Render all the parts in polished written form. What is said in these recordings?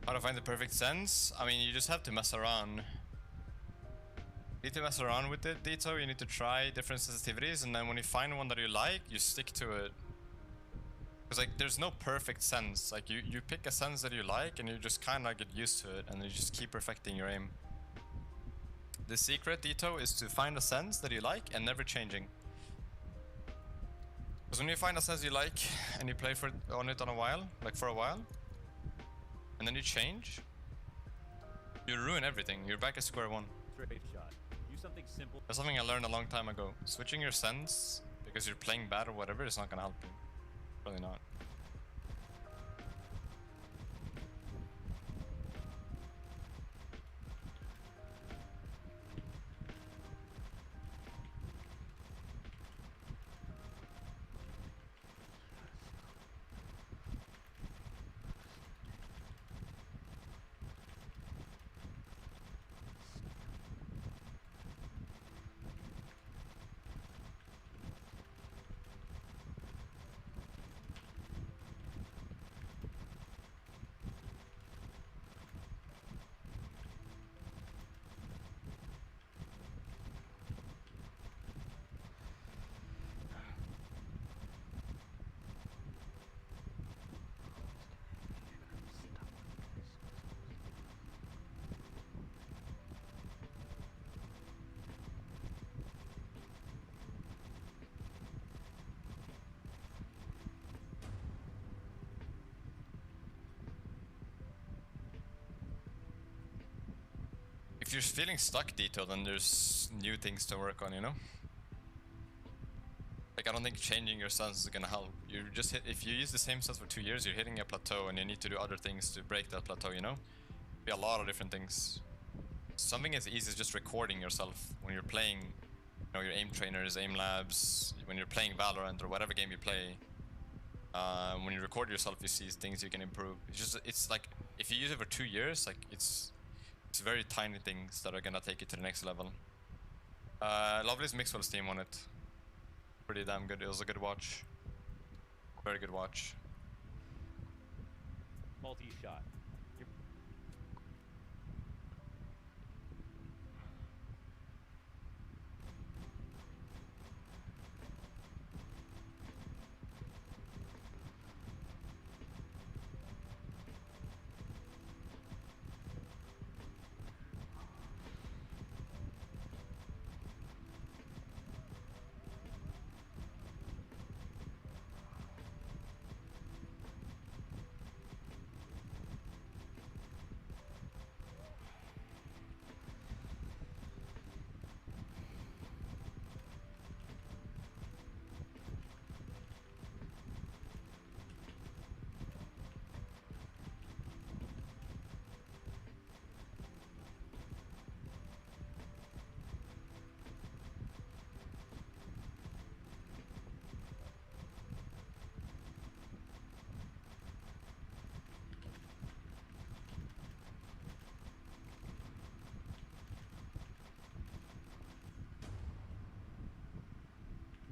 How to find the perfect sense? I mean, you just have to mess around. You need to mess around with it, Dito. You need to try different sensitivities, and then when you find one that you like, you stick to it. Because like, there's no perfect sense. Like, you pick a sense that you like, and you just kind of get used to it, and you just keep perfecting your aim. The secret, Dito, is to find a sense that you like and never changing. Because when you find a sense you like and you play on it on a while, like for a while, and then you change, you ruin everything. You're back at square one. Straight shot. Use something simple. That's something I learned a long time ago. Switching your sense because you're playing bad or whatever is not gonna help you. Probably not. If you're feeling stuck, Dito, then there's new things to work on, you know? Like, I don't think changing your sense is gonna help. You just if you use the same sense for 2 years, you're hitting a plateau and you need to do other things to break that plateau, you know? Be a lot of different things. Something as easy as just recording yourself when you're playing, you know, your aim trainers, aim labs, when you're playing Valorant or whatever game you play. When you record yourself, you see things you can improve. It's like, if you use it for 2 years, like, it's very tiny things that are gonna take it to the next level. Lovely's Mixwell's team on it. Pretty damn good. It was a good watch. Very good watch. Multi-shot.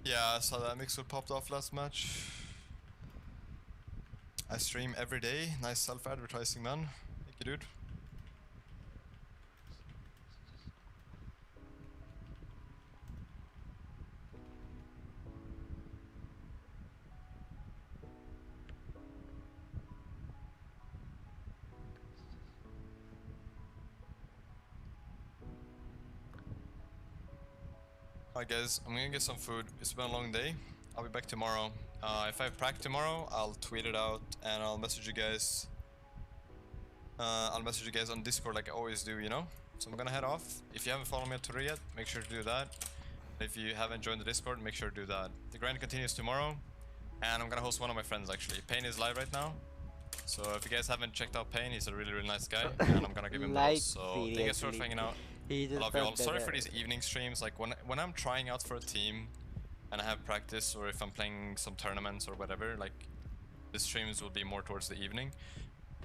Yeah, I saw that Mixwell popped off last match. I stream every day. Nice self-advertising, man. Thank you, dude. Alright guys, I'm gonna get some food. It's been a long day. I'll be back tomorrow. If I have prac tomorrow, I'll tweet it out and I'll message you guys. I'll message you guys on Discord like I always do, you know? So I'm gonna head off. If you haven't followed me on Twitter yet, make sure to do that. If you haven't joined the Discord, make sure to do that. The grind continues tomorrow, and I'm gonna host one of my friends actually. Payne is live right now. So if you guys haven't checked out Payne, he's a really, really nice guy, and I'm gonna give him Like, those. So thank you guys for hanging out. I love you all. Sorry for these evening streams. Like when I'm trying out for a team and I have practice, or if I'm playing some tournaments or whatever, like the streams will be more towards the evening.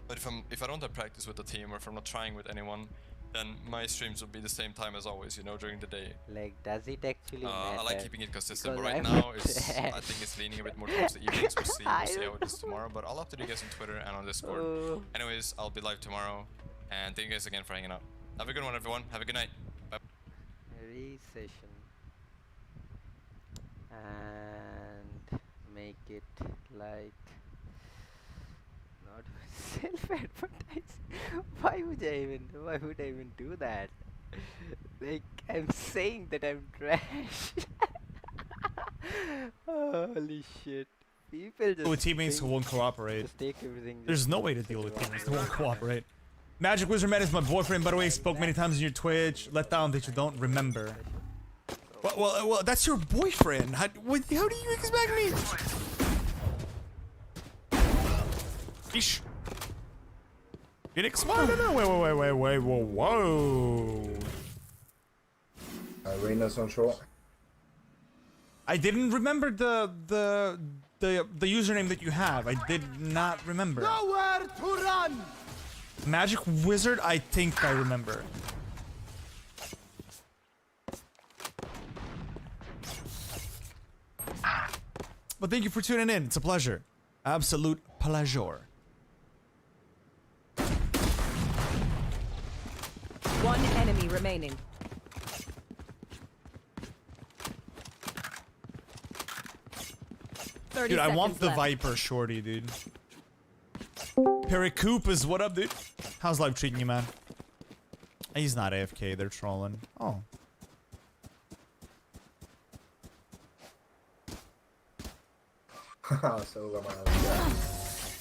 But if I don't have practice with the team, or if I'm not trying with anyone, then my streams will be the same time as always, you know, during the day. Like, does it actually matter? I like keeping it consistent, but Because right I'm now a I think trash. it's leaning a bit more towards the evenings. We'll see I how don't it is tomorrow, but I'll update you guys on Twitter and on Discord. know. Anyways, I'll be live tomorrow, and thank you guys again for hanging out. Have a good one, everyone. Have a good night. Bye. Recession. And make it like not self-advertise. Why would I even do that? Like, I'm saying that I'm trash. Holy shit. People just With teammates who think- won't cooperate. just take everything. There's just no way to push deal it with wrong teammates who way. won't cooperate. Magic Wizard Man is my boyfriend, by the way. Spoke many times on your Twitch. Let down that you don't remember. Well, that's your boyfriend. How do you expect me? Eesh. Phoenix? No. Wait, whoa. Reina's on short. I didn't remember the username that you have. I did not remember. Nowhere to run! Magic Wizard, I think I remember. But thank you for tuning in. It's a pleasure. Absolute pleasure. One enemy remaining. Dude, I want the Viper shorty, dude. Pericoopus, what up, dude? How's life treating you, man? He's not AFK, they're trolling. Oh. So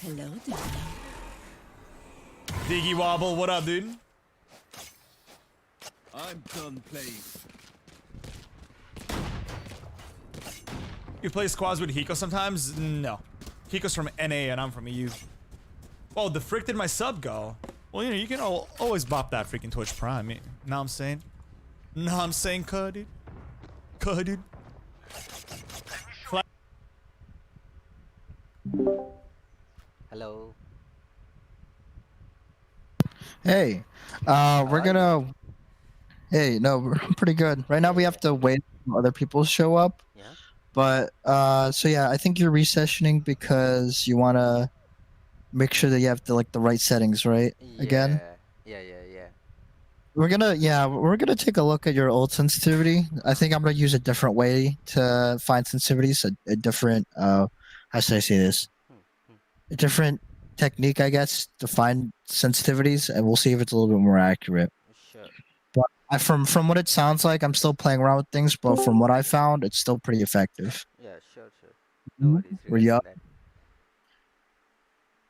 Hello, darling. Diggy Wobble, what up, dude? I'm done playing. You play squads with Hiko sometimes? No. Hiko's from NA and I'm from EU. Oh, the frick did my sub go? Well, you know, you can always bop that freaking Twitch Prime. Know what I'm saying? Know what I'm saying, dude? Dude? Hello. Hey, we're gonna. Hey, no, we're pretty good. Right now, we have to wait for other people to show up. Yeah. But so yeah, I think you're resessioning because you wanna make sure that you have the right settings, right? Again. Yeah. We're gonna take a look at your old sensitivity. I think I'm gonna use a different way to find sensitivities, a different how should I say this? A different technique, I guess, to find sensitivities, and we'll see if it's a little bit more accurate. Sure. But from what it sounds like, I'm still playing around with things, but from what I found, it's still pretty effective. Yeah, sure. No worries. Were you up? regarding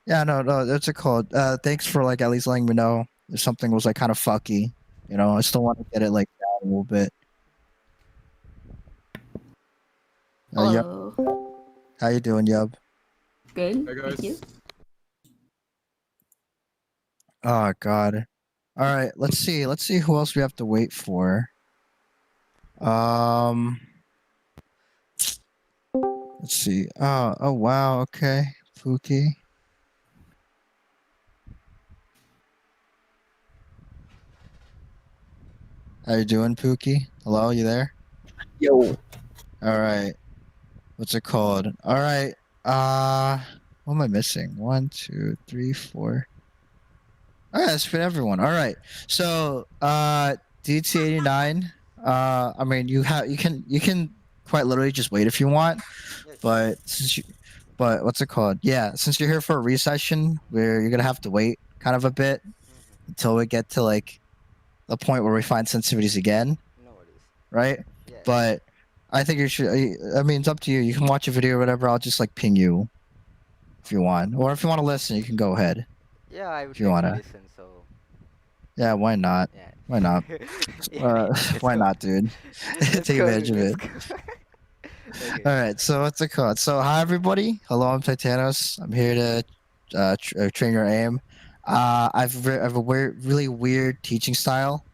Yeah, no, that's a call. Thanks for like at least letting me know if something was like kind of fucky. You know, I still want to get it like down a little bit. Yep. Hello. How you doing, Yub? Good. Hey, guys. Thank you. Oh God. All right, let's see who else we have to wait for. Let's see. Oh wow, okay. Pookie. How you doing, Pookie? Hello, you there? Yo. All right. What's it called? All right. What am I missing? 1, 2, 3, 4. All right, that's for everyone. All right. So, DT89. I mean, you can quite literally just wait if you want, that. but what's it called? Yeah, since you're here for a resession, where you're gonna have to wait kind of a bit until we get to like the point where we find sensitivities again, No worries. right? Yeah. But I think you should. I mean, it's up to you. You can watch a video or whatever. I'll just like ping you if you want, or if you want to listen, you can go ahead. Yeah, I would if you like to wanna. listen. So. Yeah, why not? Yeah. Why not? Let's Why go. not, dude? Let's Take go, advantage of it. let's go. Okay. All right, so what's it called? So hi everybody. Hello, I'm Titanos. I'm here to train your aim. I have a really weird teaching style,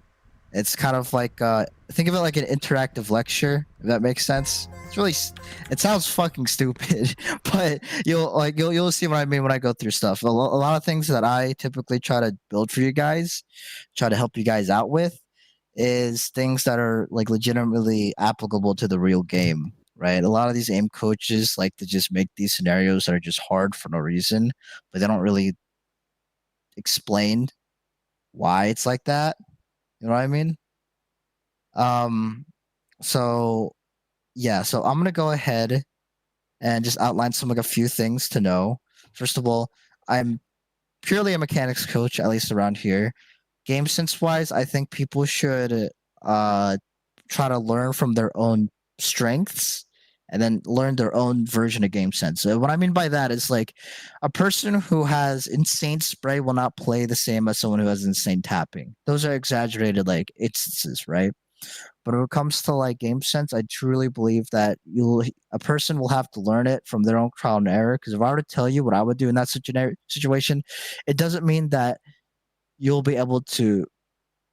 It's kind of like think of it like an interactive lecture, if that makes sense. It's really it sounds fucking stupid, but you'll see what I mean when I go through stuff. A lot of things that I typically try to build for you guys, try to help you guys out with, is things that are like legitimately applicable to the real game, right? A lot of these aim coaches like to just make these scenarios that are just hard for no reason, but they don't really explain why it's like that. You know what I mean? So yeah, so I'm gonna go ahead and just outline some like a few things to know. First of all, I'm purely a mechanics coach, at least around here. Game sense wise, I think people should try to learn from their own strengths and then learn their own version of game sense. So what I mean by that is like a person who has insane spray will not play the same as someone who has insane tapping. Those are exaggerated like instances, right? But when it comes to like game sense, I truly believe that a person will have to learn it from their own trial and error. Because if I were to tell you what I would do in that situation, it doesn't mean that you'll be able to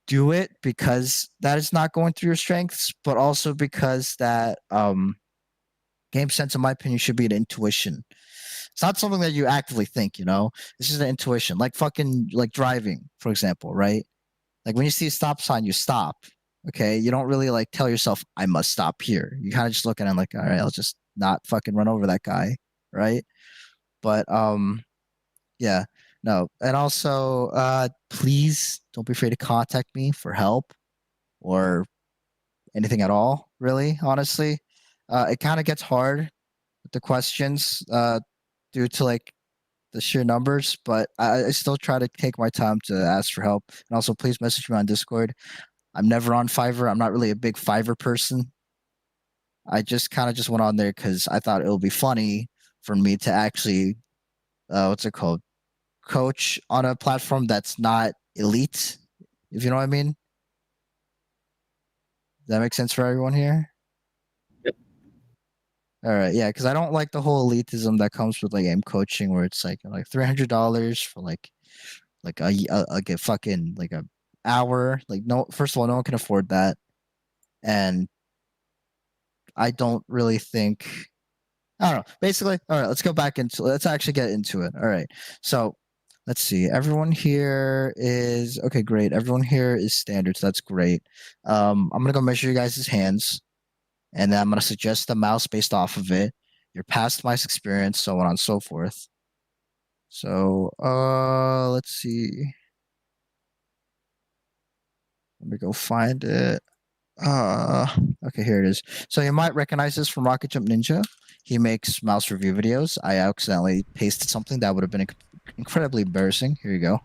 do it because that is not going through your strengths, but also because that game sense, in my opinion, should be an intuition. It's not something that you actively think, you know. This is an intuition, like fucking like driving, for example, right? Like when you see a stop sign, you stop. Okay, you don't really like tell yourself, "I must stop here." You kind of just look at it and like, all right, I'll just not fucking run over that guy, right? But yeah, no, and also, please don't be afraid to contact me for help or anything at all. Really, honestly, it kind of gets hard with the questions due to like the sheer numbers, but I still try to take my time to ask for help. And also, please message me on Discord. I'm never on Fiverr. I'm not really a big Fiverr person. I just kind of just went on there because I thought it would be funny for me to actually, what's it called? Coach on a platform that's not elite, if you know what I mean. Does that make sense for everyone here? Yep. All right, yeah, because I don't like the whole elitism that comes with like aim coaching, where it's like $300 for like a fucking like a hour. Like no, first of all, no one can afford that, and I don't really think. I don't know. Basically, all right, let's actually get into it. All right. So let's see. Everyone here is okay, great. Everyone here is standard, so that's great. I'm gonna go measure you guys' hands, and then I'm gonna suggest the mouse based off of it, your past mouse experience, so on and so forth. So let's see. Let me go find it. Okay, here it is. So you might recognize this from Rocket Jump Ninja. He makes mouse review videos. I accidentally pasted something that would have been incredibly embarrassing. Here you go.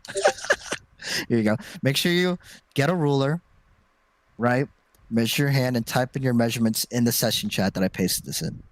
Here you go. Make sure you get a ruler, right? Measure your hand and type in your measurements in the session chat that I pasted this in.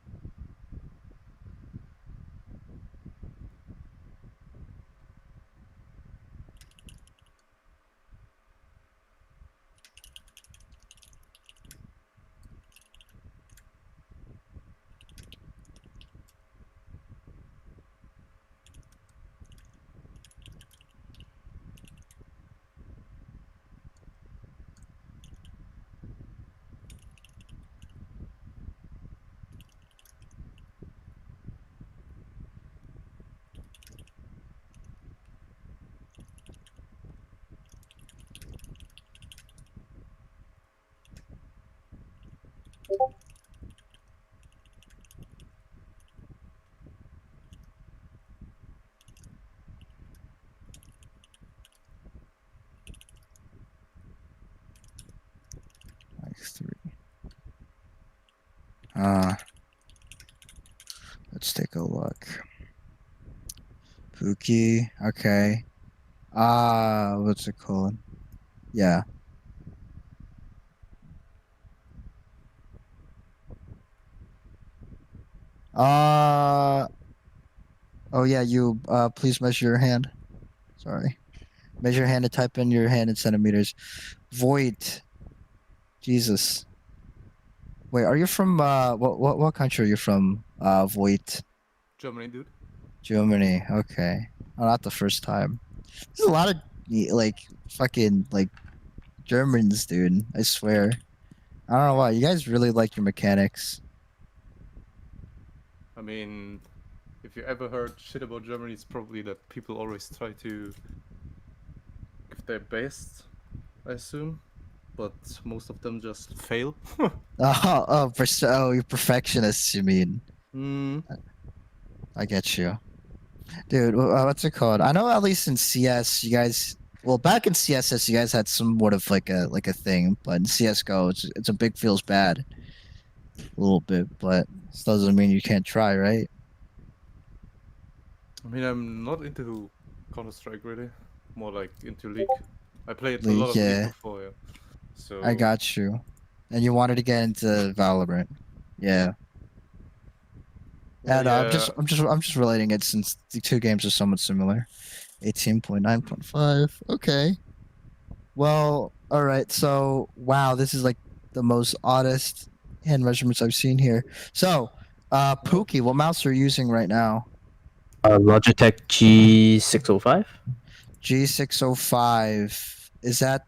Three. Let's take a look. Pookie. Okay. What's it called? Yeah. Oh yeah, you please measure your hand. Sorry. Measure your hand and type in your hand in centimeters. Void. Jesus. Wait, are you from what country are you from? Void. Germany, dude. Germany. Okay. Oh, not the first time. There's a lot of like fucking like Germans, dude. I swear. I don't know why. You guys really like your mechanics. I mean, if you ever heard shit about Germany, it's probably that people always try to give their best, I assume. But most of them just fail. Oh, you're perfectionists, you mean? Hmm. I get you. Dude, what's it called? I know at least in CS, you guys. Well, back in CSS, you guys had somewhat of like a thing, but in CS:GO, it's a big feels bad, a little bit, but this doesn't mean you can't try, right? I mean, I'm not into Counter-Strike really. More like into League. I played a League, lot of yeah. League before, yeah. So I got you. And you wanted to get into Valorant, yeah. well, And yeah, I'm just relating it since the two games are somewhat similar. 18.9.5. Okay. Well, all right. So, wow, this is like the most oddest hand measurements I've seen here. So, Pookie, what mouse are you using right now? Logitech G605. G605. Is that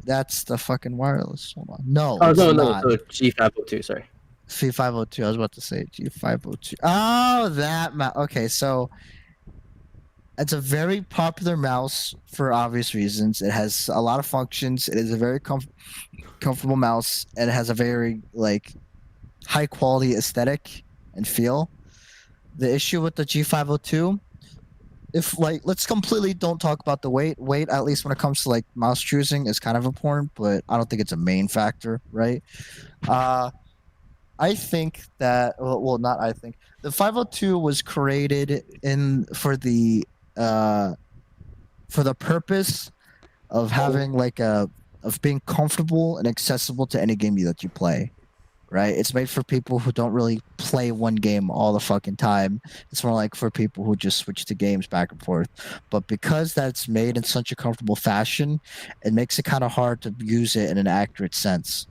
that's the fucking wireless? Hold on. No, Oh it's no, not. so G502. Sorry. C502. I was about to say G502. Oh, that mouse. Okay, so it's a very popular mouse for obvious reasons. It has a lot of functions. It is a very comfortable mouse, and it has a very like high quality aesthetic and feel. The issue with the G502, if like let's completely don't talk about the weight. Weight, at least when it comes to like mouse choosing, is kind of important, but I don't think it's a main factor, right? I think that well not I think the 502 was created for the purpose of having like of being comfortable and accessible to any game that you play, right? It's made for people who don't really play one game all the fucking time. It's more like for people who just switch to games back and forth. But because that's made in such a comfortable fashion, it makes it kind of hard to use it in an accurate sense.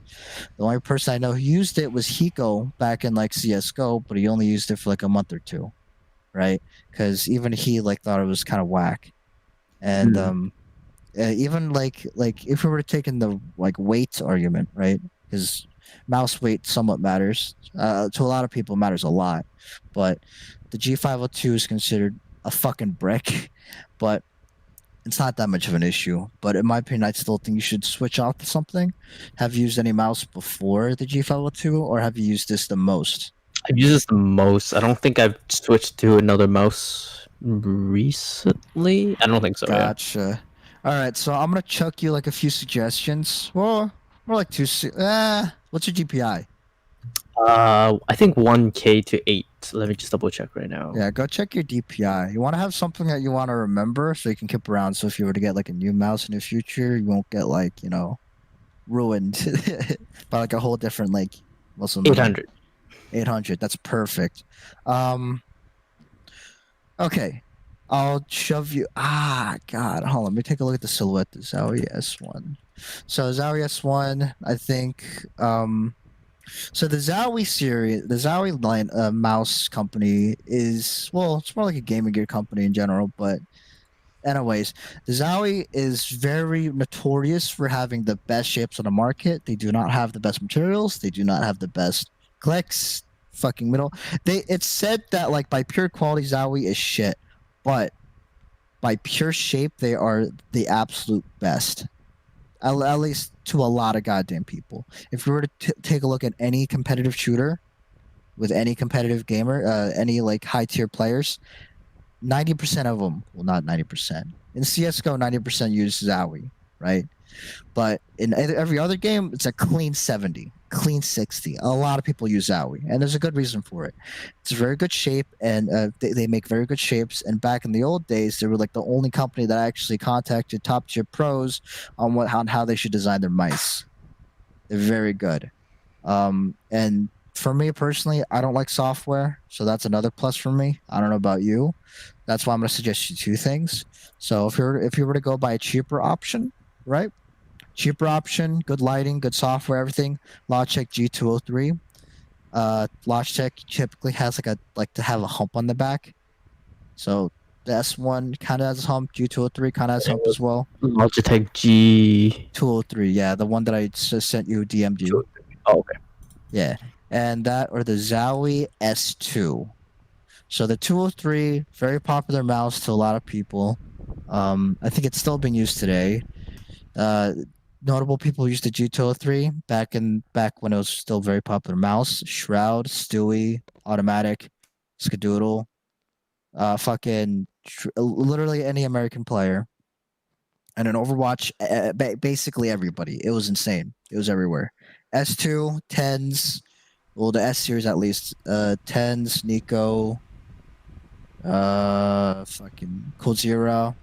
The only person I know who used it was Hiko back in like CS:GO, but he only used it for like a month or two, right? Because even he like thought it was kind of whack. And even like if we were taking the like weight argument, right? Because mouse weight somewhat matters to a lot of people, matters a lot, but the G502 is considered a fucking brick, but it's not that much of an issue. But in my opinion, I still think you should switch off to something. Have you used any mouse before the G502, or have you used this the most? I've used this the most. I don't think I've switched to another mouse recently. I don't think so. Yeah. Gotcha. All right, so I'm gonna chuck you like a few suggestions. Well, more like two. What's your GPI? I think 1K to 8. Let me just double check right now. Yeah, go check your DPI. You want to have something that you want to remember so you can keep around. So if you were to get like a new mouse in the future, you won't get like, ruined by like a whole different like muscle. 800. 800. That's perfect. Okay. I'll shove you. God. Hold on. Let me take a look at the silhouette of Zowie S1. So Zowie S1, I think. So the Zowie series, the Zowie line mouse company is, well, it's more like a gaming gear company in general, but anyways, the Zowie is very notorious for having the best shapes on the market. They do not have the best materials. They do not have the best clicks. Fucking middle. It's said that like by pure quality, Zowie is shit, but by pure shape, they are the absolute best. At least to a lot of goddamn people. If you were to take a look at any competitive shooter with any competitive gamer, any like high tier players, 90% of them, well, not 90%. In CS:GO, 90% use Zowie, right? But in every other game, it's a clean 70, clean 60. A lot of people use Zowie, and there's a good reason for it. It's a very good shape, and they make very good shapes. And back in the old days, they were like the only company that actually contacted top tier pros on how they should design their mice. They're very good. And for me personally, I don't like software, so that's another plus for me. I don't know about you. That's why I'm gonna suggest you two things. So if you were to go buy a cheaper option, right? Cheaper option, good lighting, good software, everything. Logitech G203. Logitech typically has like to have a hump on the back, so The S1 kind of has hump. G203 kind of has hump as well. Logitech G. 203, yeah, the one that I just sent you, DM'd you. Oh, okay. Yeah, and that or the Zowie S2. So the 203, very popular mouse to a lot of people. I think it's still being used today. Notable people used the G203 back when it was still very popular mouse. Shroud, Stewie, Automatic, Skadoodle, literally any American player. And in Overwatch, basically everybody. It was insane. It was everywhere. S2, 10s, well, the S series at least. 10s, Nico, fucking Coldzera,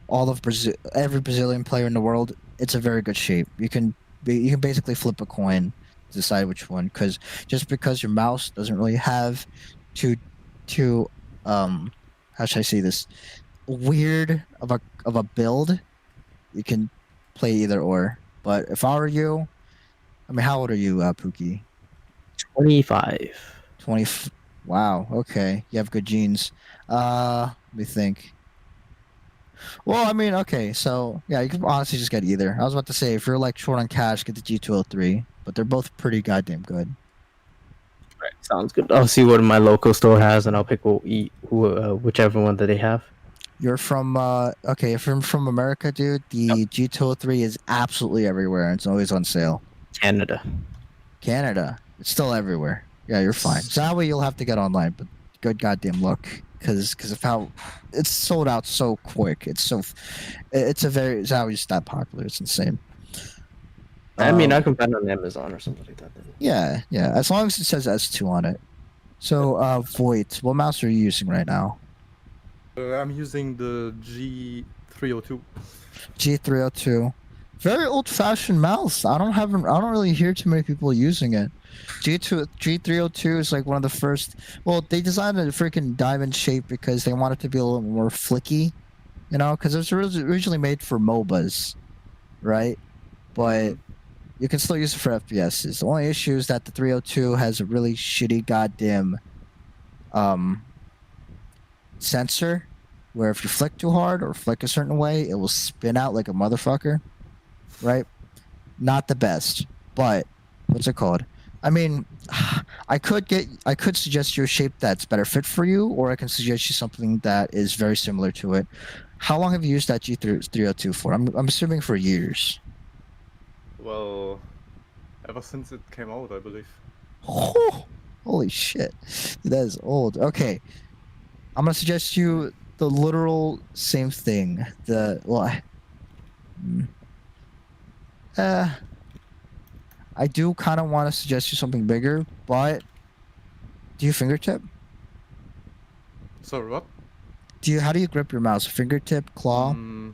all of Brazil, every Brazilian player in the world. It's a very good shape. You can basically flip a coin to decide which one, just because your mouse doesn't really have too how should I say this, weird of a build, you can play either or. But if I were you, I mean, how old are you, Pookie? 25. 20. Wow. Okay, you have good genes. Let me think. Well, I mean, okay, so yeah, you can honestly just get either. I was about to say, if you're like short on cash, get the G203, but they're both pretty goddamn good. Right, sounds good. I'll see what my local store has, and I'll pick whichever one that they have. You're from okay, if you're from America, dude, the G203 is absolutely everywhere. It's always on sale. Canada. It's still everywhere. Yeah, you're fine. Zowie, you'll have to get online, but good goddamn luck, because of how it's sold out so quick. It's a very Zowie's that popular. It's insane. I mean, I can find it on Amazon or something like that. Yeah, as long as it says S2 on it. So, Voight, what mouse are you using right now? I'm using the G302. G302. Very old-fashioned mouse. I don't really hear too many people using it. G302 is like one of the first. Well, they designed a freaking diamond shape because they wanted to be a little more flicky, because it was originally made for MOBAs, right? But you can still use it for FPSs. The only issue is that the 302 has a really shitty goddamn sensor, where if you flick too hard or flick a certain way, it will spin out like a motherfucker, right? Not the best, but what's it called? I mean, I could suggest you a shape that's better fit for you, or I can suggest you something that is very similar to it. How long have you used that G302 for? I'm assuming for years. Well, ever since it came out, I believe. Oh, holy shit, that is old. Okay, I'm gonna suggest you the literal same thing. I do kind of want to suggest you something bigger, but do you fingertip? Sorry, what? How do you grip your mouse? Fingertip, claw? In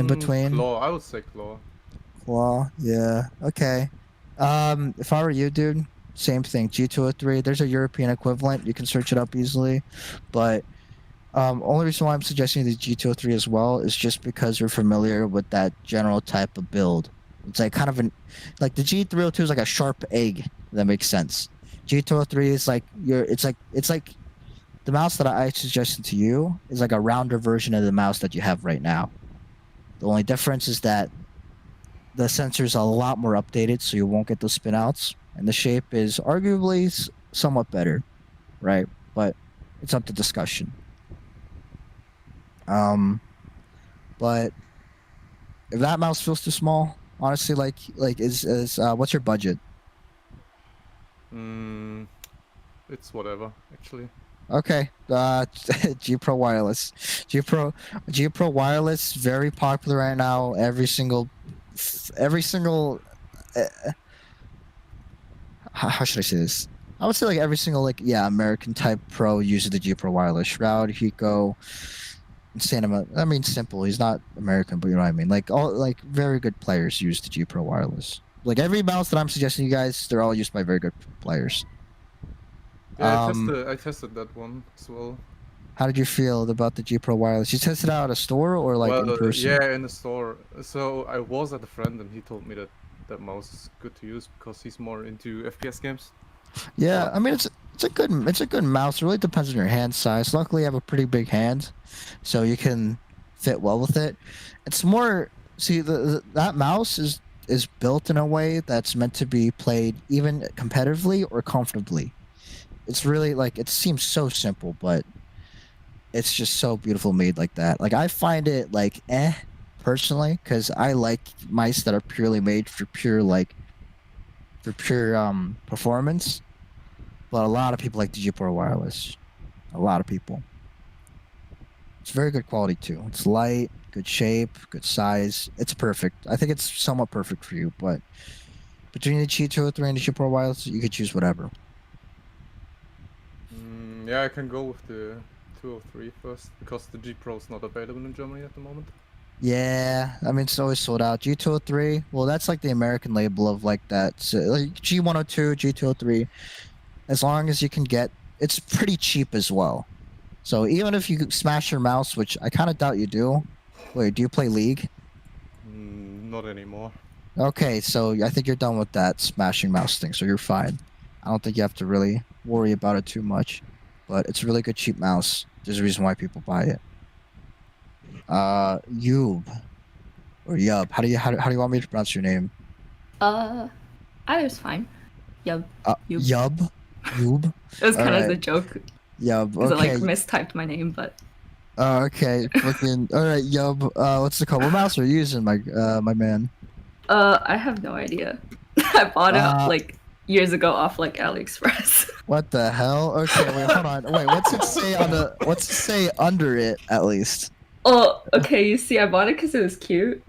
between? Claw, I would say claw. Claw, yeah. Okay. If I were you, dude, same thing. G203. There's a European equivalent. You can search it up easily. But only reason why I'm suggesting the G203 as well is just because you're familiar with that general type of build. It's like kind of like the G302 is like a sharp egg. If that makes sense. G203 is like it's like the mouse that I suggested to you is like a rounder version of the mouse that you have right now. The only difference is that the sensor is a lot more updated, so you won't get those spinouts, and the shape is arguably somewhat better, right? But it's up to discussion. But if that mouse feels too small, honestly, is what's your budget? It's whatever, actually. Okay, G Pro Wireless. G Pro Wireless, very popular right now. Every single how should I say this? I would say like every single American type pro uses the G Pro Wireless. Shroud, Hiko, Sanima. I mean, simple. He's not American, but you know what I mean. Like all very good players use the G Pro Wireless. Like every mouse that I'm suggesting you guys, they're all used by very good players. Yeah, I tested that one as well. How did you feel about the G Pro Wireless? You tested it out at a store or in person? Yeah, in the store. So I was at a friend and he told me that mouse is good to use because he's more into FPS games. Yeah, I mean It's a good mouse. It really depends on your hand size. Luckily, I have a pretty big hand, so you can fit well with it. It's more see that mouse is built in a way that's meant to be played even competitively or comfortably. It's really like it seems so simple, but it's just so beautiful made like that. Like I find it like personally because I like mice that are purely made for pure performance. But a lot of people like DigiPro Wireless. A lot of people. It's very good quality too. It's light, good shape, good size. It's perfect. I think it's somewhat perfect for you, but between the G203 and the DigiPro Wireless, you could choose whatever. Yeah, I can go with the 203 first because the G Pro is not available in Germany at the moment. Yeah, I mean it's always sold out. G203, well that's like the American label of like that. So, like G102, G203. As long as you can get, it's pretty cheap as well. So even if you smash your mouse, which I kind of doubt you do. Wait, do you play League? Not anymore. Okay, so I think you're done with that smashing mouse thing, so you're fine. I don't think you have to really worry about it too much. But it's a really good cheap mouse. There's a reason why people buy it. Yub. Or Yub. How do you want me to pronounce your name? Either's fine. Yub. Yub. Yub? Yub? It was kind of Alright. the joke. Yub, Because okay. I like mistyped my name, but Oh, okay. Fucking. Alright, Yub. What's the code? What mouse are you using, my man? I have no idea. I bought it like years ago off like AliExpress. What the hell? Okay, wait, hold on. Wait, what's it say under it at least? Oh, okay. You see, I bought it because it was cute.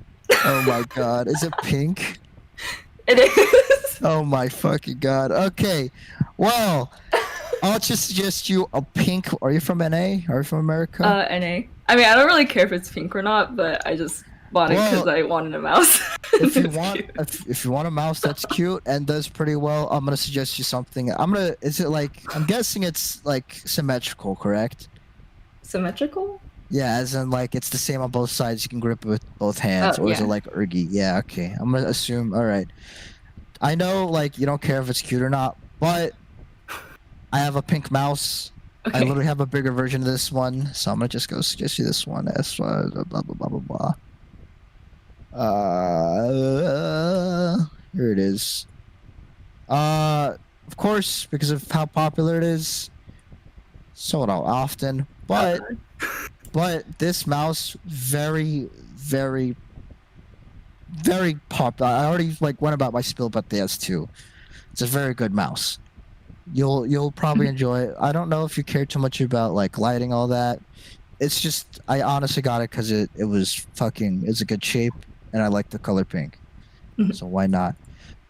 Oh my god, is it pink? It is. Oh my fucking god. Okay, well, I'll just suggest you a pink. Are you from NA? Are you from America? NA. I mean, I don't really care if it's pink or not, but I just bought it because I wanted a mouse. If you want a mouse that's cute and does pretty well, I'm gonna suggest you something. Is it like? I'm guessing it's like symmetrical, correct? Symmetrical? Yeah, as in like it's the same on both sides. You can grip it with both hands, or is it yeah. like ergy? Yeah, okay. I'm gonna assume. All right. I know, like you don't care if it's cute or not, but I have a pink mouse. Okay. I literally have a bigger version of this one, so I'm gonna just go suggest you this one. S blah blah blah blah blah blah. Here it is. Of course, because of how popular it is, sold out often. But this mouse very popular. I already like went about my spiel about the S2. It's a very good mouse. You'll probably enjoy it. I don't know if you care too much about like lighting all that. It's just I honestly got it because it's a good shape and I like the color pink. So why not?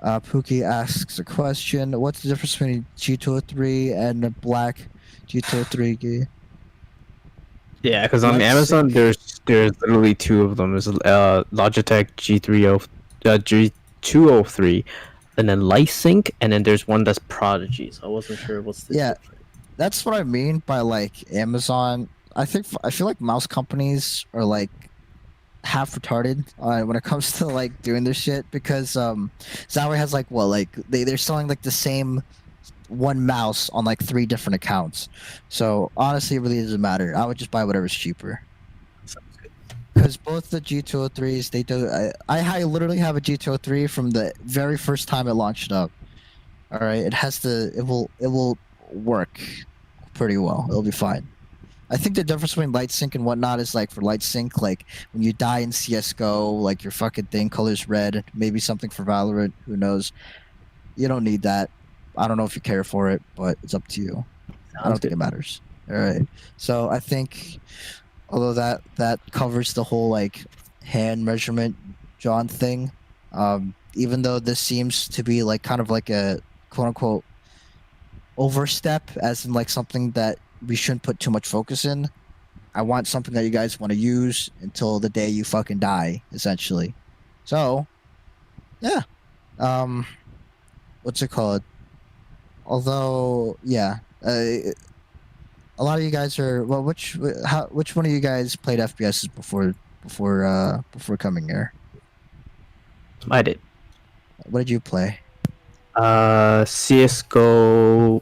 Pookie asks a question. What's the difference between G203 and the black G203? Yeah, because on Amazon there's literally two of them. There's Logitech G203, and then LightSync, and then there's one that's Prodigy. So I wasn't sure what's the difference. That's what I mean by like Amazon. I feel like mouse companies are like half retarded when it comes to like doing this shit because Zowie has like they're selling like the same one mouse on like 3 different accounts. So honestly, it really doesn't matter. I would just buy whatever's cheaper. Because both the G203s, they do. I literally have a G203 from the very first time it launched up. All right, it will work pretty well. It'll be fine. I think the difference between LightSync and whatnot is like for LightSync, like when you die in CS:GO, like your fucking thing color's red. Maybe something for Valorant. Who knows? You don't need that. I don't know if you care for it, but it's up to you. I don't think it matters. All right. So I think, although that covers the whole like hand measurement John thing, even though this seems to be like kind of like a quote unquote overstep, as in like something that we shouldn't put too much focus in. I want something that you guys want to use until the day you fucking die, essentially. So, yeah. What's it called? Although, yeah, a lot of you guys are which one of you guys played FPSs before coming here? I did. What did you play? CS:GO,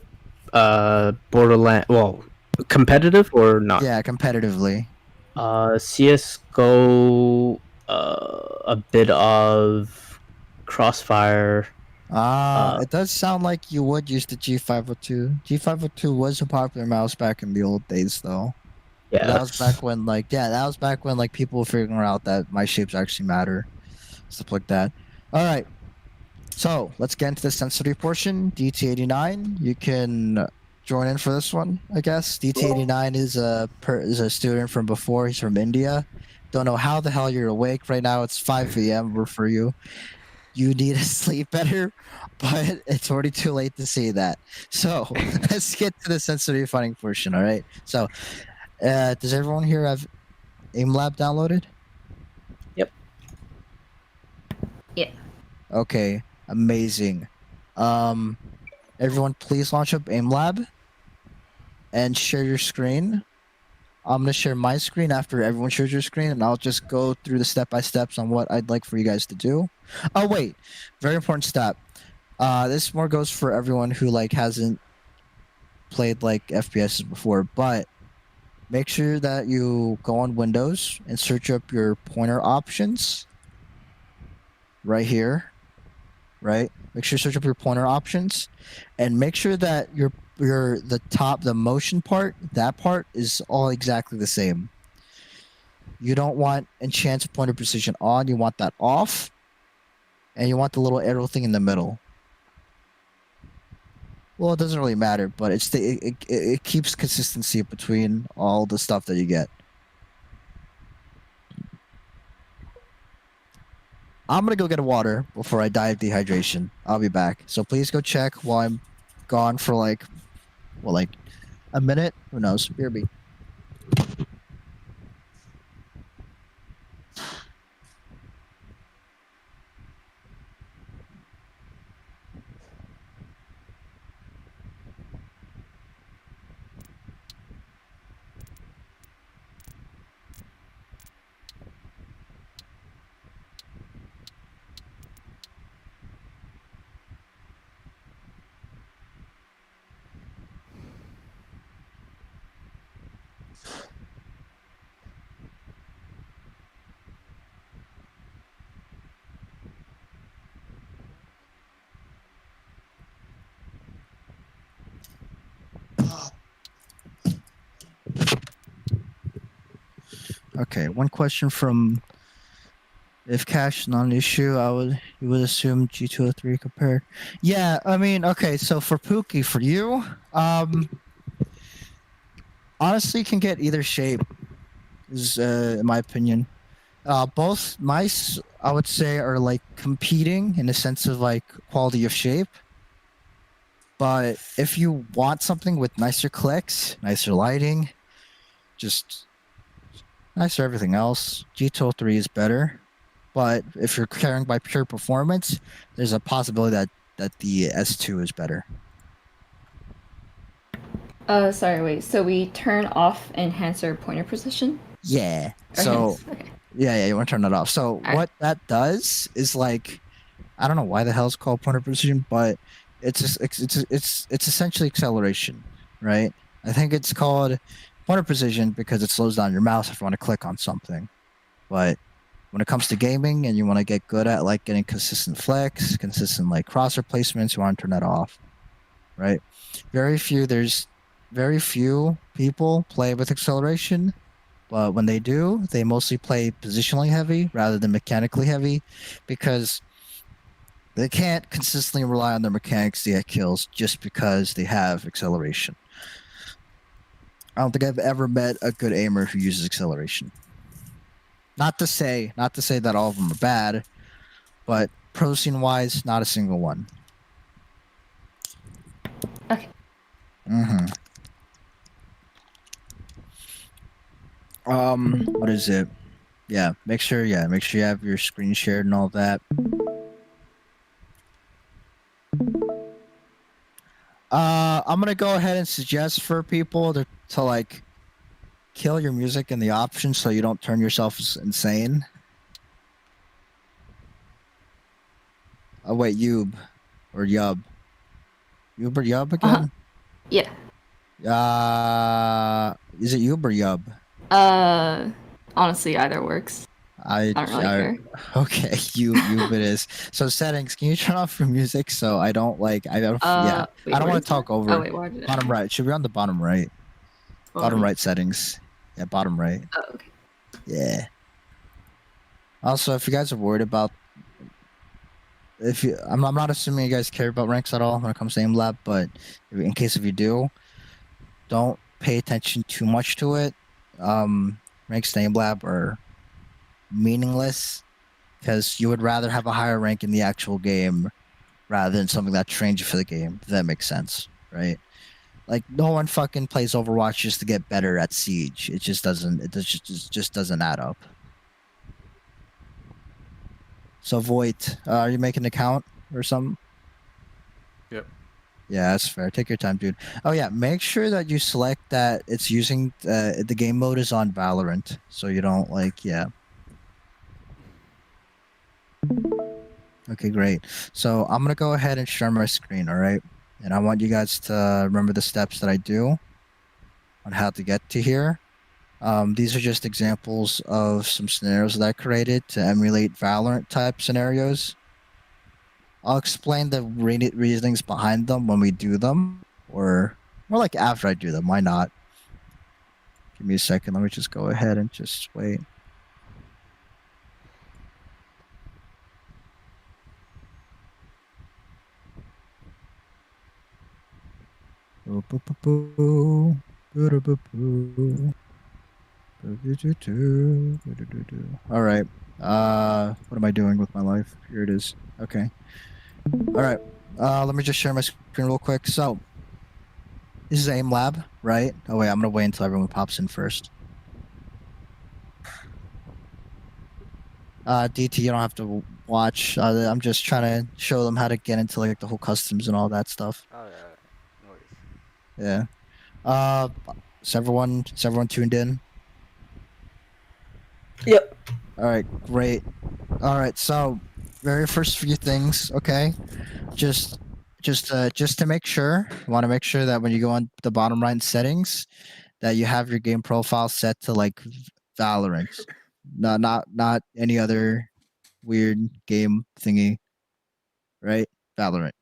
Borderland. Well, competitive or not? Yeah, competitively. CS:GO. A bit of Crossfire. It does sound like you would use the G502. G502 was a popular mouse back in the old days, though. Yeah, That was back when, like, people were figuring out that my shapes actually matter, stuff like that. All right, so let's get into the sensitive portion. DT89, you can join in for this one, I guess. DT89 is a student from before. He's from India. Don't know how the hell you're awake right now. It's 5 p.m. for you. You need to sleep better, but it's already too late to say that. So let's get to the sensitive funding portion. All right. So, does everyone here have AimLab downloaded? Yeah. Okay. Amazing. Everyone, please launch up AimLab and share your screen. I'm gonna share my screen after everyone shares your screen, and I'll just go through the step-by-steps on what I'd like for you guys to do. Oh wait, very important step. This more goes for everyone who like hasn't played like FPS before, but make sure that you go on Windows and search up your pointer options. Right here, right? Make sure you search up your pointer options, and make sure that the motion part, that part is all exactly the same. You don't want enchant pointer precision on, you want that off, and you want the little arrow thing in the middle. Well, it doesn't really matter, but it keeps consistency between all the stuff that you get. I'm gonna go get a water before I die of dehydration. I'll be back. So please go check while I'm gone for like a minute. Who knows? BRB. Okay, one question from if cash is not an issue, you would assume G203 compared. Yeah, I mean, okay, so for Pookie, for you, honestly, you can get either shape, is in my opinion. Both mice, I would say, are like competing in the sense of like quality of shape. But if you want something with nicer clicks, nicer lighting, just nicer everything else, G203 is better. But if you're caring by pure performance, there's a possibility that the S2 is better. Sorry, wait. So we turn off enhancer pointer precision? Yeah. Or So hands? Okay. yeah, you want to turn that off. So Alright. what that does is like, I don't know why the hell it's called pointer precision, but it's essentially acceleration, right? I think it's called pointer precision because it slows down your mouse if you want to click on something. But when it comes to gaming and you want to get good at like getting consistent flex, consistent like crosshair placements, you want to turn that off, right? There's very few people play with acceleration, but when they do, they mostly play positionally heavy rather than mechanically heavy because they can't consistently rely on their mechanics to get kills just because they have acceleration. I don't think I've ever met a good aimer who uses acceleration. Not to say that all of them are bad, but pro scene wise, not a single one. Okay. What is it? Yeah, make sure you have your screen shared and all that. I'm gonna go ahead and suggest for people to like kill your music in the options so you don't turn yourself insane. Oh wait, Yub or Yub. Yub or Yub again? Yeah. Is it Yub or Yub? Honestly, either works. I don't really care. Okay, Yub it is. So settings, can you turn off your music so I don't like I don't yeah. Wait, I don't where want is to talk that? over. Oh wait, why did it? Bottom right. Should be on the bottom right. Bottom Bottom. right settings. Yeah, bottom right. Oh, okay. Yeah. Also, if you guys are worried about I'm not assuming you guys care about ranks at all when it comes to aim lab, but in case if you do, don't pay attention too much to it. Ranks to aim lab are meaningless because you would rather have a higher rank in the actual game rather than something that trains you for the game. If that makes sense, right? Like no one fucking plays Overwatch just to get better at Siege. It just doesn't. It just doesn't add up. So Voight, are you making an account or something? Yep. Yeah, that's fair. Take your time, dude. Oh yeah, make sure that you select that it's using the game mode is on Valorant, so you don't like yeah. Okay, great. So I'm gonna go ahead and share my screen, all right? And I want you guys to remember the steps that I do on how to get to here. These are just examples of some scenarios that I created to emulate Valorant type scenarios. I'll explain the reasonings behind them when we do them, or more like after I do them. Why not? Give me a second. Let me just go ahead and just wait. All right. What am I doing with my life? Here it is. Okay. All right. Let me just share my screen real quick. So, this is aim lab, right? Oh wait, I'm gonna wait until everyone pops in first. DT, you don't have to watch. I'm just trying to show them how to get into like the whole customs and all that stuff. Oh, no worries. Yeah. Is everyone tuned in? Yep. All right, great. All right, so very first few things, okay? Just to make sure, I want to make sure that when you go on the bottom right settings, that you have your game profile set to like Valorant, not any other weird game thingy, right? Valorant.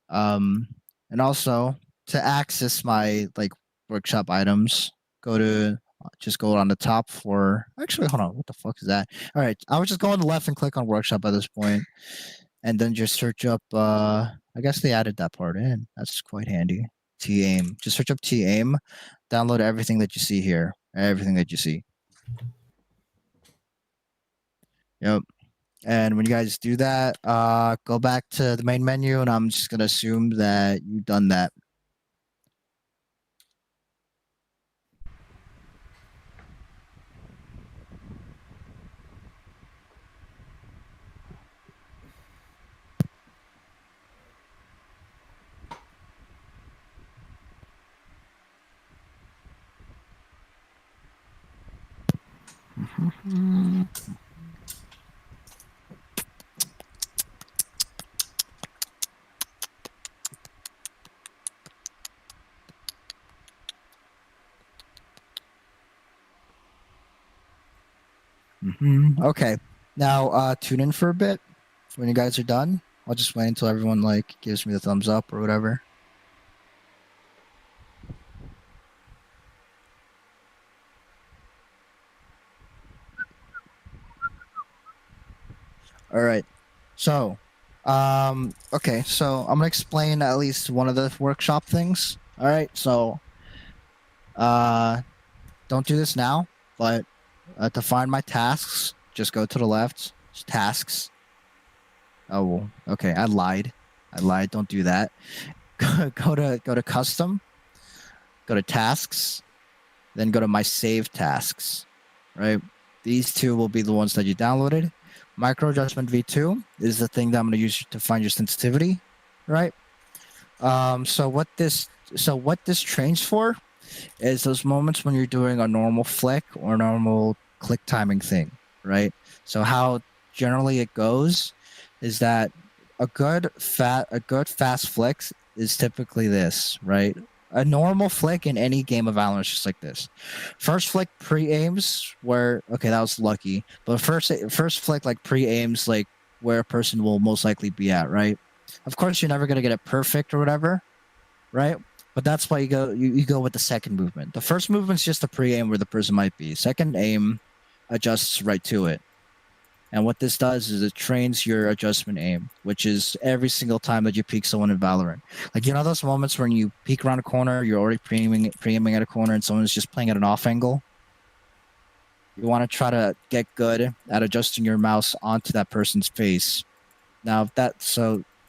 And also to access my like workshop items, just go on the top for actually hold on, what the fuck is that? All right, I would just go on the left and click on workshop at this point, and then just search up I guess they added that part in. That's quite handy. T-aim. Just search up T-aim, download everything that you see here. Everything that you see. Yep. And when you guys do that, go back to the main menu, and I'm just gonna assume that you've done that. Okay. Now tune in for a bit. When you guys are done, I'll just wait until everyone like gives me the thumbs up or whatever. All right. So, okay. So I'm gonna explain at least one of the workshop things. All right. So, don't do this now, but to find my tasks, just go to the left. It's tasks. Oh, well, okay. I lied. Don't do that. Go to custom. Go to tasks. Then go to my save tasks. Right. These two will be the ones that you downloaded. Micro adjustment V2 is the thing that I'm going to use to find your sensitivity, right? So what this trains for is those moments when you're doing a normal flick or normal click timing thing, right? So how generally it goes is that a good fast flick is typically this, right? A normal flick in any game of Valorant is just like this. First flick pre-aims where okay, that was lucky. But first flick like pre-aims like where a person will most likely be at, right? Of course, you're never gonna get it perfect or whatever, right? But that's why you go with the second movement. The first movement's just a pre-aim where the person might be. Second aim adjusts right to it. And what this does is it trains your adjustment aim, which is every single time that you peek someone in Valorant. Like, you know those moments when you peek around a corner, you're already pre-aiming at a corner and someone's just playing at an off angle? You want to try to get good at adjusting your mouse onto that person's face. Now,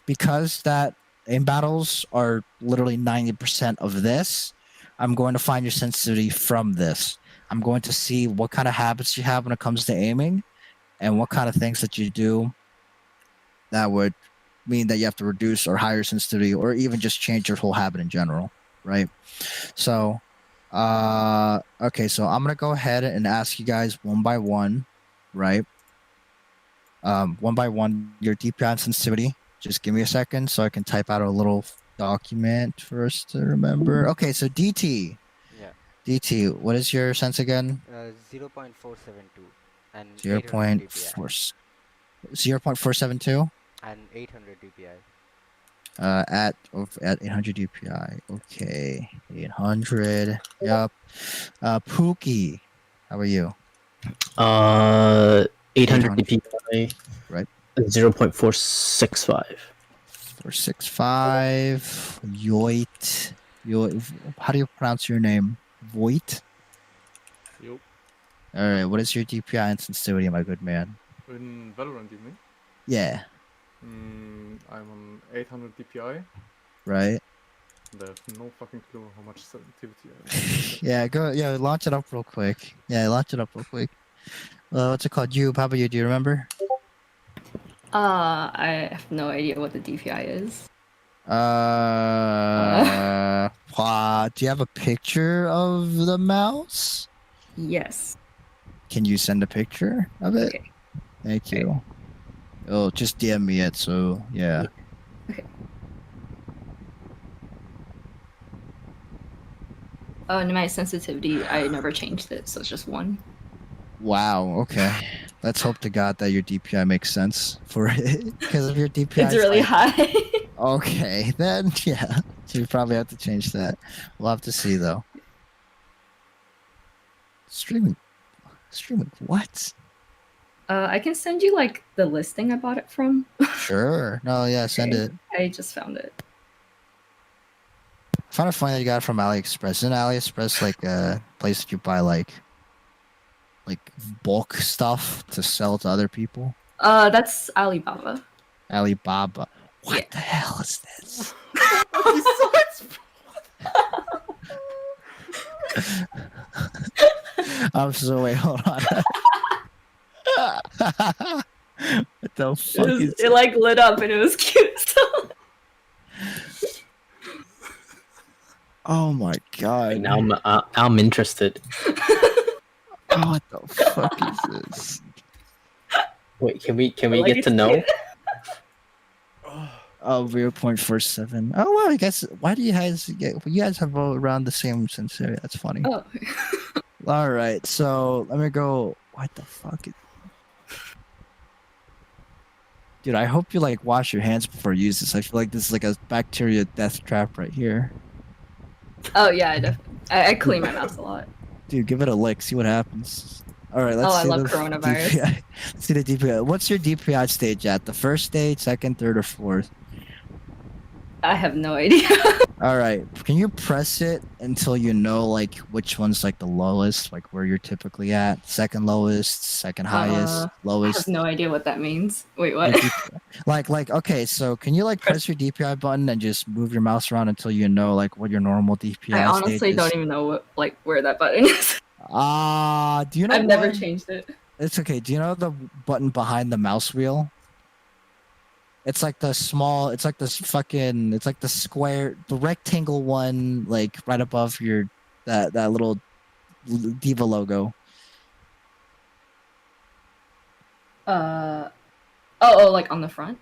because that aim battles are literally 90% of this, I'm going to find your sensitivity from this. I'm going to see what kind of habits you have when it comes to aiming, and what kind of things that you do that would mean that you have to reduce or higher sensitivity, or even just change your whole habit in general, right? So, okay, so I'm gonna go ahead and ask you guys one by one, right? One by one, your DPI and sensitivity. Just give me a second so I can type out a little document for us to remember. Okay, so DT. Yeah. DT, what is your sense again? 0.472 and 0.4 0.472 and 800 DPI. At 800 DPI. Okay, 800. Yep. Pookie, how are you? 800 DPI. Right. 0.465. 465. Yoit. How do you pronounce your name? Voit? Yup. Alright, what is your DPI and sensitivity, my good man? In Valorant, you mean? Yeah. I'm on 800 DPI. Right? And I have no fucking clue how much sensitivity I have. Yeah, launch it up real quick. What's it called? How about you? Do you remember? I have no idea what the DPI is. Do you have a picture of the mouse? Yes. Can you send a picture of it? Okay. Thank you. Oh, just DM me it, so yeah. Okay. And my sensitivity, I never changed it, so it's just 1. Wow, okay. Let's hope to God that your DPI makes sense for it. Because if your DPI It's really high. Okay, then yeah. So you probably have to change that. We'll have to see though. Streaming what? I can send you like the listing I bought it from. Sure. No, yeah, send it. I just found it. I found it funny that you got it from AliExpress. Isn't AliExpress like a place that you buy like bulk stuff to sell to other people? That's Alibaba. Alibaba. What Yeah. the hell is this? I'm so wait, hold on. What the fuck is It like lit up and it was cute. So. Oh my god. Now I'm interested. What the fuck is this? Wait, can we Like, get it's to know? cute. Oh, 0.47. Oh well, I guess why do you guys have all around the same sensitivity? That's funny. Oh. Alright, so let me go. What the fuck is Dude, I hope you like wash your hands before you use this. I feel like this is like a bacteria death trap right here. Oh yeah, I clean my mouth a lot. Dude, give it a lick, see what happens. Alright, let's Oh, I see love the coronavirus. DPI. Let's see the DPI. What's your DPI stage at? The first stage, second, third, or fourth? I have no idea. Alright, can you press it until you know like which one's like the lowest, like where you're typically at? Second lowest, second highest, I lowest. have no idea what that means. Wait, what? Like okay, so can you like press your DPI button and just move your mouse around until you know like what your normal DPI I stage honestly is? don't even know what where that button is. Do you know I've never what? changed it. It's okay. Do you know the button behind the mouse wheel? It's like the small. It's like this fucking. It's like the square, the rectangle one, like right above your that little Diva logo. Oh, like on the front.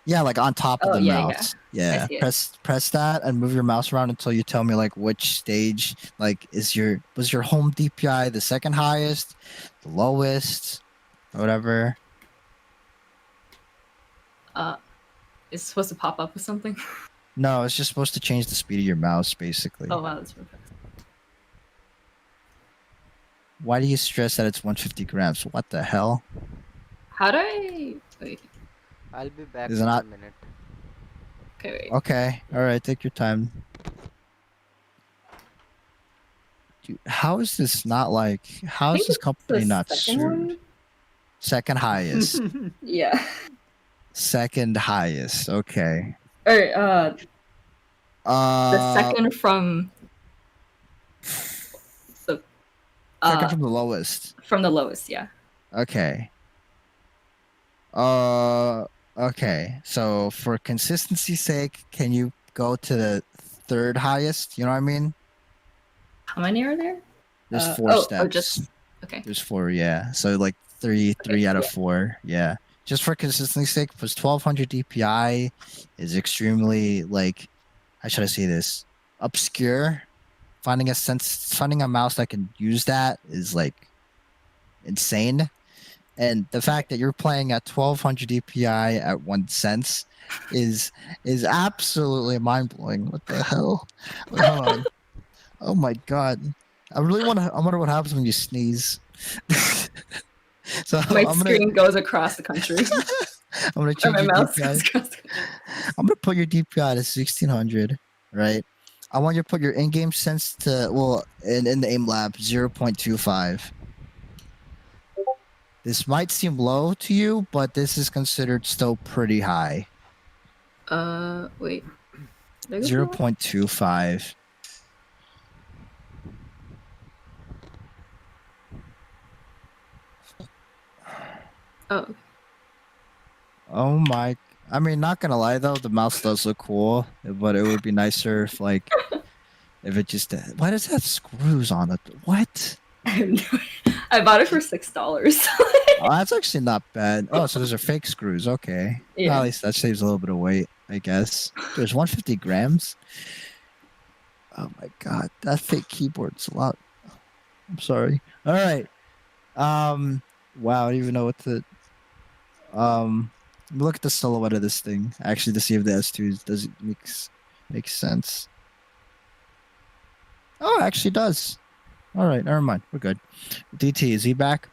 Yeah, like on top of Oh, the yeah, yeah. mouse. I Yeah. see it. Press that and move your mouse around until you tell me like which stage like was your home DPI the second highest, the lowest, or whatever. It's supposed to pop up with something. No, it's just supposed to change the speed of your mouse basically. Oh wow, that's perfect. Why do you stress that it's 150 grams? What the hell? How do I wait? I'll be back Is it in not- a minute. Okay, wait. Okay. All right, take your time. Dude, how is this not like how I is think this it's company the not second sued? one? Second highest. Yeah. Second highest. Okay. Or the Uh second from the second from the lowest. from the lowest, yeah. Okay. Okay. So for consistency's sake, can you go to the third highest? You know what I mean? How many are there? There's four steps. Oh, just okay. There's four, yeah. So like three out of yeah. 4, yeah. Just for consistency's sake, plus 1200 DPI is extremely like, how should I say this? Obscure. Finding a mouse that can use that is like insane. And the fact that you're playing at 1200 DPI at 1 cent is absolutely mind blowing. What the hell? Wait, hold on. Oh my god. I wonder what happens when you sneeze. So My I'm screen goes across the country. I'm gonna Or change my your mouse DPI. goes across the country. I'm gonna put your DPI to 1600, right? I want you to put your in-game sense to in the aim lab 0.25. This might seem low to you, but this is considered still pretty high. Wait. There goes my mouse. 0.25. Oh, Oh my! I mean, not gonna lie though, the mouse does look cool, but it would be nicer if like, if it just. Why does it have screws on it? What? I have no idea. I bought it for $6. Oh, that's actually not bad. Oh, so those are fake screws. Okay. Yeah. Well, at least that saves a little bit of weight, I guess. There's 150 grams. Oh my god, that fake keyboard's a lot. I'm sorry. All right. Wow, I don't even know what to. Look at the silhouette of this thing actually to see if the S2 does it makes sense. Oh, it actually does. All right, never mind. We're good. DT, is he back?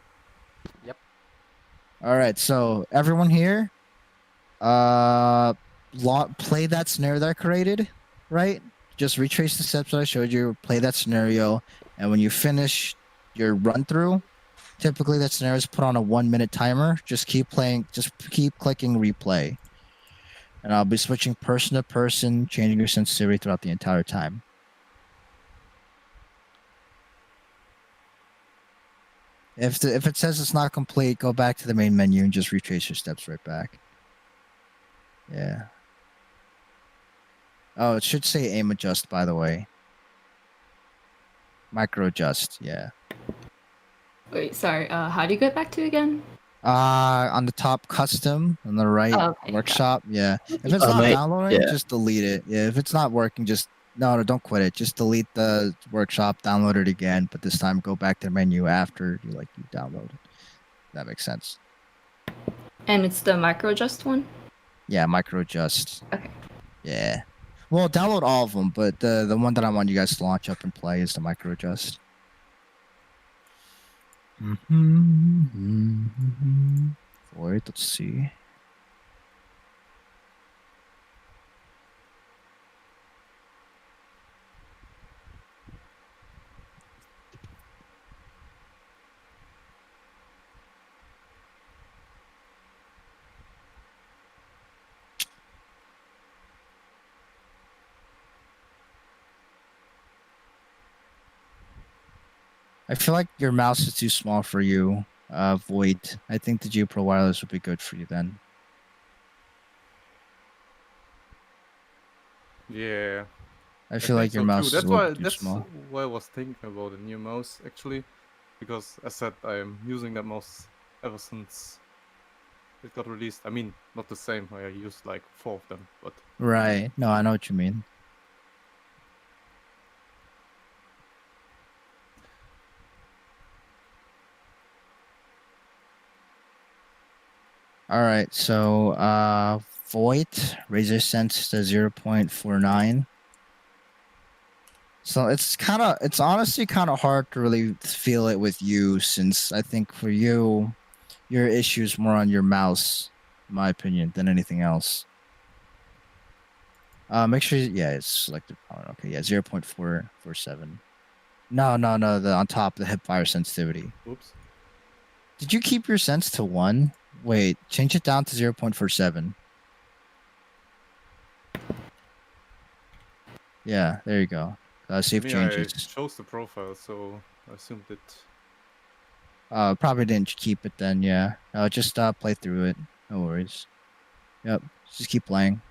Yep. All right, so everyone here, play that scenario that I created, right? Just retrace the steps that I showed you, play that scenario, and when you finish your run through, typically that scenario is put on a 1-minute timer. Just keep playing, just keep clicking replay. And I'll be switching person to person, changing your sensitivity throughout the entire time. If it says it's not complete, go back to the main menu and just retrace your steps right back. Yeah. Oh, it should say aim adjust, by the way. Micro adjust, yeah. Wait, sorry. How do you get back to again? On the top, custom, on the right, Oh, okay, workshop, yeah. If it's not mate, downloading, yeah. just delete it. Yeah, if it's not working, just no, don't quit it. Just delete the workshop, download it again, but this time go back to the menu after you download it. That makes sense. And it's the micro adjust one? Yeah, micro adjust. Okay. Yeah. Well, download all of them, but the one that I want you guys to launch up and play is the micro adjust. Wait, let's see. I feel like your mouse is too small for you, Void. I think the G Pro Wireless would be good for you then. Yeah. I feel like your mouse is That's a why little too small. why I was thinking about a new mouse actually, because as said, I'm using that mouse ever since it got released. I mean, not the same. I used like 4 of them, but Right. No, I know what you mean. All right. So, Void, raise your sense to 0.49. So it's honestly kind of hard to really feel it with you, since I think for you, your issue's more on your mouse, in my opinion, than anything else. Make sure, yeah, it's selected. Okay, yeah, 0.447. No, the on top, the hip fire sensitivity. oops. Did you keep your sense to 1? Wait, change it down to 0.47. Yeah, there you go. Save I changes. chose the profile, so I assumed it. Probably didn't keep it then, yeah. Just play through it. No worries. Yep, just keep playing.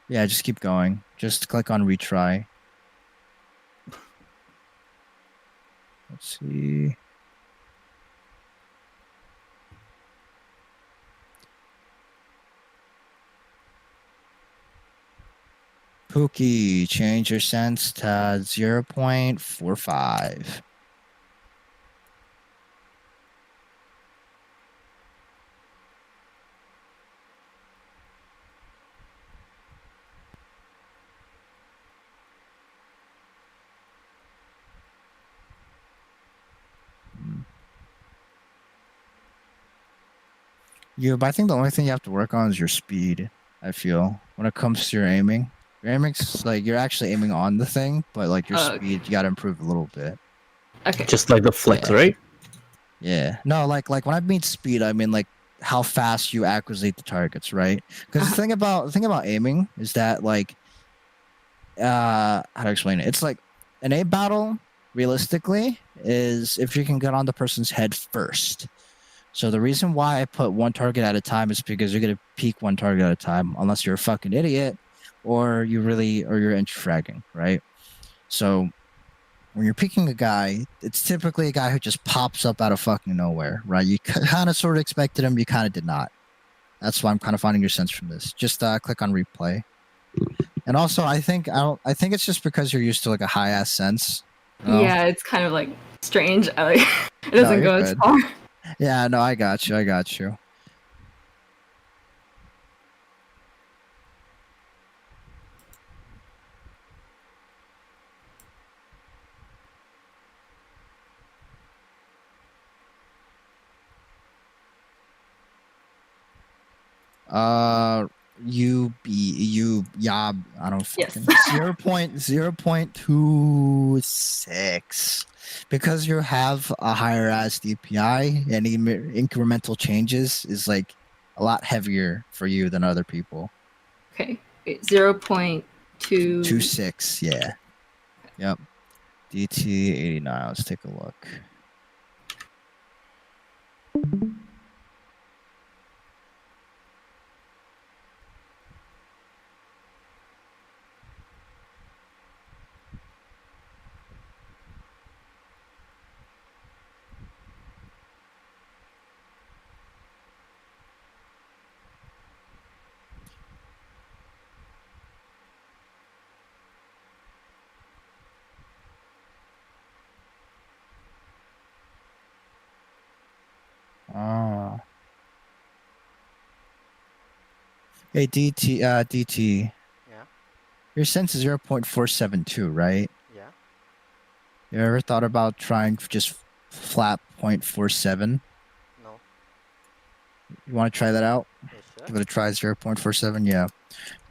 Yeah, just keep going. Just click on retry. Let's see. Pookie, change your sense to 0.45. But I think the only thing you have to work on is your speed, I feel, when it comes to your aiming. Your aiming's like you're actually aiming on the thing, but like your speed, you gotta improve a little bit. Okay. Just like the flicks, right? Yeah. No, like when I mean speed, I mean like how fast you acquisite the targets, right? Because the thing about aiming is that like how to explain it? It's like an aim battle, realistically, is if you can get on the person's head first. So the reason why I put 1 target at a time is because you're gonna peek 1 target at a time, unless you're a fucking idiot, or you're inch-fragging, right? So when you're picking a guy, it's typically a guy who just pops up out of fucking nowhere, right? You kind of sort of expected him, you kind of did not. That's why I'm kind of finding your sense from this. Just click on replay. And also, I think it's just because you're used to like a high ass sense. You know? Yeah, it's kind of like strange. It doesn't go as far. Yeah, no, I got you. I don't fucking 0.026, because you have a higher ass DPI, and incremental changes is like a lot heavier for you than other people. Okay, wait, 0.226. Yeah. Yep. DT 89. Let's take a look. Hey, DT. Yeah. Your sense is 0.472, right? Yeah. You ever thought about trying just flat 0.47? No. You want to try that out? Yeah, sure. Give it a try, 0.47, yeah.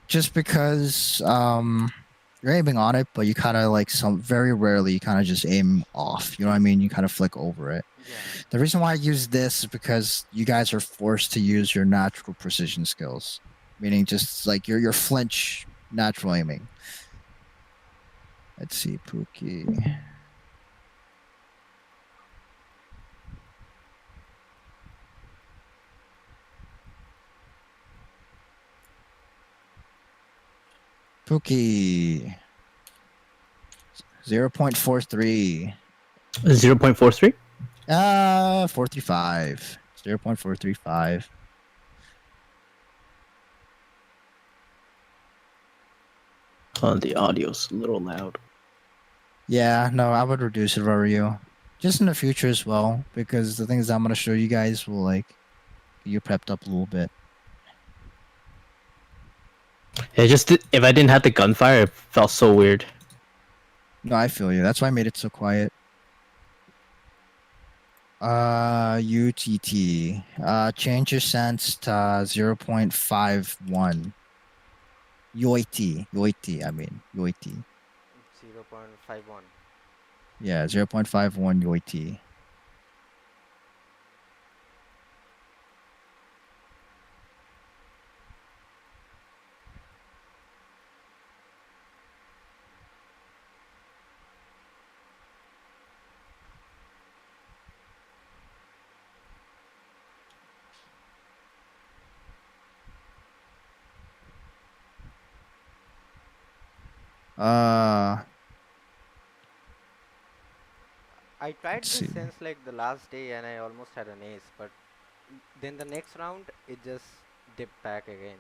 Just because you're aiming on it, but you kind of like very rarely you kind of just aim off. You know what I mean? You kind of flick over it. Yeah. The reason why I use this is because you guys are forced to use your natural precision skills, meaning just like your flinch natural aiming. Let's see, Pookie. Pookie. 0.43. 0.43. 435. 0.435. The audio's a little loud. Yeah, no, I would reduce it if I were you. Just in the future as well, because the things I'm gonna show you guys will like get you prepped up a little bit. It just if I didn't have the gunfire, it felt so weird. No, I feel you. That's why I made it so quiet. UTT. Change your sense to 0.51. UAT, I mean. UAT. 0.51. Yeah, 0.51 UAT. I tried Let's this see. sense like the last day and I almost had an ace, but then the next round it just dipped back again.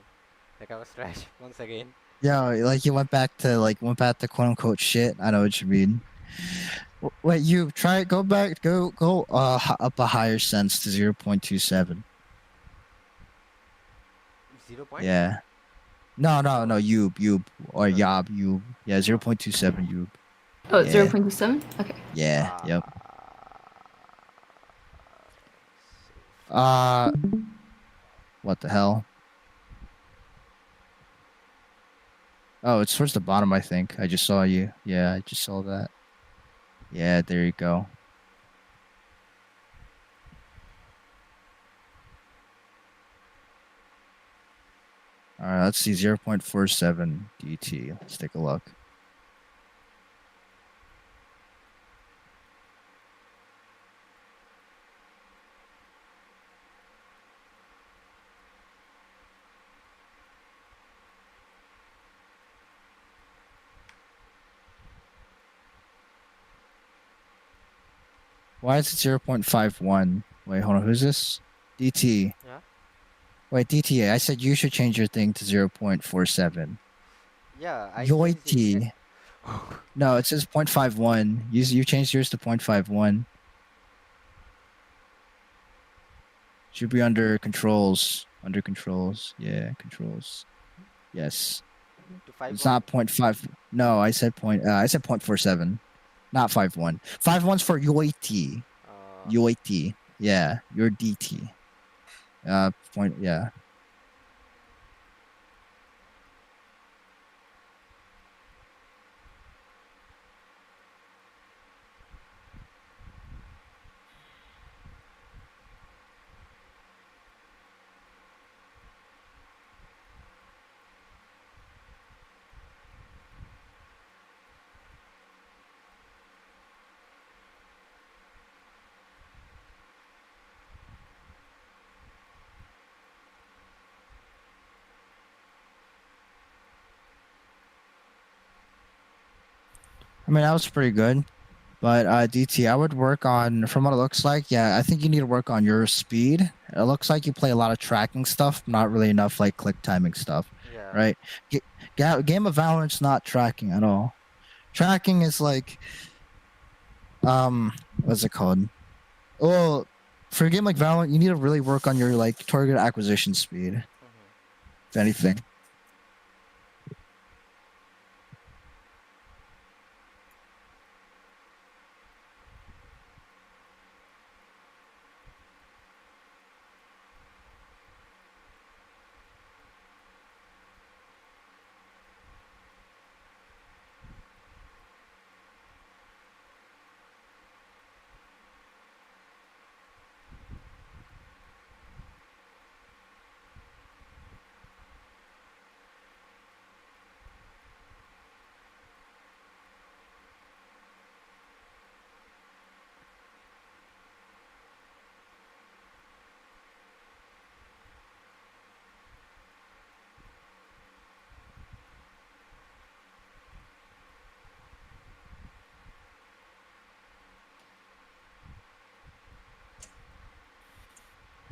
Like I was trash once again. Yeah, like you went back to quote unquote shit. I know what you mean. Wait, you try it. Go back. Go up a higher sense to 0.27. 0. Point? Yeah. No. Yub or Okay. Yob Yub. Yeah, 0.27 Yub. Oh, Yeah. 0.27? Okay. Yeah. Yep. What the hell? Oh, it's towards the bottom, I think. I just saw you. Yeah, I just saw that. Yeah, there you go. All right, let's see 0.47 DT. Let's take a look. Why is it 0.51? Wait, hold on. Who's this? DT. Yeah. Wait, DTA. I said you should change your thing to 0.47. Yeah, I changed it. Yoity. No, it says 0.51. You changed yours to 0.51. Should be under controls. Under controls. Yeah, controls. Yes. To 5. It's not 0.5. No, I said 0.47. Not 51. 51's for UAT. UAT. Yeah, your DT. Yeah. I mean, that was pretty good. But DT, I would work on, from what it looks like, yeah, I think you need to work on your speed. It looks like you play a lot of tracking stuff, not really enough like click timing stuff, Yeah. right? Game of Valorant's not tracking at all. Tracking is like, what's it called? Well, for a game like Valorant, you need to really work on your like target acquisition speed, if anything.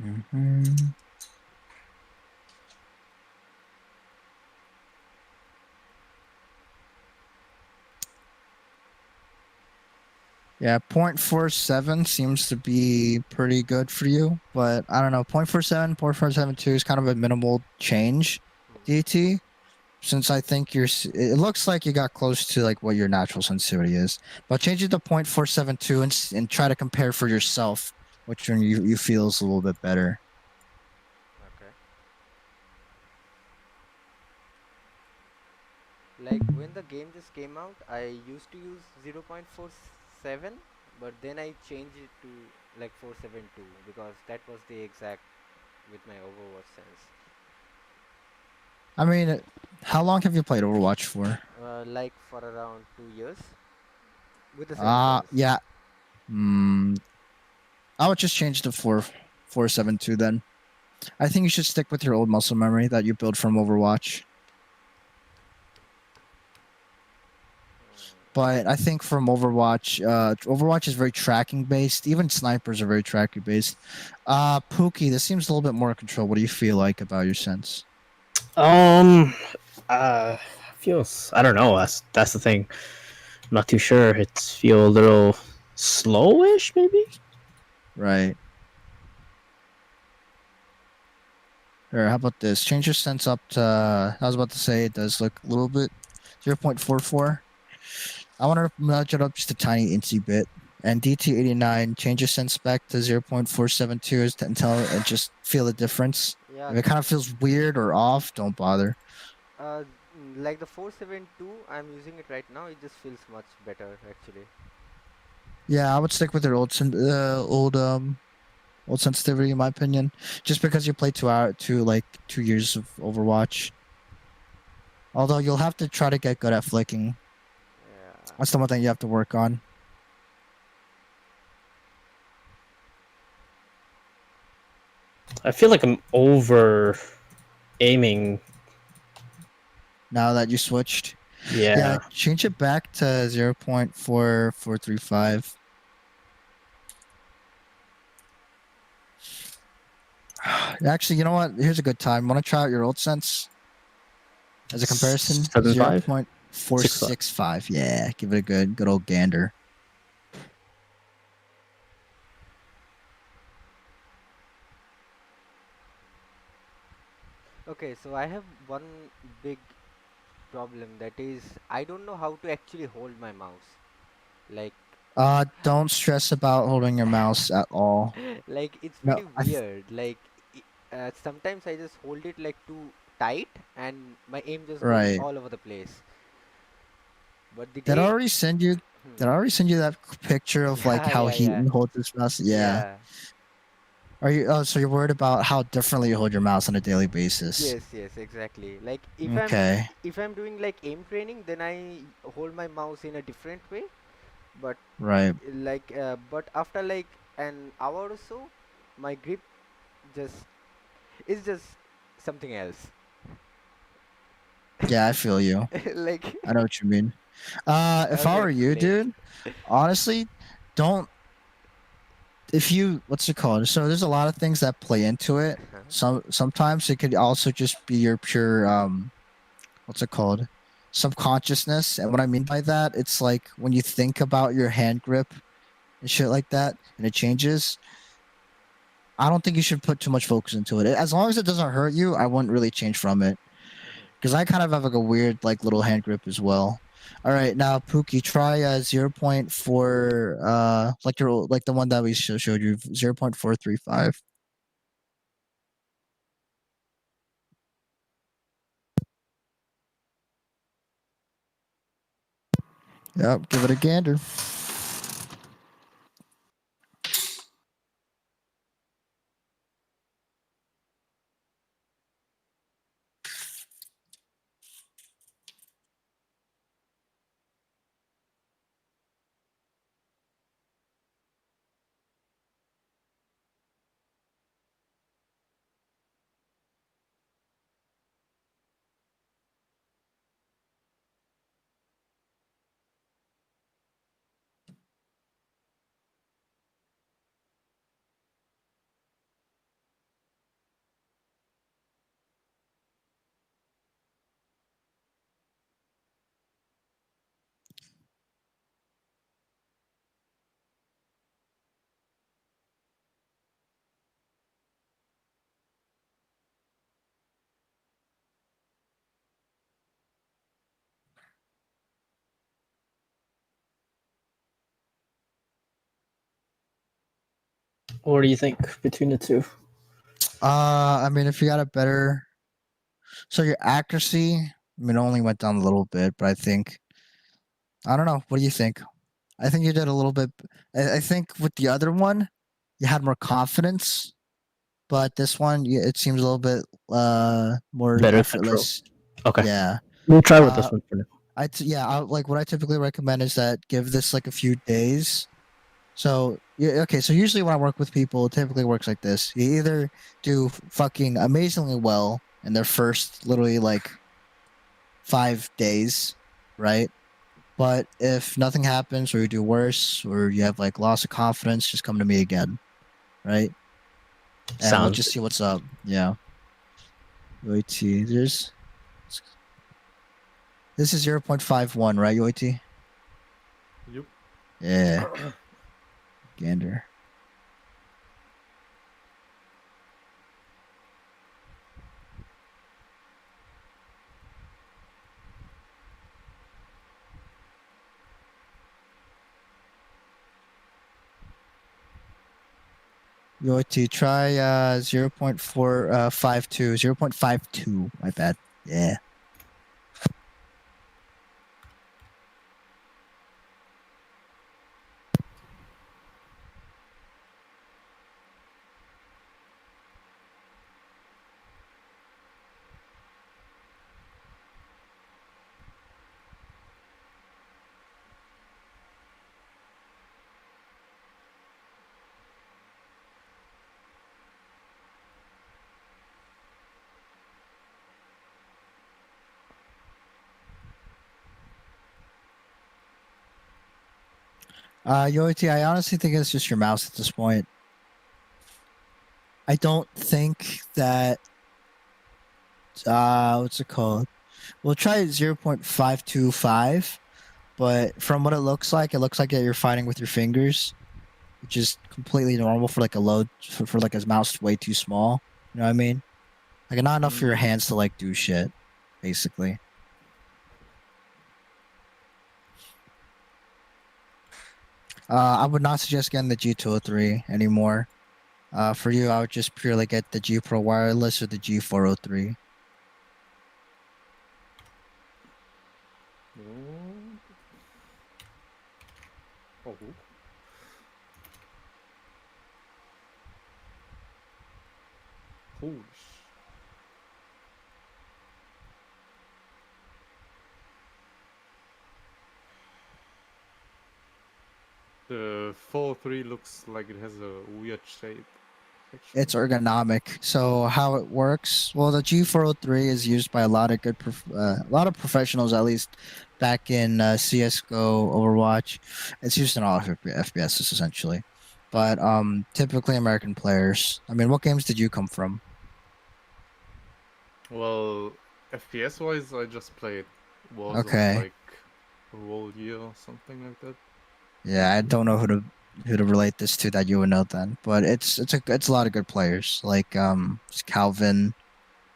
Mhm. Yeah, 0.47 seems to be pretty good for you, but I don't know. 0.47, 0.472 is kind of a minimal change, DT. Since I think it looks like you got close to like what your natural sensitivity is, but change it to 0.472 and try to compare for yourself which one you feel is a little bit better. Okay. Like when the game just came out, I used to use 0.47, but then I changed it to like 472 because that was the exact with my Overwatch sense. I mean, how long have you played Overwatch for? Like for around 2 years with the same sense. Yeah. I would just change to 472 then. I think you should stick with your old muscle memory that you built from Overwatch. But I think from Overwatch, Overwatch is very tracking based. Even snipers are very tracking based. Pookie, this seems a little bit more control. What do you feel like about your sense? Feels, I don't know. That's the thing. I'm not too sure. It's feel a little slowish, maybe. Right. Or how about this? Change your sense up to. I was about to say it does look a little bit 0.44. I want to nudge it up just a tiny incy bit. And DT89, change your sense back to 0.472 and just feel the difference. Yeah, If it kind of feels weird or off, don't bother. like the 472, I'm using it right now. It just feels much better actually. Yeah, I would stick with your old sensitivity in my opinion. Just because you play 2 years of Overwatch. Although you'll have to try to get good at flicking. Yeah. That's the one thing you have to work on. I feel like I'm over aiming. Now that you switched. Yeah. Change it back to 0.4435. Actually, you know what? Here's a good time. Want to try out your old sense as a comparison? 7.5? 0.465. Yeah, give it a good old gander. Okay, so I have one big problem, that is I don't know how to actually hold my mouse. Like Don't stress about holding your mouse at all. like it's No, pretty weird. Like sometimes I just hold it like too tight and my aim just goes right. all over the place. But the Did I day already send you? Did I already send you that picture of like yeah, how yeah, yeah. Heaton holds his mouse? Yeah. Yeah. Are you? Oh, so you're worried about how differently you hold your mouse on a daily basis? Yes, yes, exactly. Like Okay. if I'm doing like aim training, then I hold my mouse in a different way. But Right. but after like an hour or so, my grip just is just something else. Yeah, I feel you. Like I know what you mean. how If to I were you, explain? dude, honestly, don't. If you, what's it called? So there's a lot of things that play into it. Sometimes it could also just be your pure what's it called? Subconsciousness. And what I mean by that, it's like when you think about your hand grip and shit like that, and it changes. I don't think you should put too much focus into it. As long as it doesn't hurt you, I wouldn't really change from it. Because I kind of have like a weird like little hand grip as well. All right, now Pookie, try 0.4 like the one that we showed you 0.435. Yep, give it a gander. What do you think between the two? I mean, if you got a better, so your accuracy, I mean, only went down a little bit, but I don't know. What do you think? I think you did a little bit. I think with the other one, you had more confidence, but this one, it seems a little bit more Better control. effortless. Okay. Yeah. We'll try with this one for now. Like what I typically recommend is that give this like a few days. So yeah, okay. So usually when I work with people, it typically works like this: you either do fucking amazingly well in their first literally like 5 days, right? But if nothing happens, or you do worse, or you have like loss of confidence, just come to me again, right? And we'll Sounds just see what's up. Yeah. UAT, this is 0.51, right, UAT? Yup. Yeah. Gander. UAT, try 0.452. 0.52, my bad. Yeah. UAT, I honestly think it's just your mouse at this point. I don't think that what's it called? We'll try 0.525, but from what it looks like that you're fighting with your fingers, which is completely normal for like a load for like a mouse way too small. You know what I mean? Like not enough for your hands to like do shit, basically. I would not suggest getting the G203 anymore. For you, I would just purely get the G Pro Wireless or the G403. Oh. Holy The 403 looks like it has a weird shape. Actually. It's ergonomic. So how it works? Well, the G403 is used by a lot of a lot of professionals, at least back in CS:GO, Overwatch. It's used in all FPSs essentially, but typically American players. I mean, what games did you come from? Well, FPS wise, I just played Warzone Okay. like a whole year or something like that. Yeah, I don't know who to relate this to that you would know then, but it's a lot of good players like it's Calvin,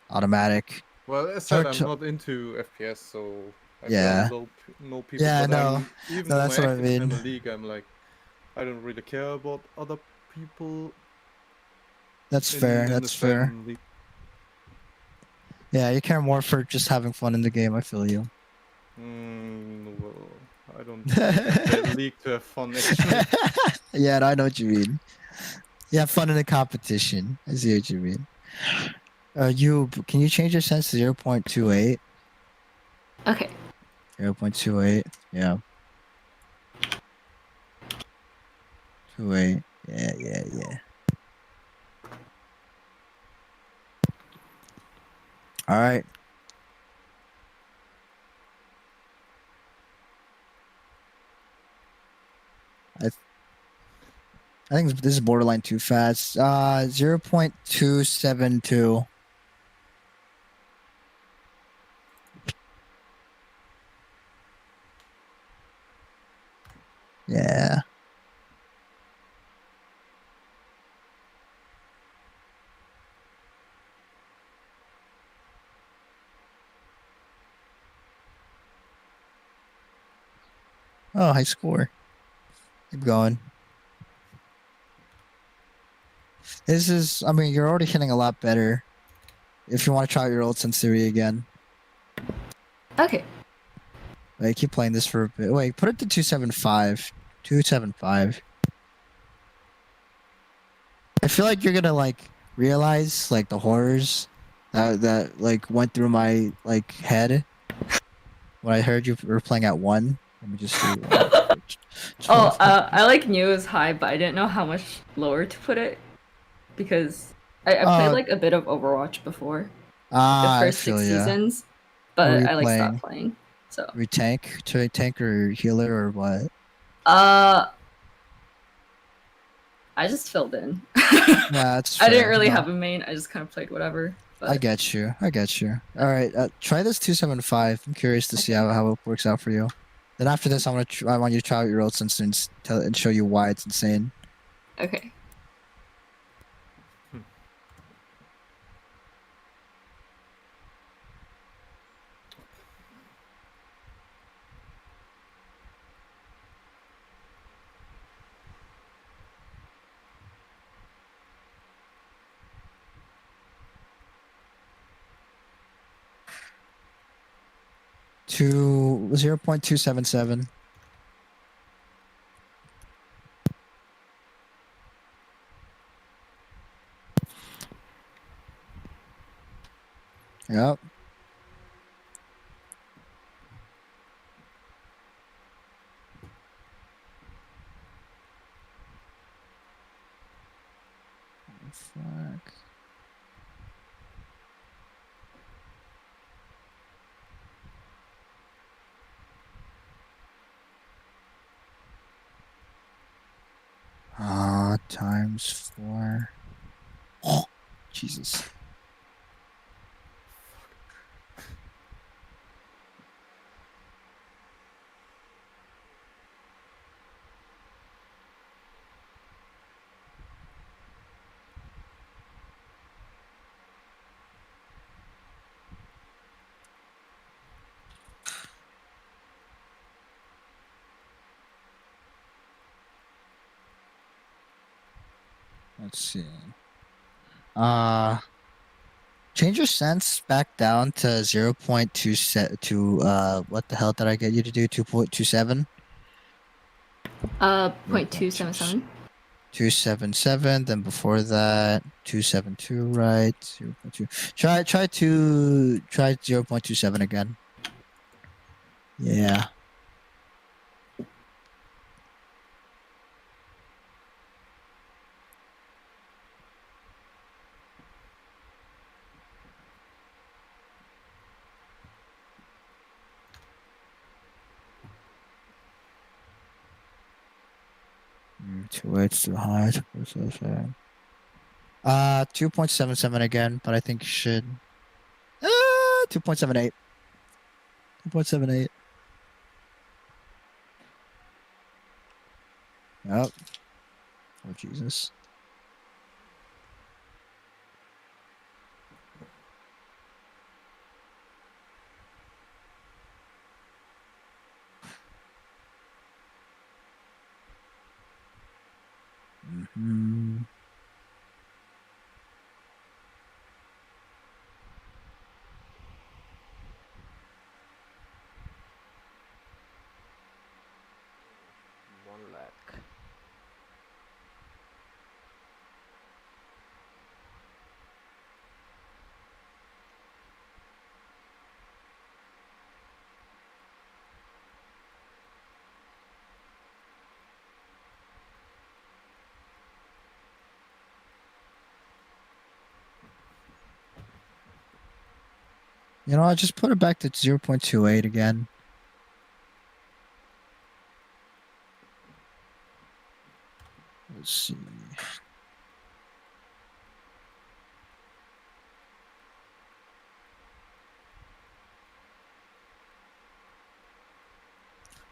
Automatic. Well, as said, I'm not into FPS, so I barely know people. Yeah, but no. even No, though that's my what I active in mean. a league, I'm like, I don't really care about other people. That's in fair. the That's fair. same league. Yeah, you care more for just having fun in the game. I feel you. Well, I don't play the league to have fun, actually. Yeah, no, I know what you mean. You have fun in the competition. I see what you mean. Can you change your sense to 0.28? Okay. 0.28. Yeah. 28. Yeah. All right. I think this is borderline too fast. 0.272. Yeah. Oh, high score. Keep going. This is, I mean, you're already hitting a lot better. If you want to try out your old sensitivity again, Okay. like keep playing this for a bit. Wait, put it to 275. 275. I feel like you're gonna like realize like the horrors that like went through my like head when I heard you were playing at 1. Let me just see. Oh, I like knew it was high, but I didn't know how much lower to put it because I played like a bit of Overwatch before, the I first feel 6 ya. seasons, What were but you I like playing? stopped playing. So Were you tank or healer or what? I just filled in. Yeah, that's I didn't fair. really No, have a main. I just kind of played whatever. But I get you. I get you. All right, try this 275. I'm curious to see how it works out for you. Then after this, I want you to try out your old sense and show you why it's insane. okay. To 0.277. Yep. Fuck. Times 4. Oh, Jesus. Let's see. Change your sense back down to 0.27 to what the hell did I get you to do? 2.27? 0.277. 277. Then before that, 272, right? 0.2. Try 0.27 again. Yeah. Too it's too high. 2.77 again, but I think you should. 2.78. 2.78. Yep. Oh Jesus. Mm-hmm. One lakh. You know, I just put it back to 0.28 again. Let's see.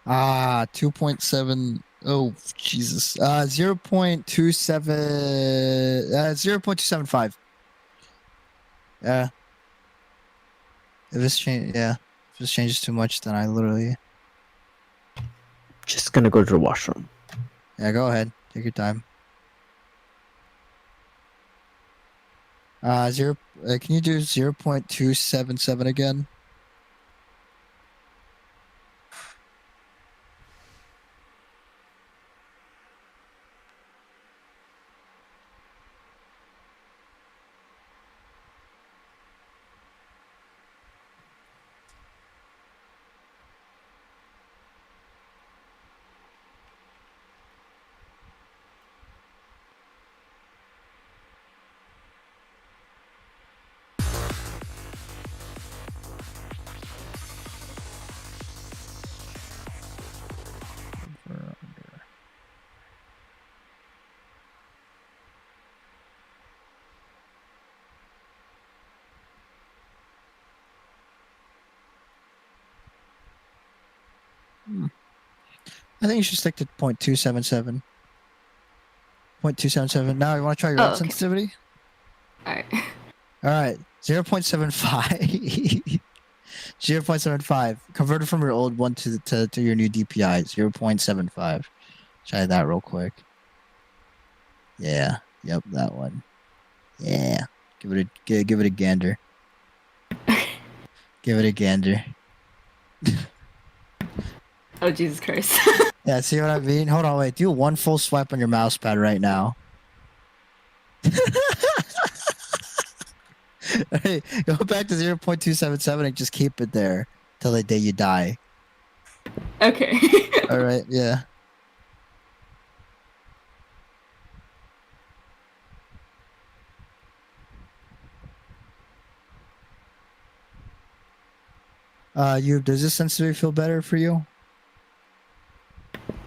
Ah, 2.7. Oh, Jesus. 0.27. 0.275. Yeah. If this change, yeah. If this changes too much, then I literally. Just gonna go to the washroom. Yeah, go ahead. Take your time. Zero. Can you do 0.277 again? Over, under. I think you should stick to 0.277. 0.277. Now you want to try your Oh, own okay. sensitivity? Alright. All right, 0.75. 0.75. Converted from your old one to your new DPI. 0.75. Try that real quick. Yeah. Yep, that one. Yeah. Give it a gander. Give it a gander. Oh, Jesus Christ. Yeah, see what I mean? Hold on, wait. Do one full swipe on your mouse pad right now. Hey, go back to 0.277 and just keep it there till the day you die. Okay. All right, yeah. Does this sensitivity feel better for you?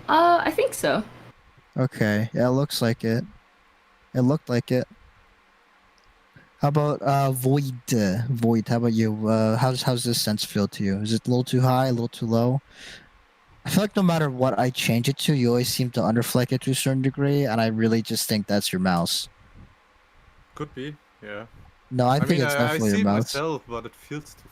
I think so. Okay, yeah, it looks like it. It looked like it. How about void? Void. How about you? How's this sense feel to you? Is it a little too high, a little too low? I feel like no matter what I change it to, you always seem to underflick it to a certain degree, and I really just think that's your mouse. Could be, yeah. No, I think mean, it's I definitely see your it mouse. myself, but it feels too.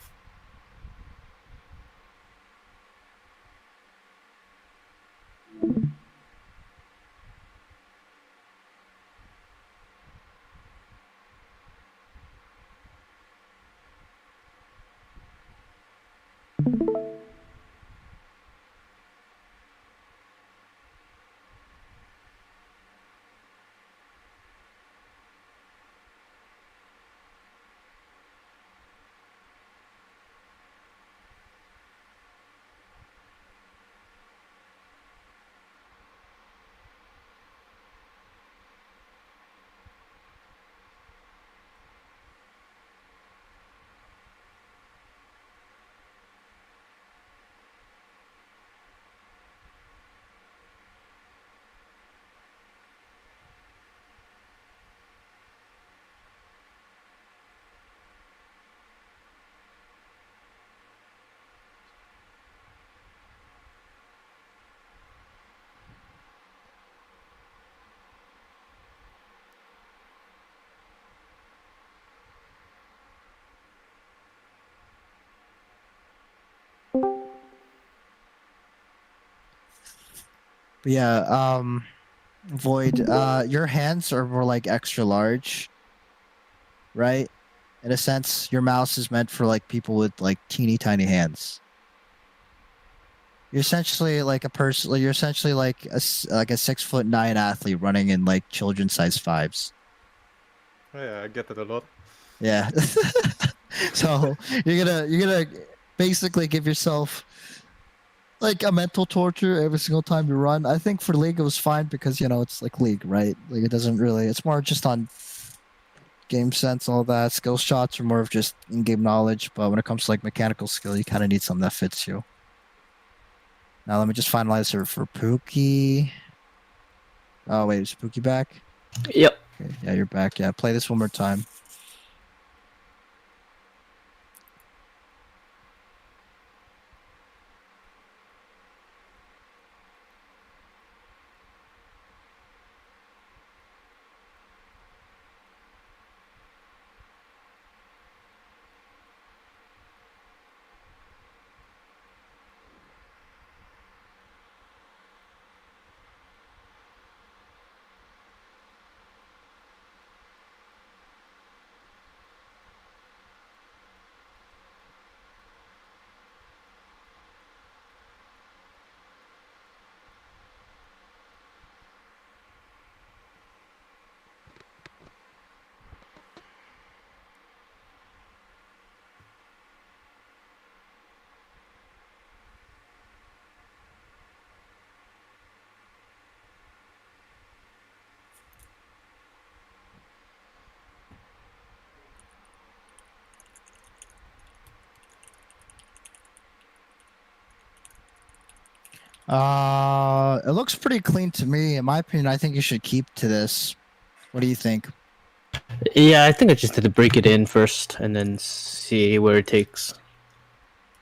But yeah, Void, your hands are more like extra large, right? In a sense, your mouse is meant for like people with like teeny tiny hands. You're essentially like a person. You're essentially like a 6'9" athlete running in like children's size fives. Oh, yeah, I get that a lot. Yeah. So you're gonna basically give yourself like a mental torture every single time you run. I think for League it was fine because it's like League, right? Like it doesn't really. It's more just on game sense, all that. Skill shots are more of just in-game knowledge, but when it comes to like mechanical skill, you kind of need something that fits you. Now let me just finalize her for Pookie. Oh wait, is Pookie back? Yep. Okay, yeah, you're back. Yeah, play this one more time. It looks pretty clean to me. In my opinion, I think you should keep to this. What do you think? Yeah, I think I just need to break it in first and then see where it takes.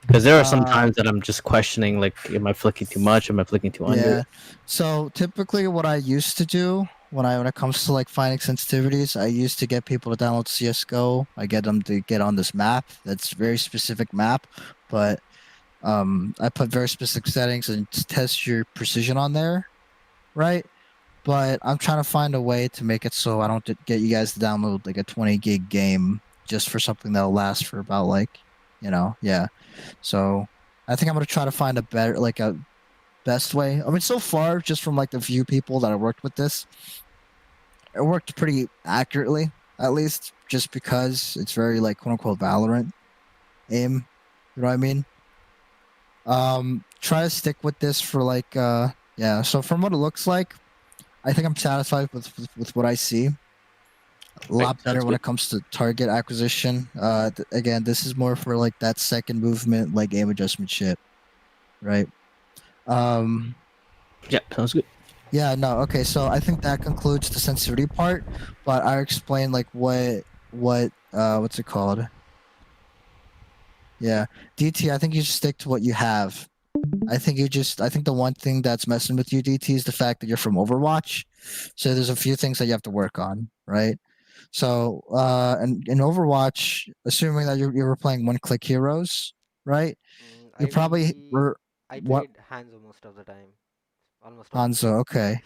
Because there are some times that I'm just questioning, like, am I flicking too much? Am I flicking too under? Yeah. So typically, what I used to do when it comes to like finding sensitivities, I used to get people to download CS:GO. I get them to get on this map. That's a very specific map, but I put very specific settings and test your precision on there, right? But I'm trying to find a way to make it so I don't get you guys to download like a 20 gig game just for something that'll last for about like, yeah. So I think I'm gonna try to find a better, like a best way. I mean, so far, just from like the few people that I worked with this, it worked pretty accurately, at least, just because it's very like quote unquote Valorant aim. You know what I mean? Try to stick with this for like yeah. So from what it looks like, I think I'm satisfied with what I see. A lot better when it comes to target acquisition. Again, this is more for like that second movement, like aim adjustment shit, right? Yeah, sounds good. Yeah, no, okay, so I think that concludes the sensitivity part, but I explained like what's it called? Yeah, DT, I think you should stick to what you have. I think the one thing that's messing with you, DT, is the fact that you're from Overwatch. So there's a few things that you have to work on, right? So, and in Overwatch, assuming that you were playing one-click heroes, right? You probably were. I What? played Hanzo most of the time. Almost. Hanzo, okay.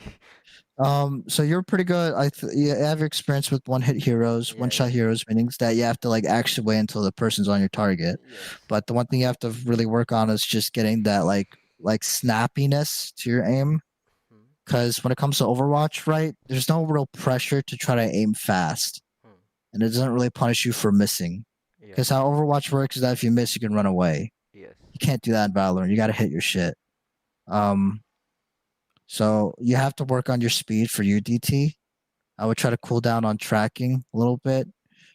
So you're pretty good. You have experience with one-hit heroes, one-shot heroes, meaning that you have to like actually wait until the person's on your target. Yes. But the one thing you have to really work on is just getting that like snappiness to your aim. Because when it comes to Overwatch, right, there's no real pressure to try to aim fast, and it doesn't really punish you for missing. Because how Overwatch works is that if you miss, you can run away. Yes. You can't do that in Valorant. You got to hit your shit. So you have to work on your speed for UDT. I would try to cool down on tracking a little bit.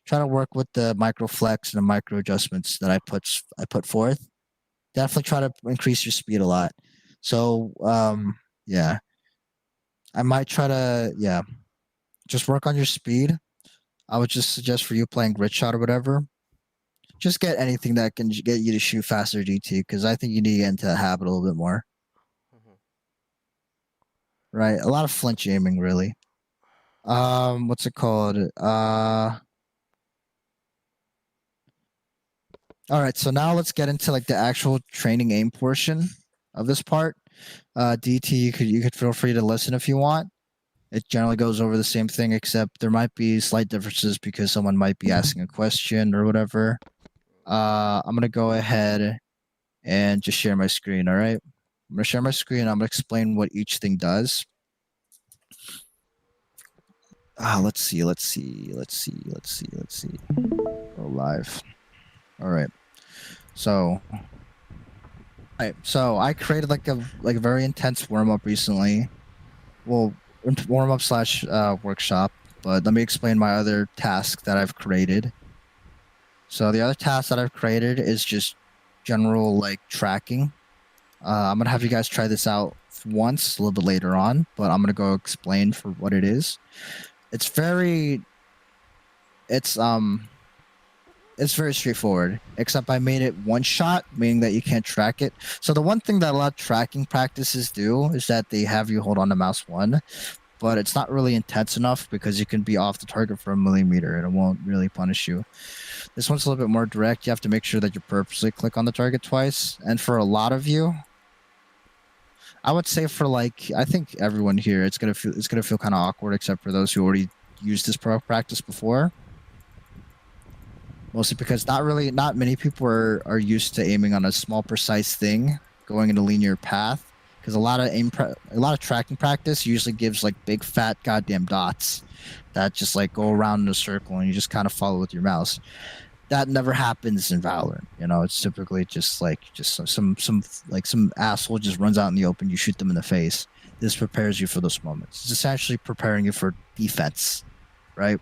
Try to work with the micro flex and the micro adjustments that I put forth. Definitely try to increase your speed a lot. So yeah. I might try to just work on your speed. I would just suggest for you playing grid shot or whatever. Just get anything that can get you to shoot faster DT, because I think you need to get into that habit a little bit more. Right, a lot of flinch aiming, really. What's it called? All right, so now let's get into like the actual training aim portion of this part. DT, you could feel free to listen if you want. It generally goes over the same thing, except there might be slight differences because someone might be asking a question or whatever. I'm gonna go ahead and just share my screen. All right, I'm gonna share my screen. I'm gonna explain what each thing does. Let's see. Go live. All right. So I created like a very intense warm up recently. Well, warm up / workshop. But let me explain my other task that I've created. So the other task that I've created is just general like tracking. I'm gonna have you guys try this out once a little bit later on, but I'm gonna go explain for what it is. It's very straightforward, except I made it one shot, meaning that you can't track it. So the one thing that a lot of tracking practices do is that they have you hold on to mouse 1, but it's not really intense enough because you can be off the target for a millimeter and it won't really punish you. This one's a little bit more direct. You have to make sure that you purposely click on the target twice. And for a lot of you, I would say for like, I think everyone here, it's gonna feel kind of awkward, except for those who already used this practice before. Mostly because not many people are used to aiming on a small precise thing, going in a linear path. Because a lot of tracking practice usually gives like big fat goddamn dots that just like go around in a circle and you just kind of follow with your mouse. That never happens in Valorant. You know, it's typically just some asshole just runs out in the open. You shoot them in the face. This prepares you for those moments. It's essentially preparing you for defense, right?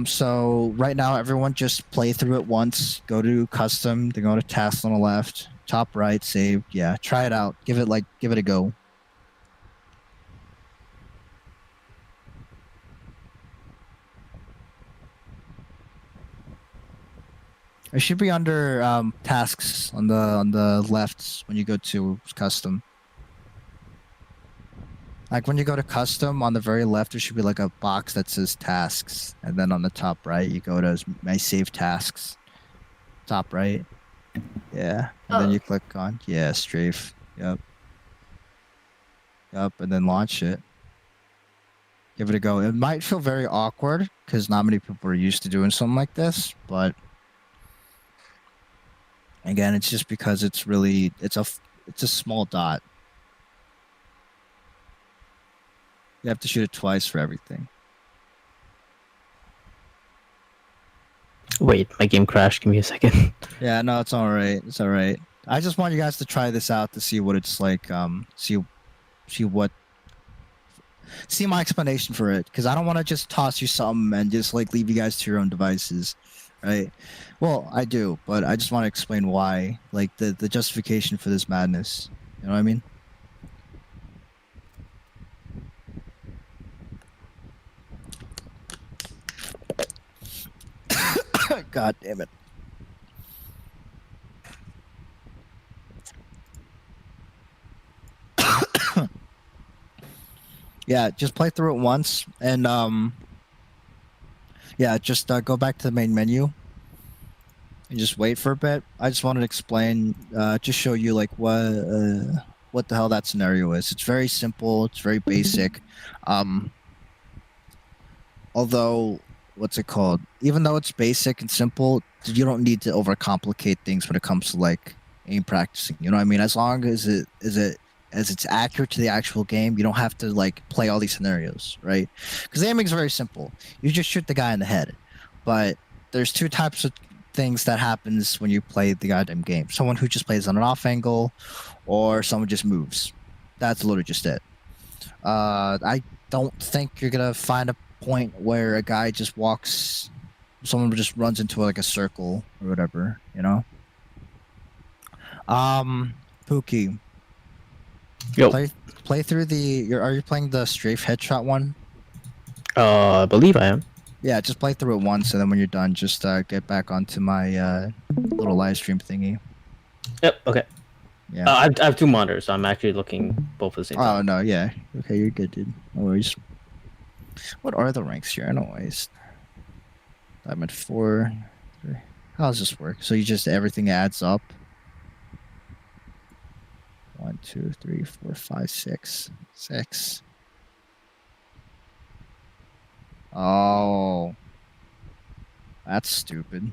So right now, everyone just play through it once. Go to custom. Then go to task on the left. top right, save. Yeah, try it out. Give it a go. It should be under tasks on the left when you go to custom. Like when you go to custom on the very left, there should be like a box that says tasks, and then on the top right, you go to my save tasks. Top right, yeah, and then you click on strafe. Yep, and then launch it. Give it a go. It might feel very awkward because not many people are used to doing something like this, but again, it's just because it's a small dot. You have to shoot it twice for everything. Wait, my game crashed. Give me a second. Yeah, no, it's all right. It's all right. I just want you guys to try this out to see what it's like. See my explanation for it, because I don't want to just toss you something and just like leave you guys to your own devices, right? Well, I do, but I just want to explain why, like the justification for this madness. You know what I mean? God damn it. Yeah, just play through it once, and yeah, just go back to the main menu and just wait for a bit. I just wanted to explain, just show you like what the hell that scenario is. It's very simple. It's very basic. Although, what's it called? Even though it's basic and simple, you don't need to overcomplicate things when it comes to like aim practicing. You know what I mean? As long as it's accurate to the actual game, you don't have to like play all these scenarios, right? Because aiming is very simple. You just shoot the guy in the head. But there's two types of things that happens when you play the goddamn game. Someone who just plays on an off angle, or someone just moves. That's literally just it. I don't think you're gonna find a point where a guy just walks, someone just runs into like a circle or whatever, you know. Pookie. Yo. Play through are you playing the strafe headshot one? I believe I am. Yeah, just play through it once, and then when you're done, just get back onto my little live stream thingy. Yep. Okay. Yeah. I have two monitors, so I'm actually looking both at the same time. Oh no, yeah. Okay, you're good, dude. No worries. What are the ranks here? Anyways, Diamond 4. How does this work? So you just everything adds up. 1, 2, 3, 4, 5, 6, 6. Oh, that's stupid.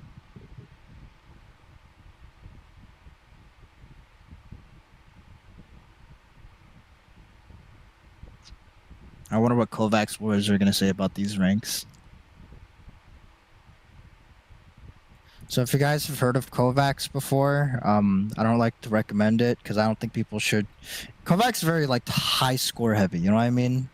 I wonder what Kovacs boys are going to say about these ranks. So if you guys have heard of Kovacs before, I don't like to recommend it because I don't think people should. Kovacs is very like high score heavy, you know what I mean?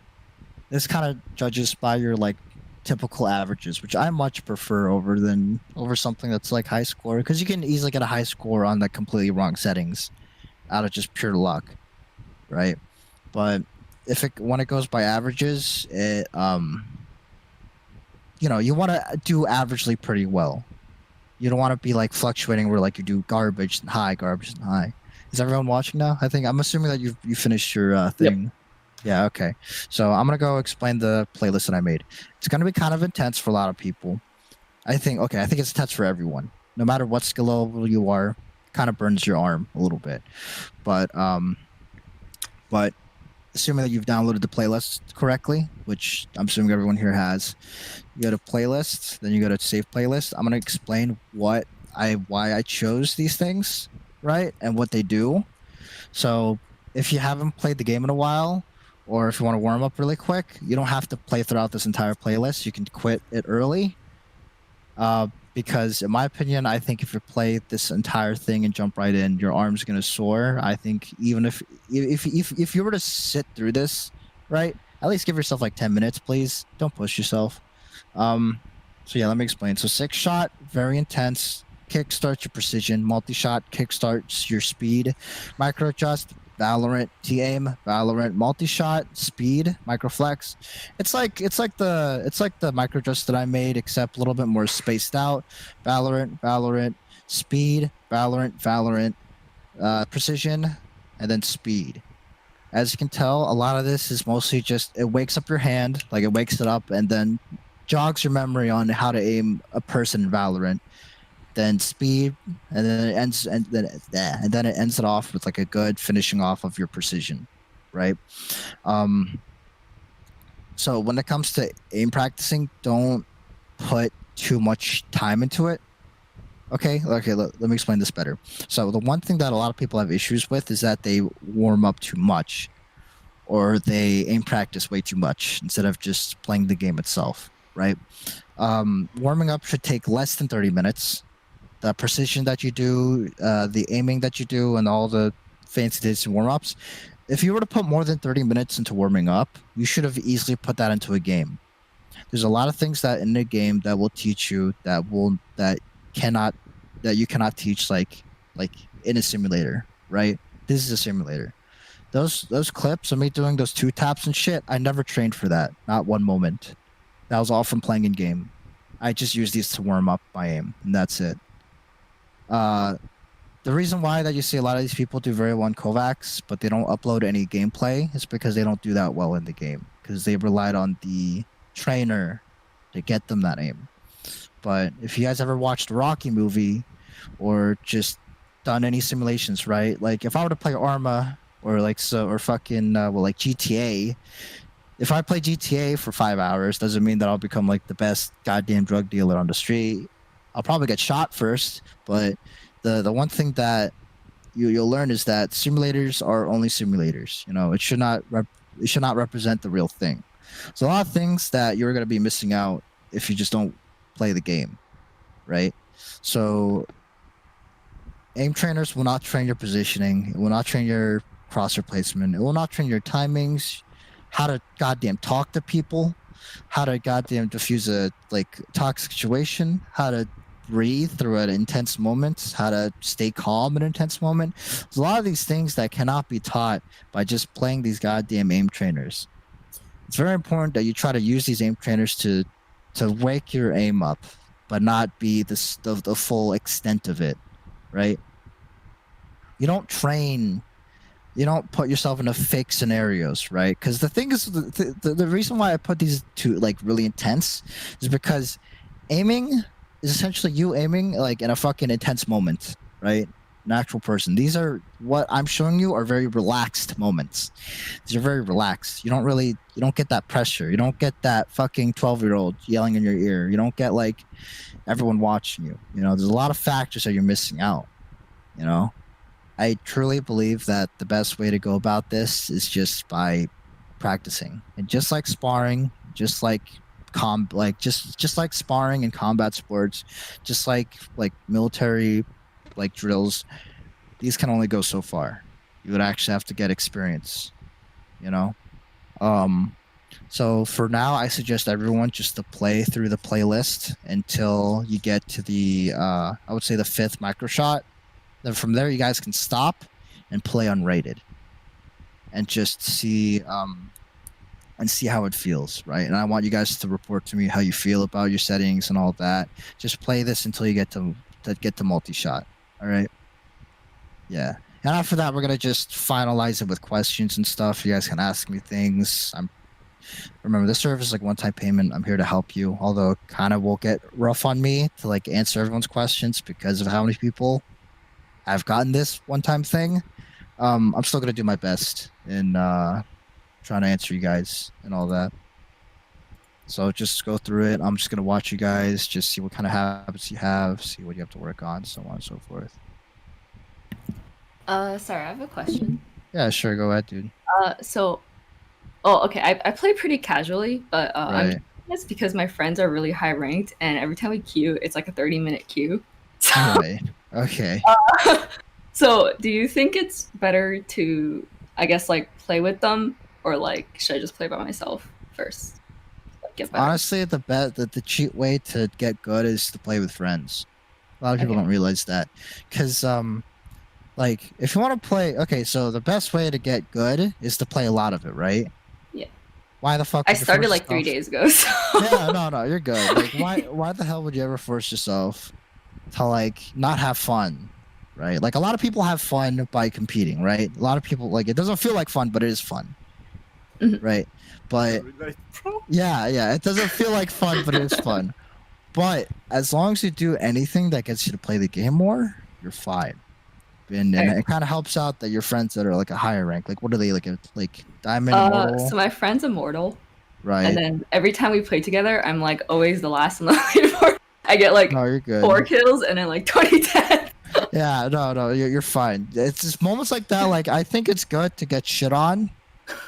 This kind of judges by your like typical averages, which I much prefer over something that's like high score, because you can easily get a high score on the completely wrong settings out of just pure luck, right? But when it goes by averages, it you know, you want to do averagely pretty well. You don't want to be like fluctuating where like you do garbage and high. Is everyone watching now? I'm assuming that you finished your thing. Yep. Yeah, okay. So I'm gonna go explain the playlist that I made. It's gonna be kind of intense for a lot of people. I think it's intense for everyone. No matter what skill level you are, kind of burns your arm a little bit. But assuming that you've downloaded the playlist correctly, which I'm assuming everyone here has, you go to playlist, then you go to save playlist. I'm gonna explain why I chose these things, right, and what they do. So if you haven't played the game in a while, or if you want to warm up really quick, you don't have to play throughout this entire playlist. You can quit it early. Because in my opinion, I think if you play this entire thing and jump right in, your arm's gonna soar. I think even if you were to sit through this, right, at least give yourself like 10 minutes, please. Don't push yourself. So yeah, let me explain. So 6 shot, very intense. kickstarts your precision. Multi-shot kickstarts your speed. Micro adjust, Valorant, T-aim, Valorant, multi-shot, speed, microflex. It's like the micro adjust that I made, except a little bit more spaced out. Valorant, speed, Valorant, precision, and then speed. As you can tell, a lot of this is mostly just it wakes up your hand, like it wakes it up, and then jogs your memory on how to aim a person in Valorant. Then speed, and then it ends, and then it ends it off with like a good finishing off of your precision, right? So when it comes to aim practicing, don't put too much time into it. Okay, let me explain this better. So the one thing that a lot of people have issues with is that they warm up too much, or they aim practice way too much instead of just playing the game itself, right? Warming up should take less than 30 minutes. The precision that you do, the aiming that you do, and all the fancy days and warm-ups. If you were to put more than 30 minutes into warming up, you should have easily put that into a game. There's a lot of things that in a game that will teach you that you cannot teach like in a simulator, right? This is a simulator. Those clips of me doing those 2 taps and shit, I never trained for that. Not one moment. That was all from playing in game. I just use these to warm up my aim, and that's it. The reason why that you see a lot of these people do very well in Kovacs, but they don't upload any gameplay, is because they don't do that well in the game, because they relied on the trainer to get them that aim. But if you guys ever watched a Rocky movie, or just done any simulations, right? Like if I were to play Arma, or fucking like GTA, if I play GTA for 5 hours, doesn't mean that I'll become like the best goddamn drug dealer on the street. I'll probably get shot first, but the one thing that you'll learn is that simulators are only simulators. You know, it should not represent the real thing. So a lot of things that you're going to be missing out if you just don't play the game, right? So aim trainers will not train your positioning. It will not train your crosshair placement. It will not train your timings, how to goddamn talk to people, how to goddamn diffuse a toxic situation, how to breathe through an intense moment, how to stay calm in an intense moment. There's a lot of these things that cannot be taught by just playing these goddamn aim trainers. It's very important that you try to use these aim trainers to wake your aim up, but not be the full extent of it, right? You don't train. You don't put yourself into fake scenarios, right? Because the thing is, the reason why I put these two really intense is because aiming is essentially you aiming in a fucking intense moment, right? An actual person. These are what I'm showing you are very relaxed moments. These are very relaxed. You don't get that pressure. You don't get that fucking 12-year-old yelling in your ear. You don't get everyone watching you. You know, there's a lot of factors that you're missing out. You know, I truly believe that the best way to go about this is just by practicing, and just like sparring, just like just like sparring in combat sports, just like military drills, these can only go so far. You would actually have to get experience, you know. So for now, I suggest everyone just to play through the playlist until you get to the I would say the 5th micro shot. Then from there, you guys can stop and play unrated, and just see how it feels, right? And I want you guys to report to me how you feel about your settings and all that. Just play this until you get to multi-shot. All right? Yeah. And after that, we're gonna just finalize it with questions and stuff. You guys can ask me things. Remember, this service is one-time payment. I'm here to help you, although it kind of will get rough on me to answer everyone's questions because of how many people I've gotten this one-time thing. I'm still gonna do my best in trying to answer you guys and all that. So just go through it. I'm just gonna watch you guys, just see what kind of habits you have, see what you have to work on, so on and so forth. Sorry, I have a question. Yeah, sure, go ahead, dude. Okay, I play pretty casually, but Right. it's because my friends are really high ranked, and every time we queue, it's like a 30-minute queue. Right. Okay. So do you think it's better to, I guess, play with them, or should I just play by myself first? Get better? Honestly, the cheat way to get good is to play with friends. A lot of people Okay. don't realize that, because like if you want to play, okay, so the best way to get good is to play a lot of it, right? Yeah. Why the fuck? I Would you started force like 3 yourself- days ago, so. Yeah, no, you're good. Like, why the hell would you ever force yourself to like not have fun, right? Like a lot of people have fun by competing, right? A lot of people like it doesn't feel like fun, but it is fun, Mhm. right? But yeah, it doesn't feel like fun, but it is fun. But as long as you do anything that gets you to play the game more, you're fine. And Okay. it kind of helps out that your friends that are like a higher rank, like what are they like diamond immortal, So my friend's immortal, right? and then every time we play together, I'm like always the last on the leaderboard. I get like No, you're good. 4 kills and then like 20 deaths. Yeah, no, you're fine. It's just moments like that. Like I think it's good to get shit on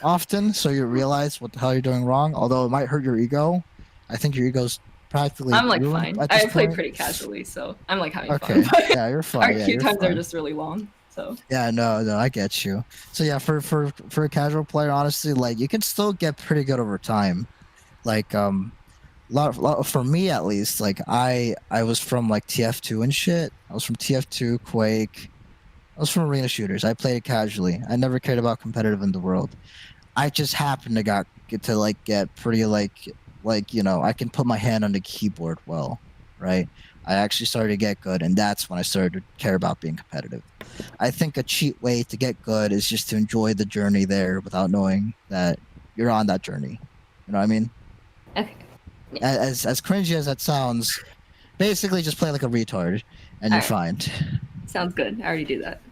often, so you realize what the hell you're doing wrong. Although it might hurt your ego. I think your ego's practically. I'm like ruined fine. at I this play point. pretty casually, so I'm like having Okay, fun. But yeah, you're fine. our Yeah, queue you're times are fine. just really long. So Yeah, no, I get you. So yeah, for a casual player, honestly, like you can still get pretty good over time. Like lot for me at least. Like I was from like TF2 and shit. I was from TF2, Quake. I was from arena shooters. I played it casually. I never cared about competitive in the world. I just happened to get pretty like you know I can put my hand on the keyboard well, right? I actually started to get good, and that's when I started to care about being competitive. I think a cheat way to get good is just to enjoy the journey there without knowing that you're on that journey. You know what I mean? okay. As cringy as that sounds, basically just play like a retard, and you're Alright. fine. Sounds good. I already do that.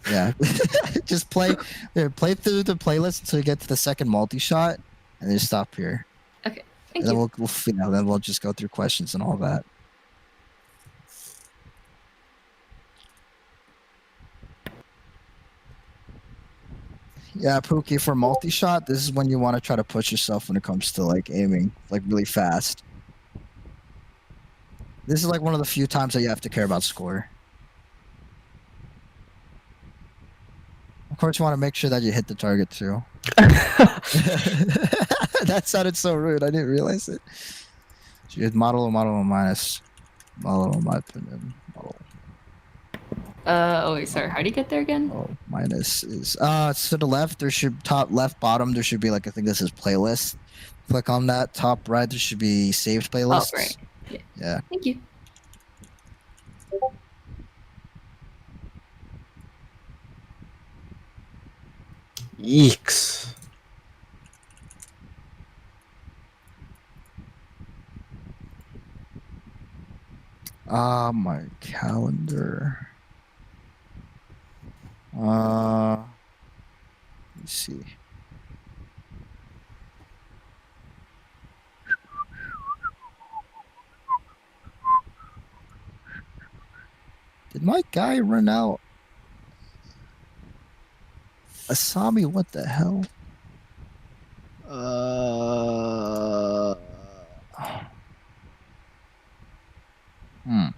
Yeah, just play through the playlist until you get to the second multi-shot, and then just stop here. Okay. And Thank then you. then we'll just go through questions and all that. Yeah, Pookie, for multi-shot, this is when you want to try to push yourself when it comes to like aiming like really fast. This is like one of the few times that you have to care about score. Of course, you want to make sure that you hit the target too. That sounded so rude. I didn't realize it. So you had model minus model, in my opinion. Model. Oh wait, sorry. How do you get there again? Oh, minus is it's to the left. There should top left bottom. There should be like I think this is playlist. Click on that top right. There should be saved playlists. Oh, right. Yeah. Thank you. Yeeks. My calendar. Let's see. Did my guy run out? Asami, what the hell? Hmm.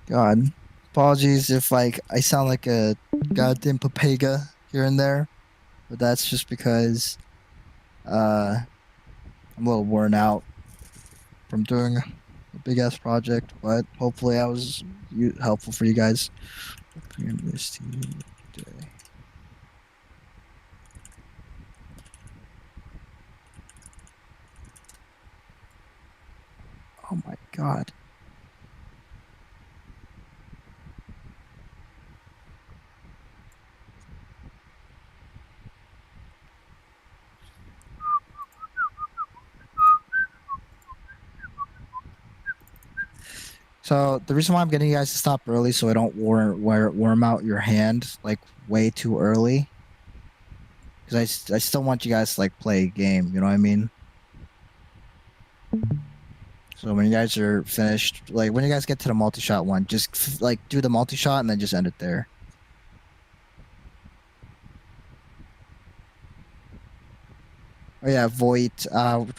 God, apologies if like I sound like a goddamn papega here and there, but that's just because I'm a little worn out from doing a big ass project. But hopefully, I was helpful for you guys. Oh my god. So the reason why I'm getting you guys to stop early so I don't warm out your hand like way too early, because I still want you guys to like play a game. You know what I mean? So when you guys are finished, like when you guys get to the multi-shot one, just like do the multi-shot and then just end it there. Oh yeah, Voight.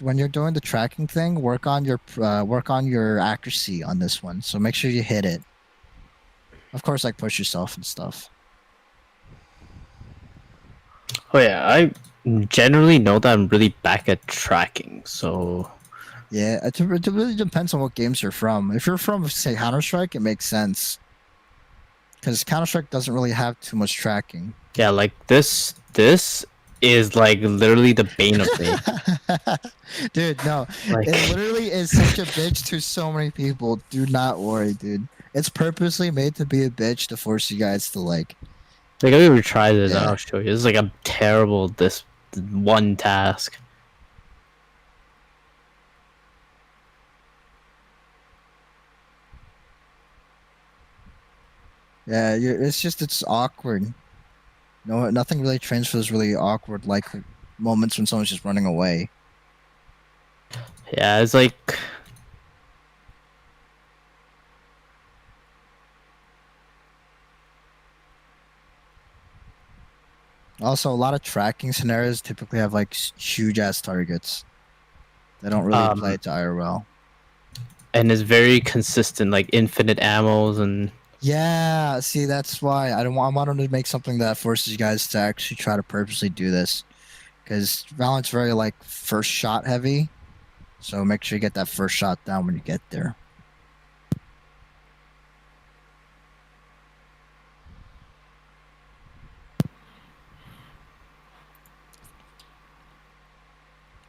When you're doing the tracking thing, work on your accuracy on this one. So make sure you hit it. Of course, like push yourself and stuff. Oh yeah, I generally know that I'm really back at tracking, so Yeah, it really depends on what games you're from. If you're from, say, Counter-Strike, it makes sense. Because Counter-Strike doesn't really have too much tracking. yeah, like this is like literally the bane of me. Dude, no. Like, It literally is such a bitch to so many people. Do not worry, dude. It's purposely made to be a bitch to force you guys to like. I've ever tried this, Yeah. I'll show you. This is like a terrible this one task. Yeah, it's awkward. No, nothing really transfers really awkward like moments when someone's just running away. Yeah, it's like Also, a lot of tracking scenarios typically have like huge ass targets. They don't really play to IRL. and it's very consistent, like infinite ammos and Yeah, see, that's why I want them to make something that forces you guys to actually try to purposely do this, because Valorant's very like first shot heavy, so make sure you get that first shot down when you get there.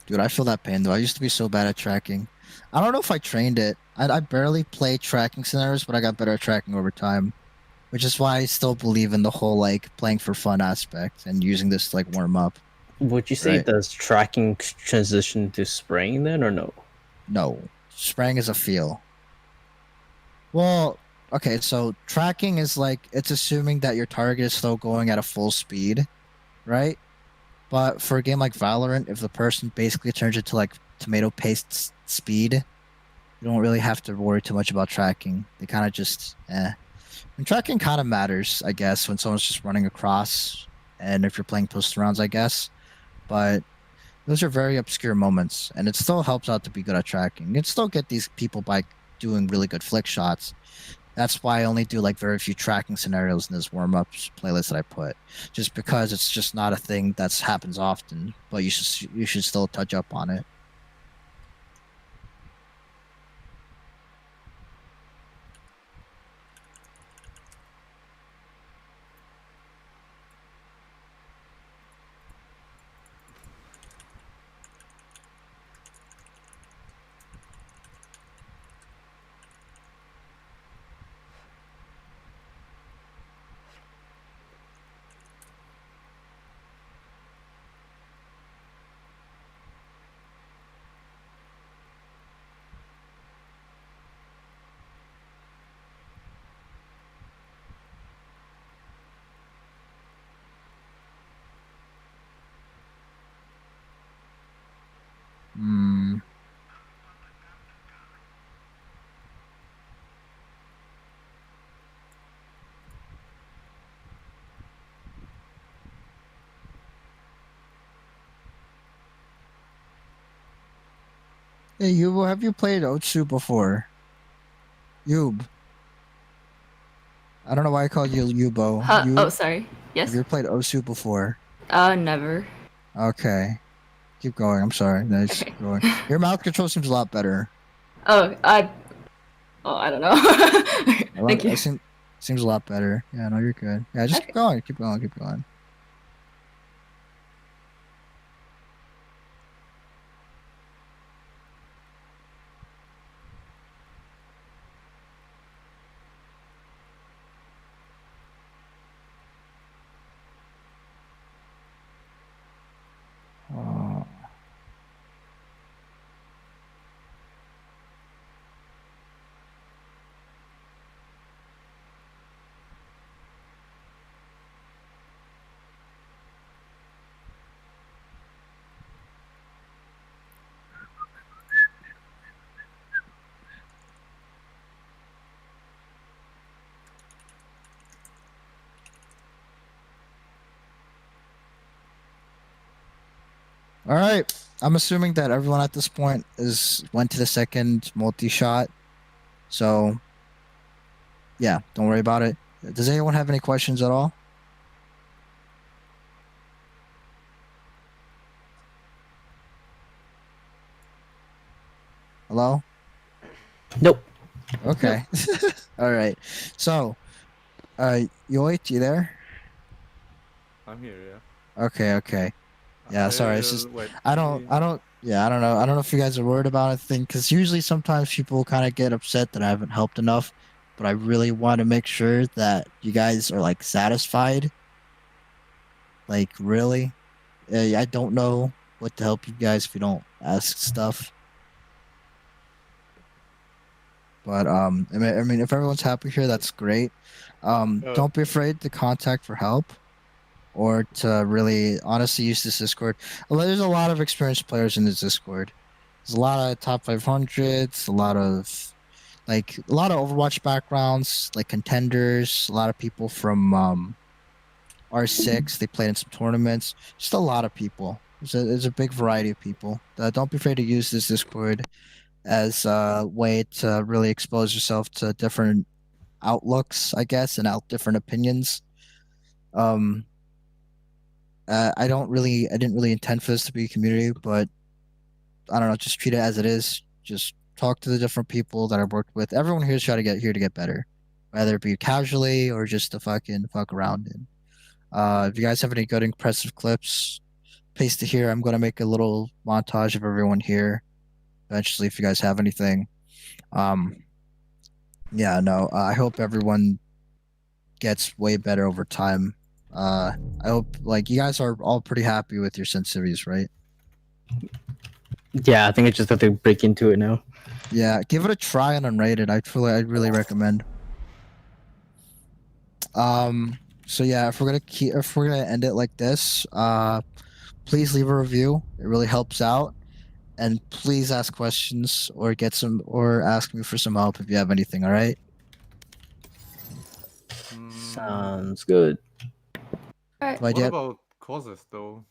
Dude, I feel that pain though. I used to be so bad at tracking. I don't know if I trained it. I barely play tracking scenarios, but I got better at tracking over time. Which is why I still believe in the whole like playing for fun aspect and using this to like warm up. would you say Right. does tracking transition to spraying then or no? No, spraying is a feel. Well, okay, so tracking is like it's assuming that your target is still going at a full speed, right? But for a game like Valorant, if the person basically turns it to like tomato paste speed, you don't really have to worry too much about tracking. They kind of just And tracking kind of matters, I guess, when someone's just running across, and if you're playing post rounds, I guess. But those are very obscure moments, and it still helps out to be good at tracking. You can still get these people by doing really good flick shots. That's why I only do like very few tracking scenarios in this warm-ups playlist that I put, just because it's just not a thing that happens often. But you should still touch up on it. Hmm. Hey, Yubo, have you played Otsu before? Yub. I don't know why I called you Yubo. Oh, sorry. Have Yes. you played Osu before? Never. Okay. Keep going. I'm sorry. Nice. Okay. Going. Your mouth control seems a lot better. Oh, I don't know. Thank you. It seems a lot better. Yeah, no, you're good. Yeah, just keep going. Keep going. Keep going. Oh. All right. I'm assuming that everyone at this point went to the second multi-shot. So, yeah, don't worry about it. Does anyone have any questions at all? Hello? Nope. Okay. All right. So, Yoit, you there? I'm here, yeah. Okay. Yeah, sorry. It's just Wait, I don't yeah, I don't know. I don't know if you guys are worried about anything cuz usually sometimes people kind of get upset that I haven't helped enough, but I really want to make sure that you guys are like satisfied. Like really? I don't know what to help you guys if you don't ask stuff. But I mean if everyone's happy here, that's great. Don't be afraid to contact for help or to really honestly use this Discord. There's a lot of experienced players in this Discord. There's a lot of top 500s, a lot of Overwatch backgrounds, like contenders, a lot of people from R6. They played in some tournaments. Just a lot of people. There's a big variety of people. Don't be afraid to use this Discord as a way to really expose yourself to different outlooks, I guess, and different opinions. I didn't really intend for this to be a community, but I don't know, just treat it as it is. Just talk to the different people that I've worked with. Everyone here is trying to get here to get better, whether it be casually or just to fucking fuck around. And if you guys have any good impressive clips, paste it here. I'm gonna make a little montage of everyone here eventually if you guys have anything. Yeah, no, I hope everyone gets way better over time. I hope like you guys are all pretty happy with your sensitivities, right? Yeah, I think I just have to break into it now. Yeah, give it a try on unrated. I'd really recommend. So yeah, if we're gonna end it like this, please leave a review. It really helps out. And please ask questions or ask me for some help if you have anything, all right? Sounds good. Alright. What about causes though?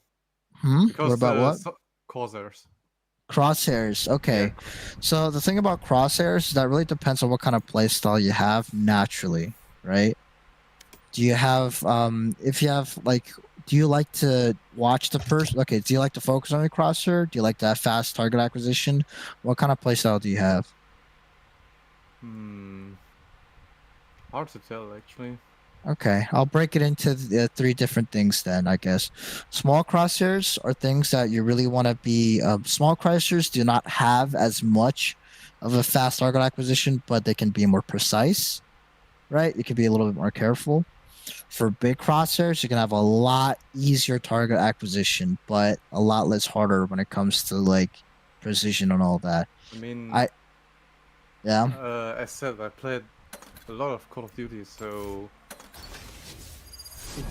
What about what? Causers. Crosshairs. Okay. Yeah. So the thing about crosshairs is that really depends on what kind of playstyle you have naturally, right? Do you have if you have like do you like to watch the person? Okay, do you like to focus on the crosshair? Do you like to have fast target acquisition? What kind of playstyle do you have? Hard to tell actually. Okay, I'll break it into the three different things then, I guess. Small crosshairs are things that you really want to be... small crosshairs do not have as much of a fast target acquisition, but they can be more precise, right? You can be a little bit more careful. For big crosshairs, you can have a lot easier target acquisition, but a lot less harder when it comes to, like, precision and all that. I mean... Yeah? As said, I played a lot of Call of Duty, so...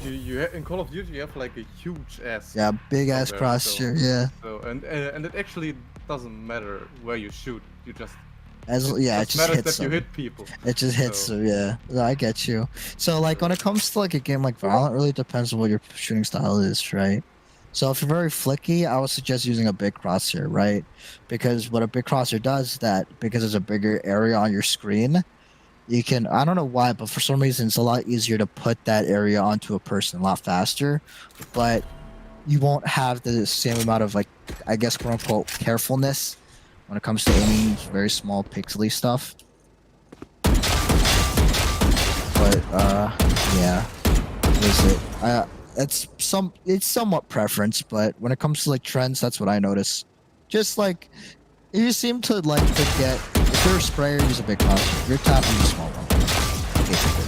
in Call of Duty you have like a huge ass. Yeah, big ass crosshair. Yeah. So and it actually doesn't matter where you shoot. You just it just matters hits that you them. hit people. It just hits them. Yeah. No, I get you. So like when it comes to like a game like Valorant, it really depends on what your shooting style is, right? So if you're very flicky, I would suggest using a big crosshair, right? Because what a big crosshair does is that because there's a bigger area on your screen, you can, I don't know why, but for some reason it's a lot easier to put that area onto a person a lot faster, but you won't have the same amount of like, I guess, quote unquote, carefulness when it comes to aiming very small pixely stuff. But, yeah, what is it? It's somewhat preference, but when it comes to like trends, that's what I notice. Just like, you seem to like to get, if you're a sprayer, use a big crosshair. If you're tapping, use a small one. Basically.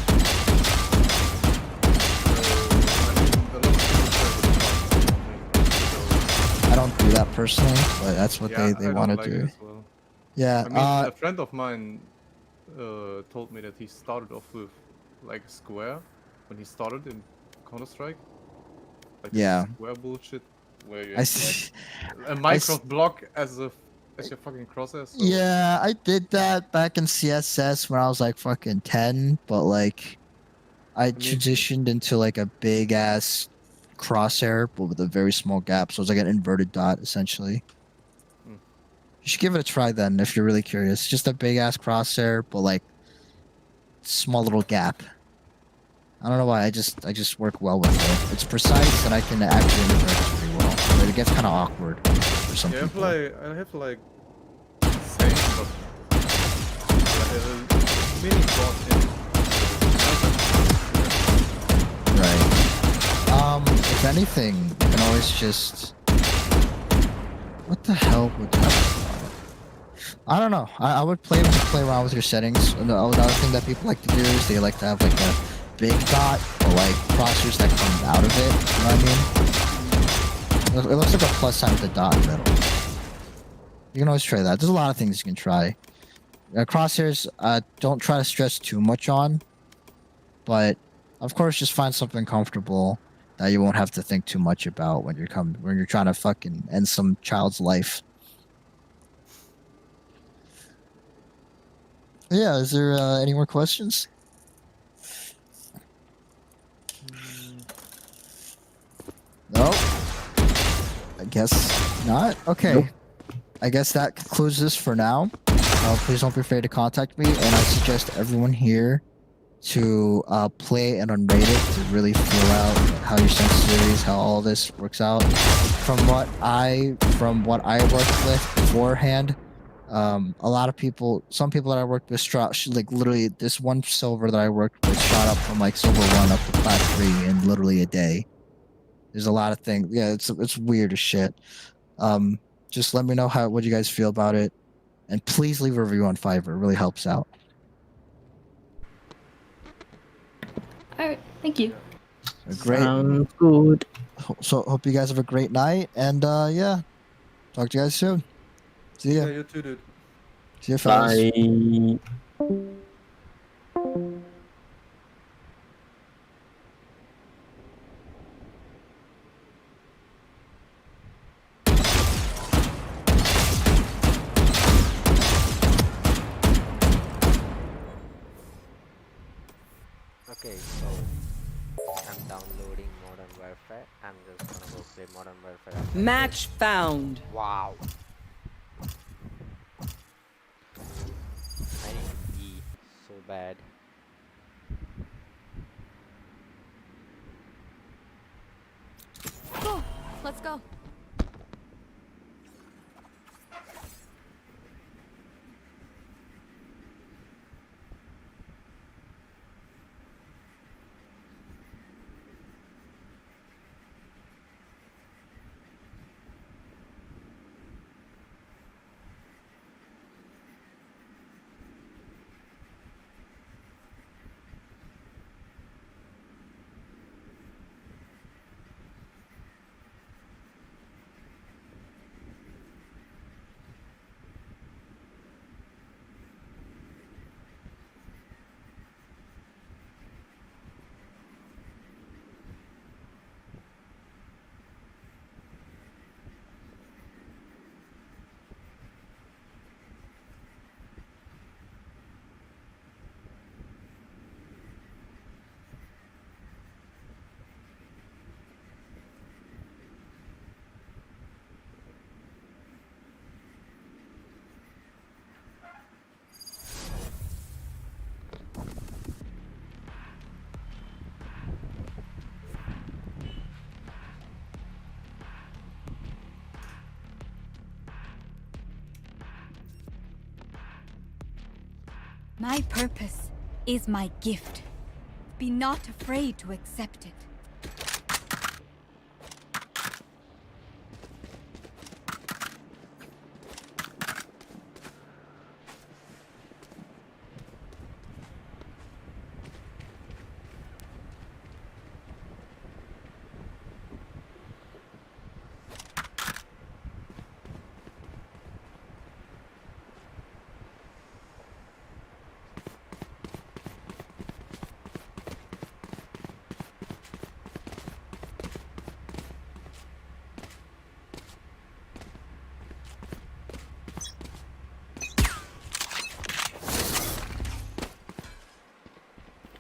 I don't do that personally, but that's what they want to do. Well. Yeah. I mean, a friend of mine told me that he started off with like a square when he started in Counter-Strike. Like square bullshit where you have like, a Minecraft block as your fucking crosshairs. So. Yeah, I did that back in CSS when I was like fucking 10, but like I transitioned into like a big ass crosshair, but with a very small gap. So it's like an inverted dot, essentially. Hmm. You should give it a try then if you're really curious. Just a big ass crosshair, but like small little gap. I don't know why. I just work well with it. It's precise, and I can actually invert it pretty well. But it gets kind of awkward for some Yeah, people. I have like same, but mini bot in. Right. If anything, you can always just. What the hell would happen? I don't know. I would play around with your settings. Another thing that people like to do is they like to have like a big dot or like crosshairs that come out of it. You know what I mean? It looks like a plus sign with a dot in the middle. You can always try that. There's a lot of things you can try. Crosshairs, don't try to stress too much on, but of course, just find something comfortable that you won't have to think too much about when you're trying to fucking end some child's life. Yeah, is there any more questions? No? I guess not. Okay. Nope. I guess that concludes this for now. Please don't be afraid to contact me, and I suggest everyone here to play and unrate it to really feel out how your sensitivities, how all this works out. From what I worked with beforehand, a lot of people, some people that I worked with, like literally this one silver that I worked with shot up from like silver 1 up to plat 3 in literally a day. There's a lot of things. Yeah, it's weird as shit. Just let me know what you guys feel about it, and please leave a review on Fiverr. It really helps out. Alright, thank you. Great. Sounds good. So hope you guys have a great night, and yeah, talk to you guys soon. See ya. Yeah, you too, dude. See ya, fellas. Bye. Okay, so I'm downloading Modern Warfare. I'm just gonna go play Modern Warfare. after Match found. this. Wow. I need to pee so bad. Go. Let's go. My purpose is my gift. Be not afraid to accept it.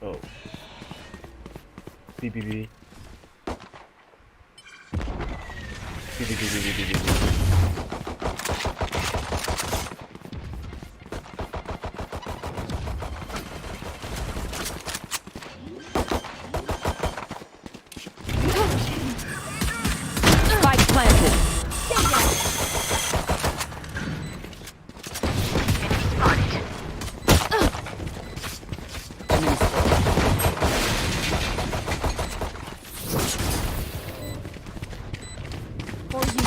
Oh. BBB. Spike planted. For you.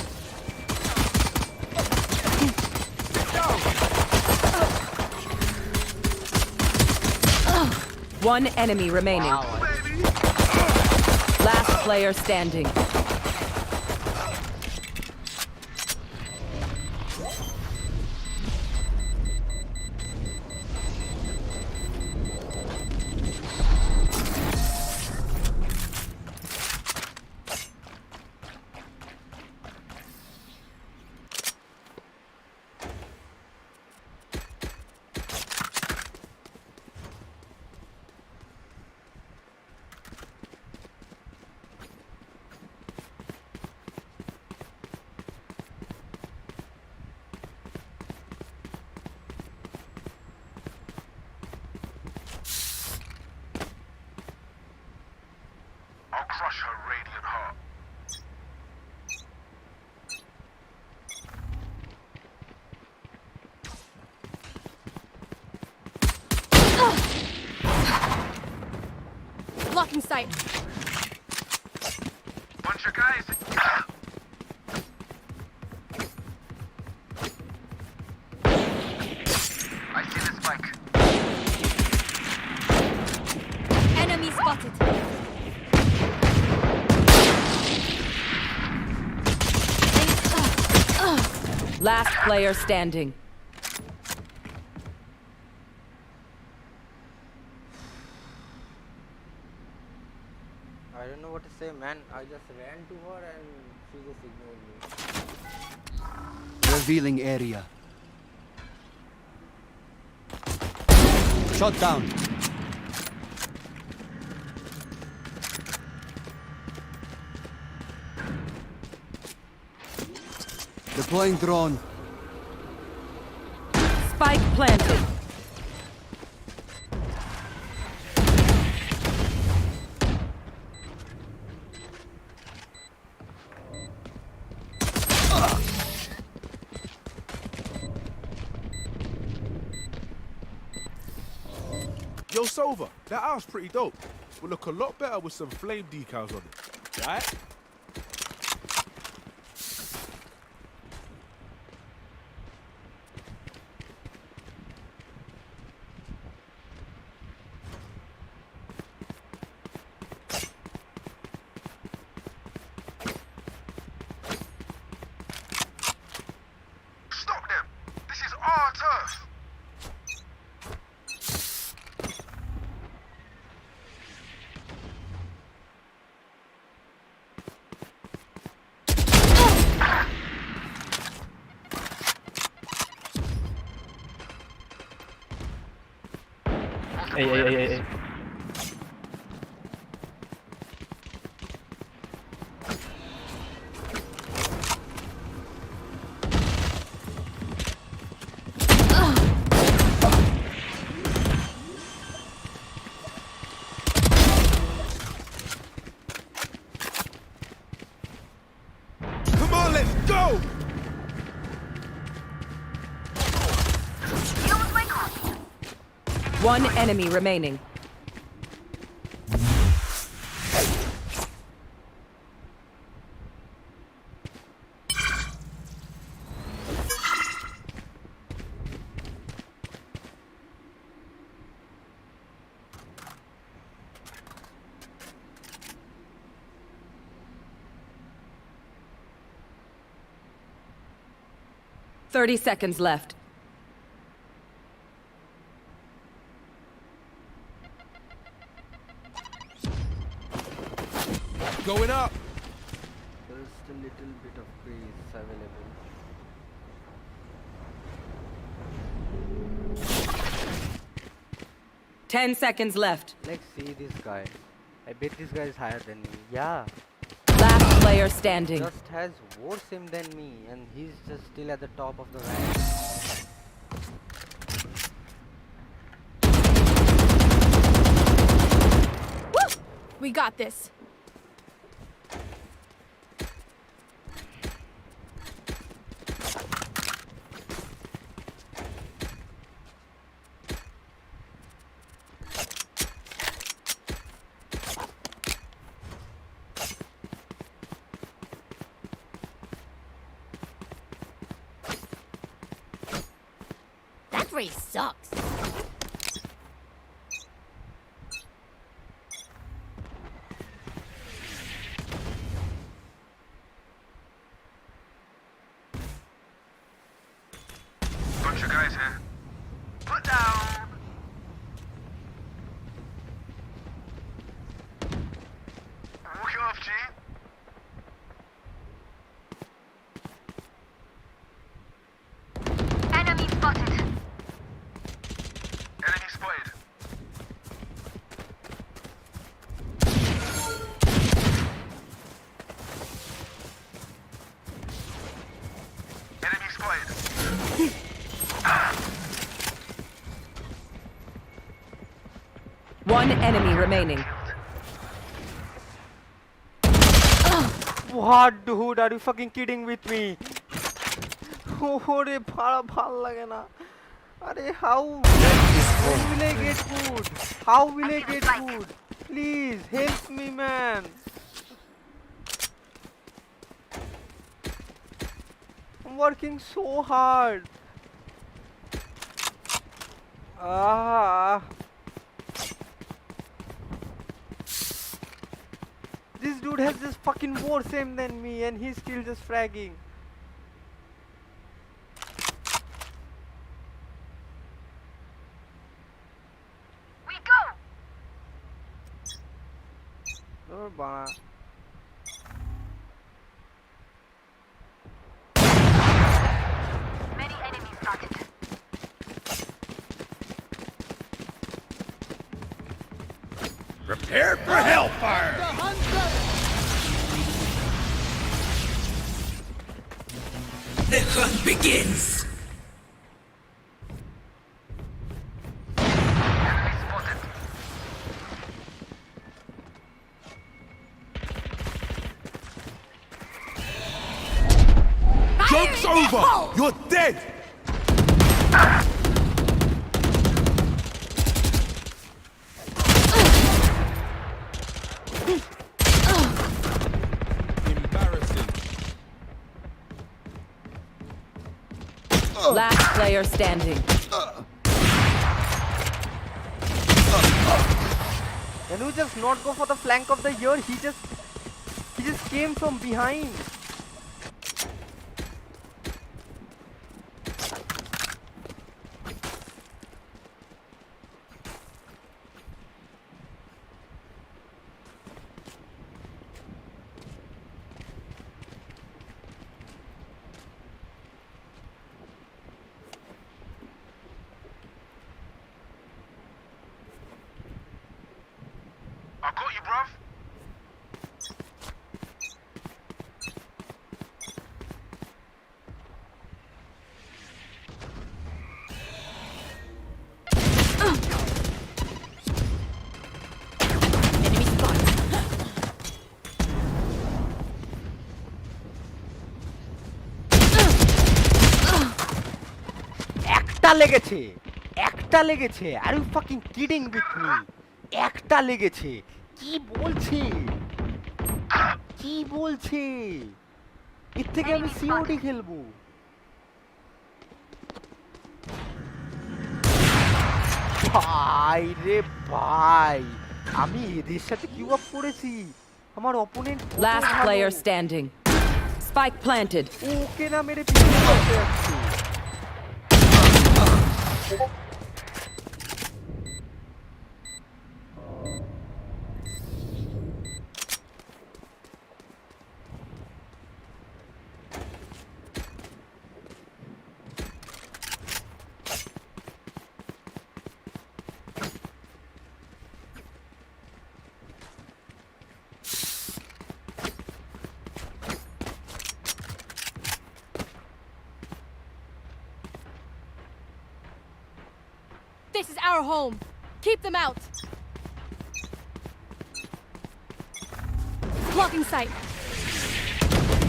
One enemy remaining. Last player standing. I'll crush her radiant heart. Blocking sight. Bunch of guys. I see the spike. Enemy spotted. Last player standing. I don't know what to say, man. I just ran to her and she just ignored me. Revealing area. Shot down. Deploying drone. Spike planted. Yo, Sova, that house pretty dope. Will look a lot better with some flame decals on it, right? Stop them! This is our turf! Hey. Come on, let's go! One enemy remaining. Thirty seconds left. Going up! There's still little bit of space available. Ten seconds left. Let's see this guy. I bet this guy is higher than me. Yeah. Last player standing. Just has worse aim than me, and he's just still at the top of the rank. Woo! We got this. That race sucks. Bunch of guys here. Put down. Walk it off, G. Enemy spotted. Enemy spotted. Enemy spotted. One enemy remaining. What, dude? Are you fucking kidding with me? Oh, re, bhal lage na. Are, how will I get food? How will I get food? Please help me, man. I'm working so hard. Ah. This dude has just fucking more aim than me, and he's still just fragging. We go. Oh, bana. Many enemies spotted. Prepare for hellfire. The hunt begins. Enemy spotted. Joke's over. You're dead. Embarrassing. Last player standing. Can you just not go for the flank of the year? He just came from behind. I got you, bruv. Enemy spotted. একটা লেগেছে are you fucking kidding with me একটা লেগেছে কি বলছে এর থেকে আমি COD খেলবো ভাই রে ভাই আমি এদের সাথে কিউ আপ করেছি আমার opponent Last player standing. Spike planted. ওকে না মেরে পিছনে বসে যাচ্ছে This is our home. Keep them out. Blocking sight.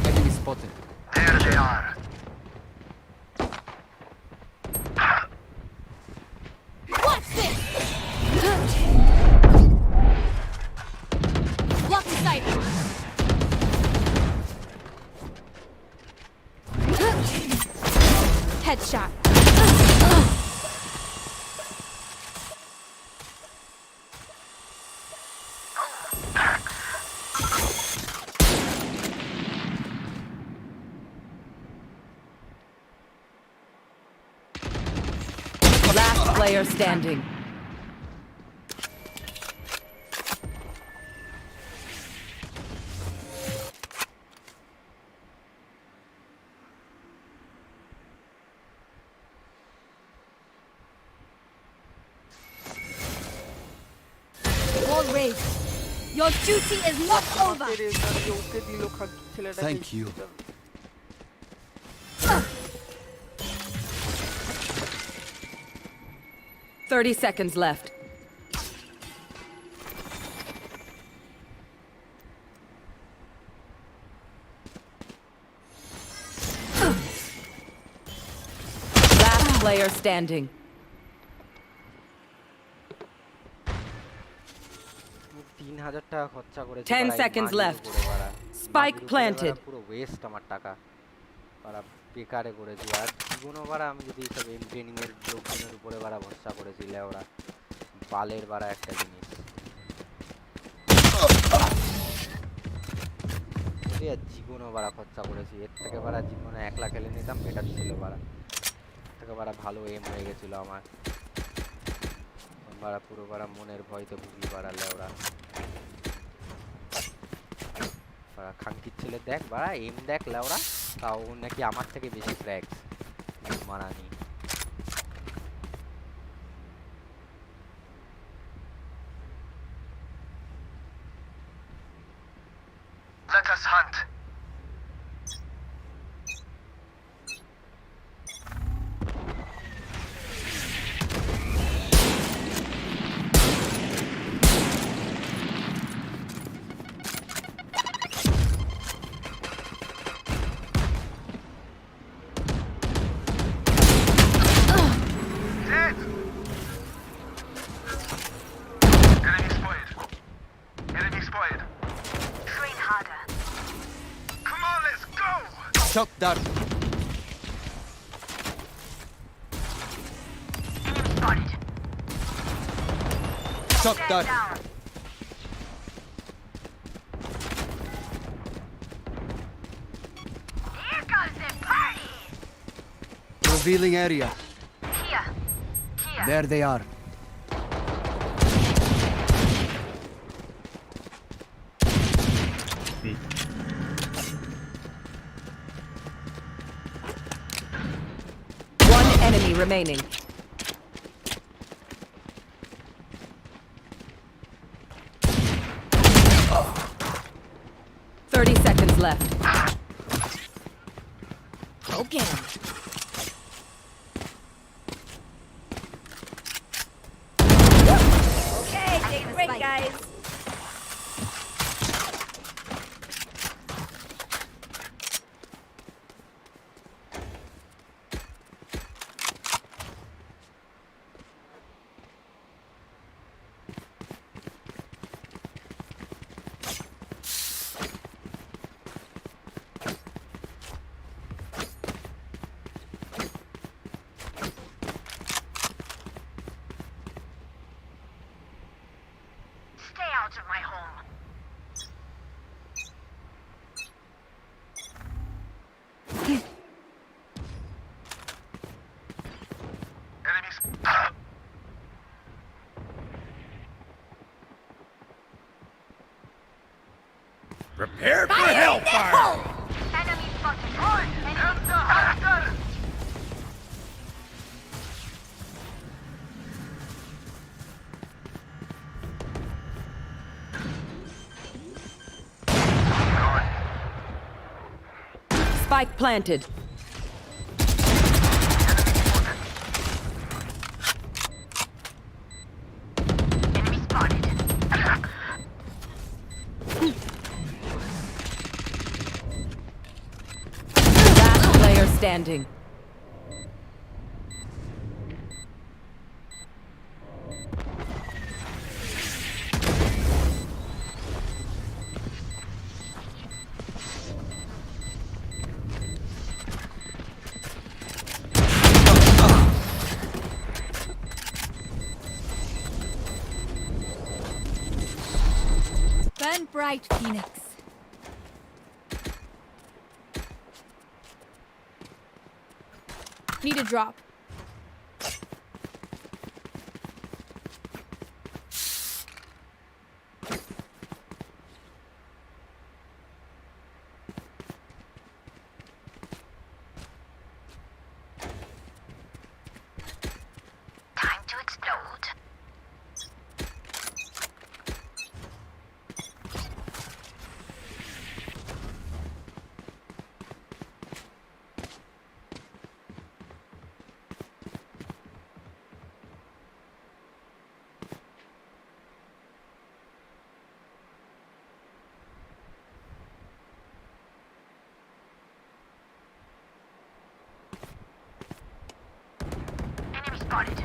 Enemy spotted. There they are. Watch this. Blocking sight. Headshot. Last player standing. Wall raised. Your duty is not over. Thank you. Thirty seconds left. Last player standing. 3000 টাকা খরচা করেছি 10 seconds left. Spike planted. পুরো West আমার টাকা পারা বেকারে করেছি আর জীবনও বাড়া আমি যদি সব এম ট্রেনিং এর লোকজনের উপরে বাড়া ভরসা করেছি লেওড়া বালের বাড়া একটা জিনিস জীবনও বাড়া খরচা করেছি এর থেকে বাড়া জীবনে একলা খেলে নিতাম বেটার ছিল বাড়া থেকে বাড়া ভালো এম হয়ে গেছিল আমার বাড়া পুরো বাড়া মনের ভয়তে ভুগি বাড়া লেওড়া খাঙ্কির ছেলে দেখ বাড়া এম দেখ লেওড়া তাও নাকি আমার থেকে বেশি cracks মারানি Let us hunt. Shock dart. Shock dart. Here comes the party. Revealing area. Here. There they are. Enemy remaining. Oh. 30 seconds left. Go get him. Okay, take a break, guys. Stay out of my home. Enemies. Prepare for hellfire! Enemy fucking on! Enemy Spike planted. standing. Burn bright, Phoenix. Need a drop. Time to explode. Enemy spotted.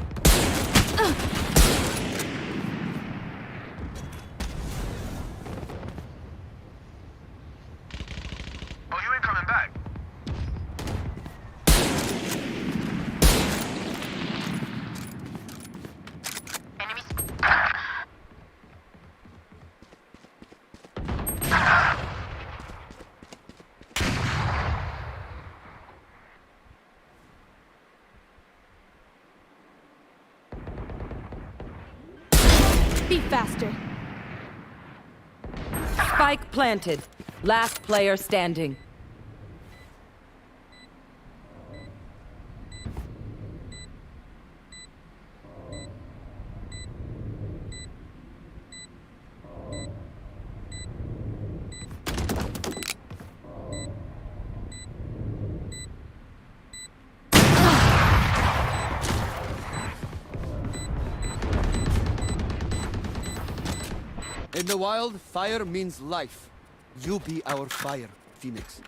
Oh, you ain't coming back. Enemy Be faster. Spike planted. Last player standing. In the wild, fire means life. You be our fire, Phoenix.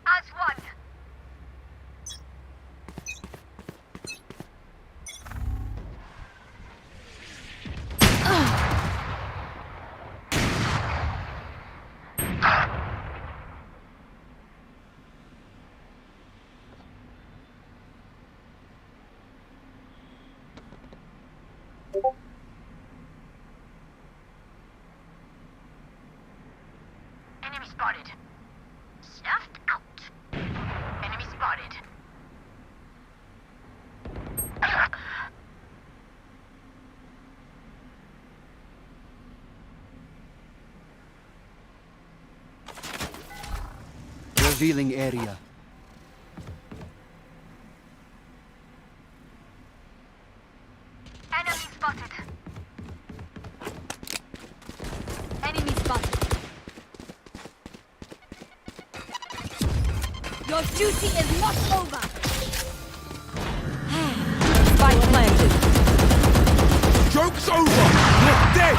as one. Enemy spotted. Snuffed out. Enemy spotted. Revealing area. Enemy spotted. Enemy spotted. Your duty is not over. Spike planted. Joke's over! You're dead!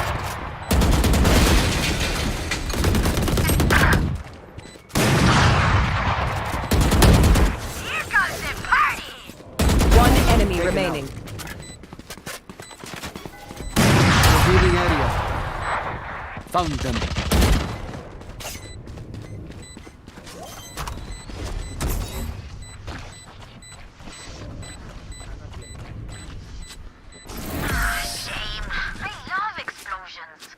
Here comes the party! One enemy remaining. Revealing area. Found them. Shame. I love explosions.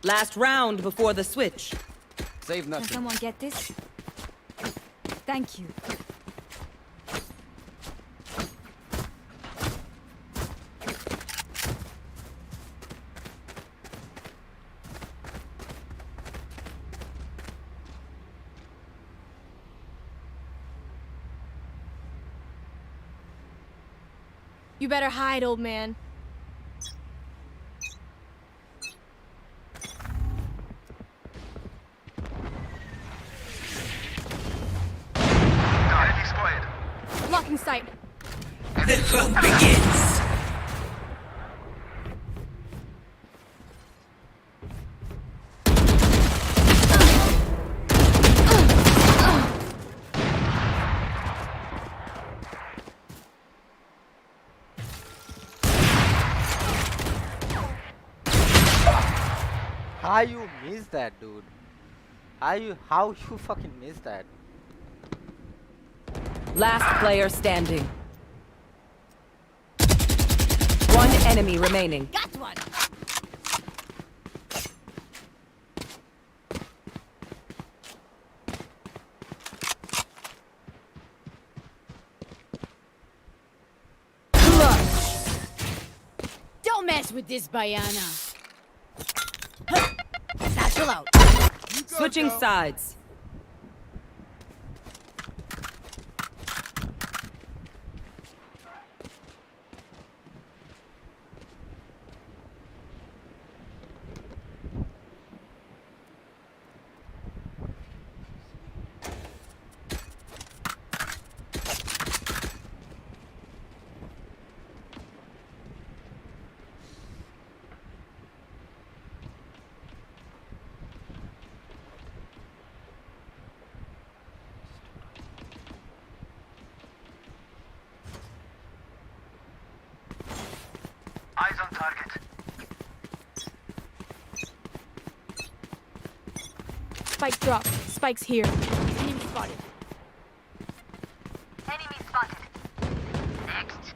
Last round before the switch. Save Can nothing. someone get this? Thank you. You better hide, old man. Blocking sight. The hunt begins. How you missed that, dude? How you fucking missed that? Last player standing. One enemy remaining. Got one. Don't mess with this Bayana. Satchel out. Switching sides. Eyes on target. Spike drop. Spike's here. Enemy spotted. Enemy spotted. Next.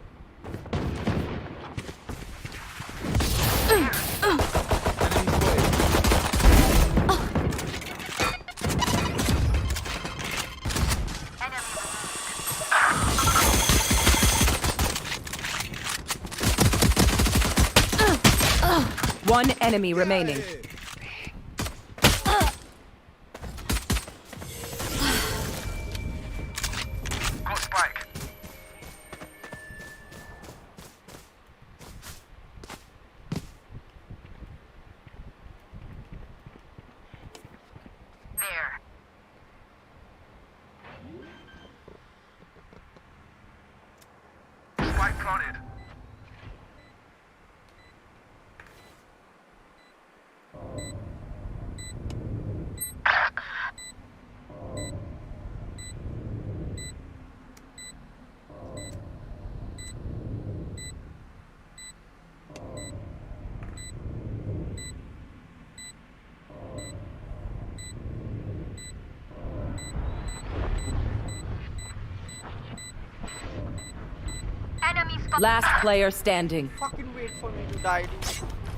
One enemy remaining. Go spike. There. Spike planted. Enemy spotted. Last player standing. Fucking wait for me to die, dude.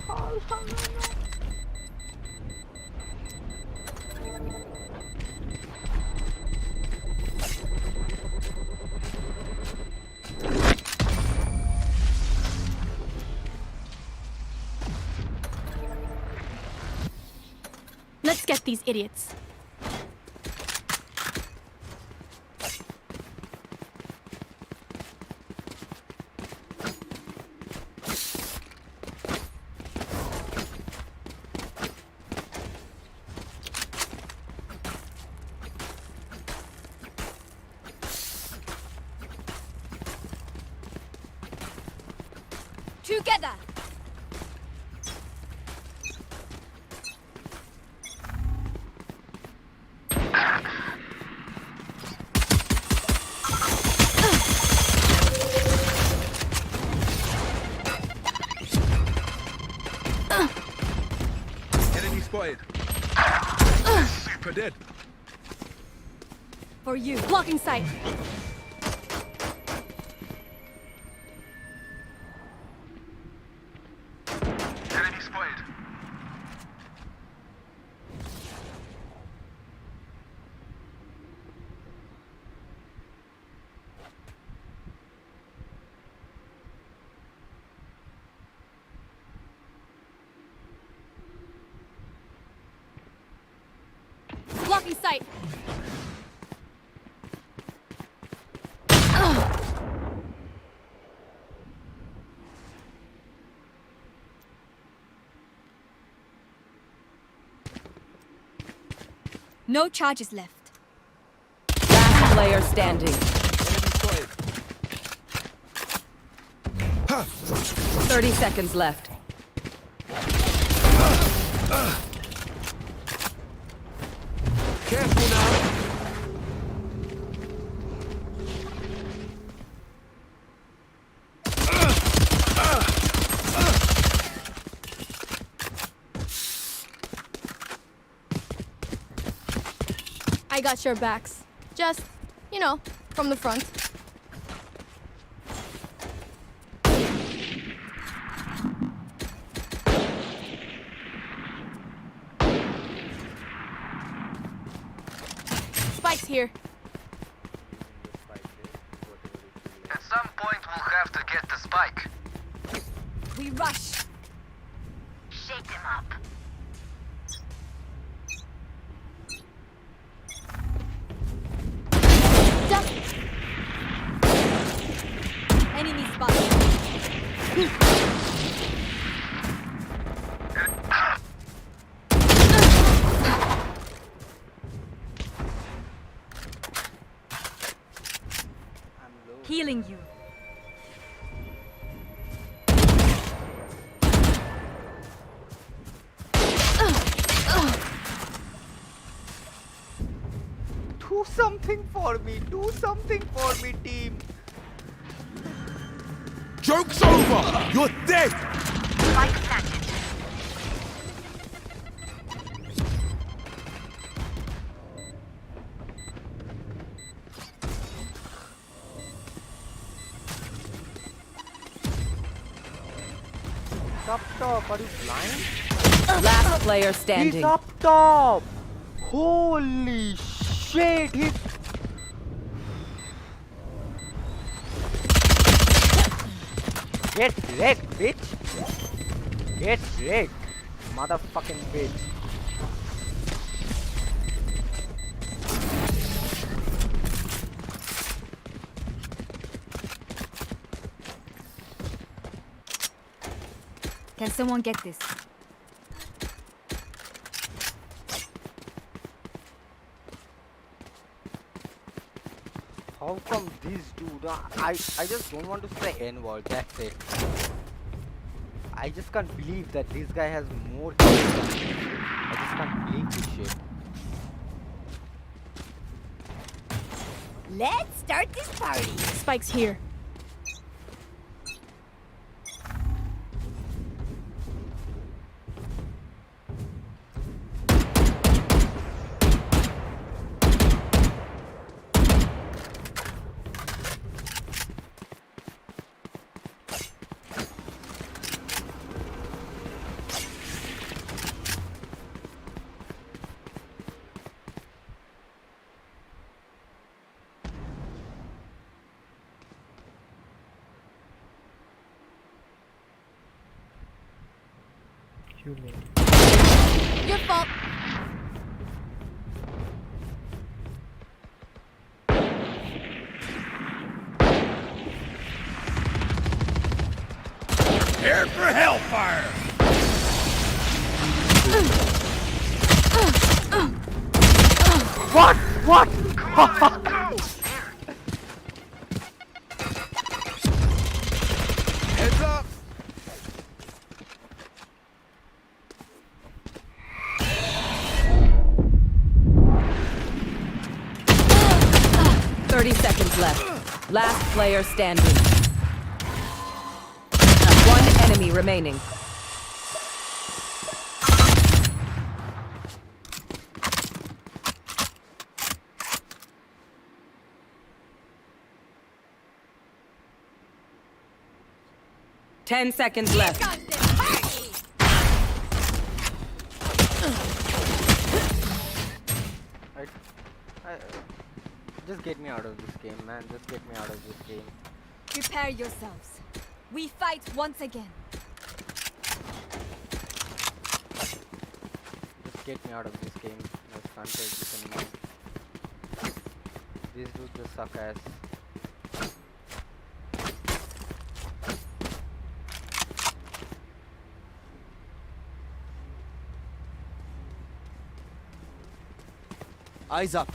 Oh, no, no, no. Let's get these idiots. Together. Enemy spotted. Super dead. For you. Blocking sight. Enemy spotted. Blocking sight. No charges left. Last player standing. Enemy spotted. 30 seconds left. Careful now. I got your backs. Just, you know, from the front. Spike's here. At some point, we'll have to get the spike. We rush. Shake them up. Enemy spotted. Healing you. Do something for me. Do something for me, team. Joke's over! You're dead! Spike planted. Up top, are you blind? Last player standing. He's up top! Holy shit! He's... Get wrecked, bitch! Get wrecked, motherfucking bitch! Can someone get this? How come this dude? I just don't want to say N-word, that's it. I just can't believe that this guy has more kills than me. I just can't believe this shit. Let's start this party. Spike's here. Your fault. Prepare for hellfire! What? What? Heads up! Left. Last player standing. 1 enemy remaining. Ten seconds left. Just get me out of this game, man. Just get me out of this game. Prepare yourselves. We fight once again. Just get me out of this game. I just can't take this anymore. These dudes just suck ass. Eyes up.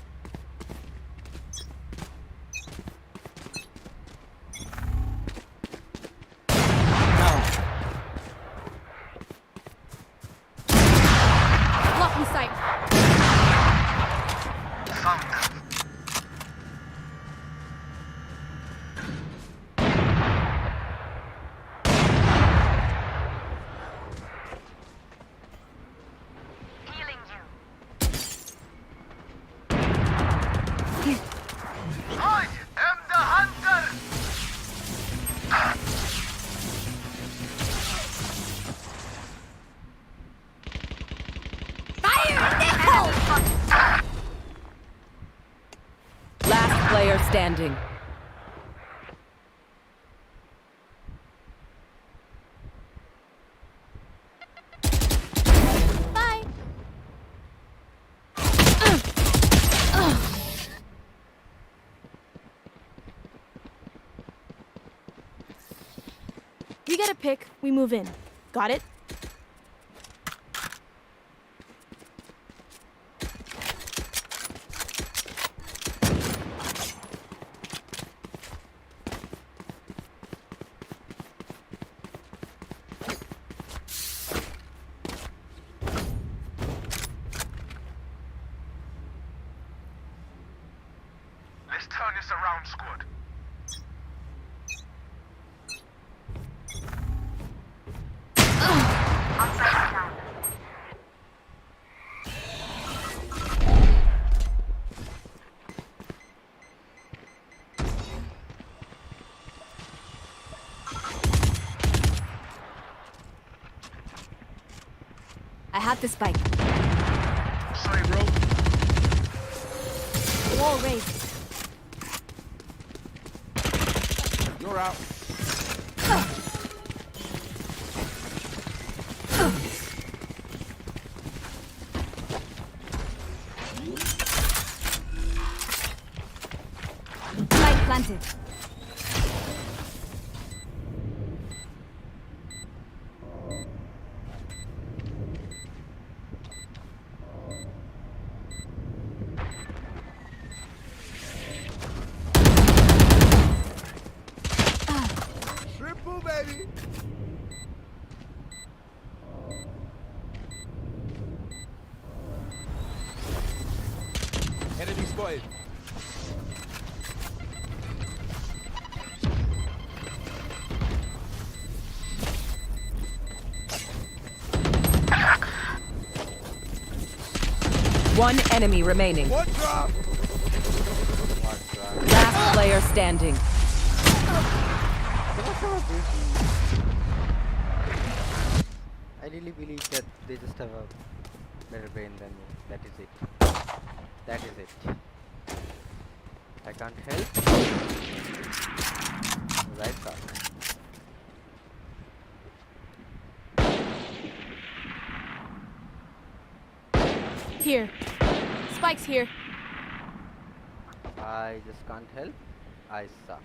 standing. Bye. We get a pick, we move in. Got it? Let's turn this around, squad. I have the spike. Sorry, bro. Wall raised. You're out. Spike planted. Triple, baby. Enemy spotted. One enemy remaining. One drop. Last player standing. I really believe that they just have a better brain than me. That is it. That is it. I can't help. Right back. Here. Spike's here. I just can't help. I suck.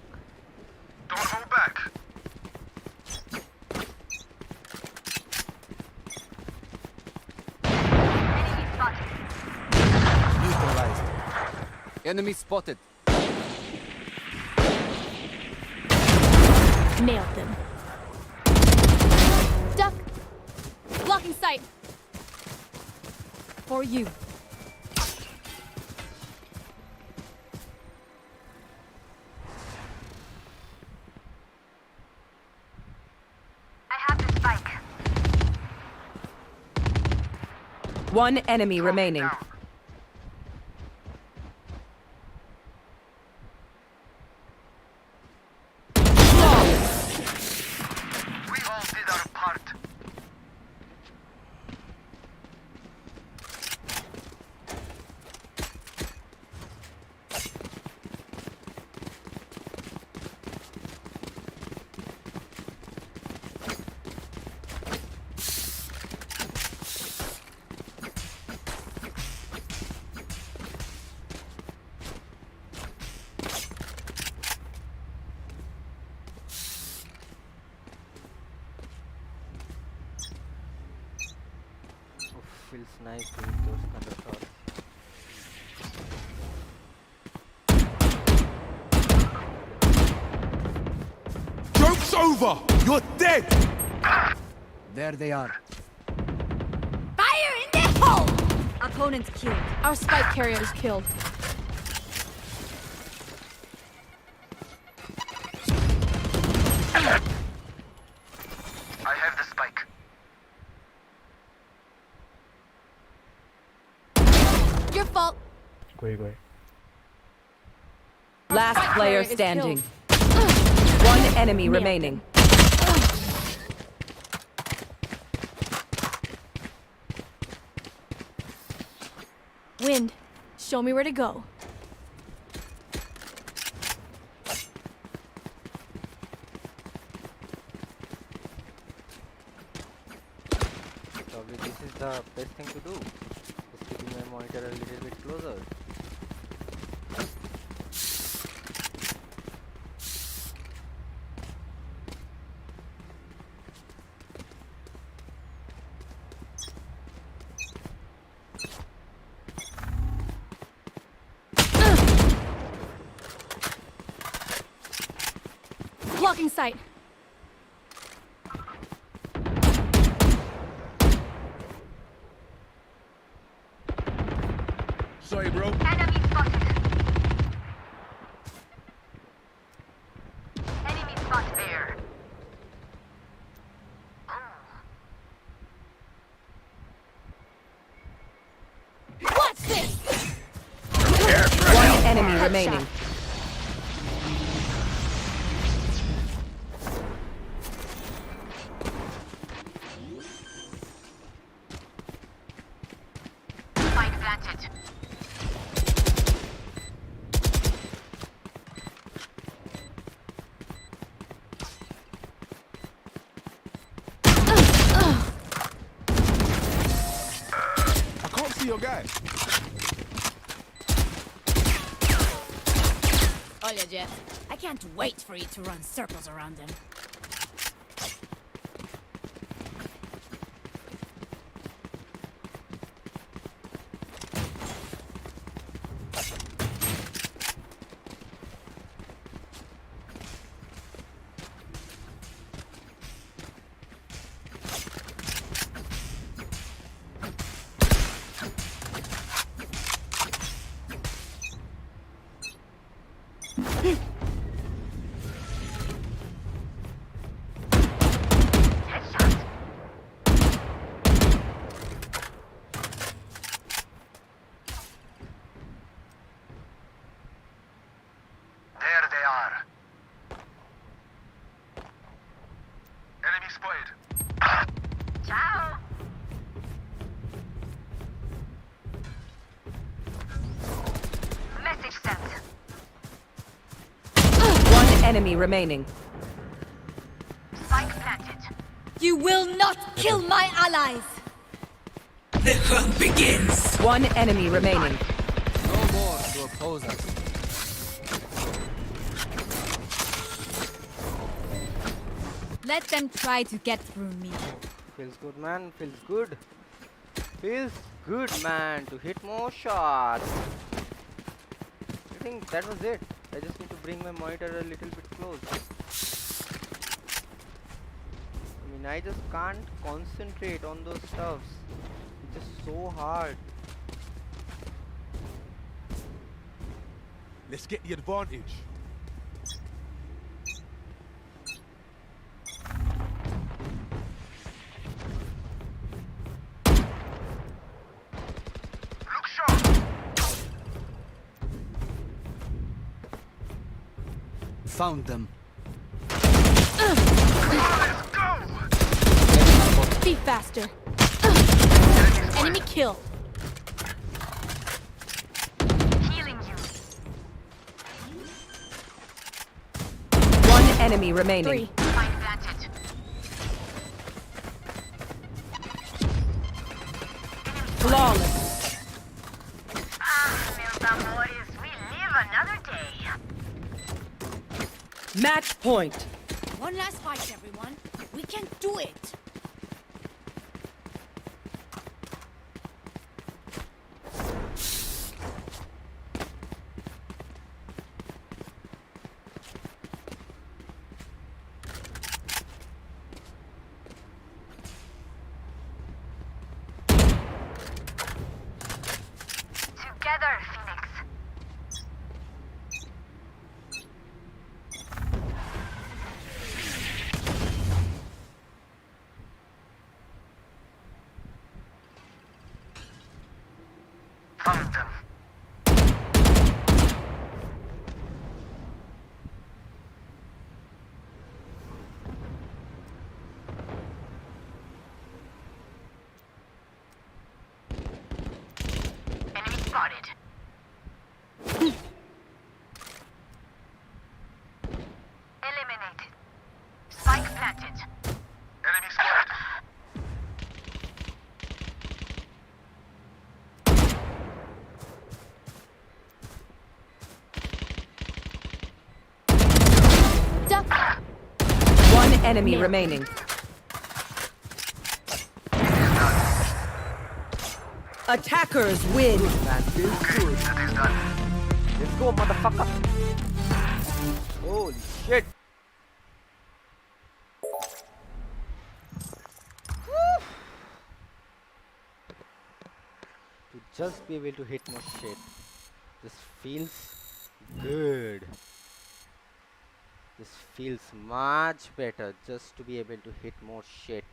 Don't hold back. Neutralized. Enemy spotted. Nailed them. Duck. Blocking sight. For you. I have the spike. One enemy remaining. Down. We all did our part. Feels nice to eat those kind of shots. Joke's over. You're dead. There they are. Fire in the hole! Opponent's killed. Our spike carrier is killed. I have the spike. Your fault. Great. Last Spike player carrier is standing. killed. One enemy Nailed remaining. Wind. Show me where to go. the best thing to do. Just keeping my monitor a little bit closer. Blocking sight. Sorry, bro. Enemy spotted. Enemy spot there. What's this? One enemy remaining. Spike planted. I can't see your guy. Olha, Jeff. I can't wait for you to run circles around him. There they are. Enemy spotted. Ciao. Message sent. One enemy remaining. Spike planted. You will not kill my allies! The hunt begins. One enemy remaining. No more to oppose us. Let them try to get through me. Feels good, man. Feels good. Feels good, man. To hit more shots. I think that was it. I just need to bring my monitor a little bit close. I mean, I just can't concentrate on those stuffs. It's just so hard. Let's get the advantage. Look sharp. Found them. Let's go. Be faster. Enemy kill. Healing you. One enemy remaining. 3. Spike planted. Flawless. Meus amores, we live another day. Match point. One last fight, everyone. We can do it. Together, Phoenix. Found them. Enemy spotted. Eliminated. Spike planted. Enemy spotted. enemy remaining. Attackers win. Man, feels good. Let's go, motherfucker. Holy shit. Woo. To just be able to hit more shit. This feels good. This feels much better just to be able to hit more shit.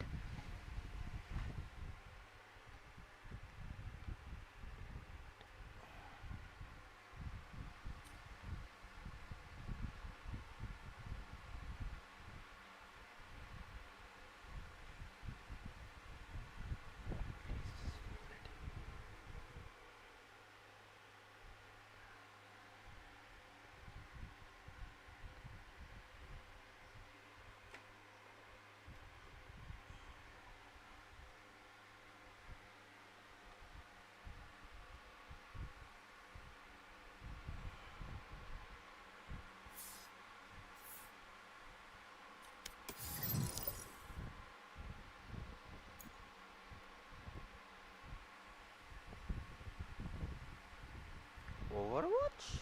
Overwatch?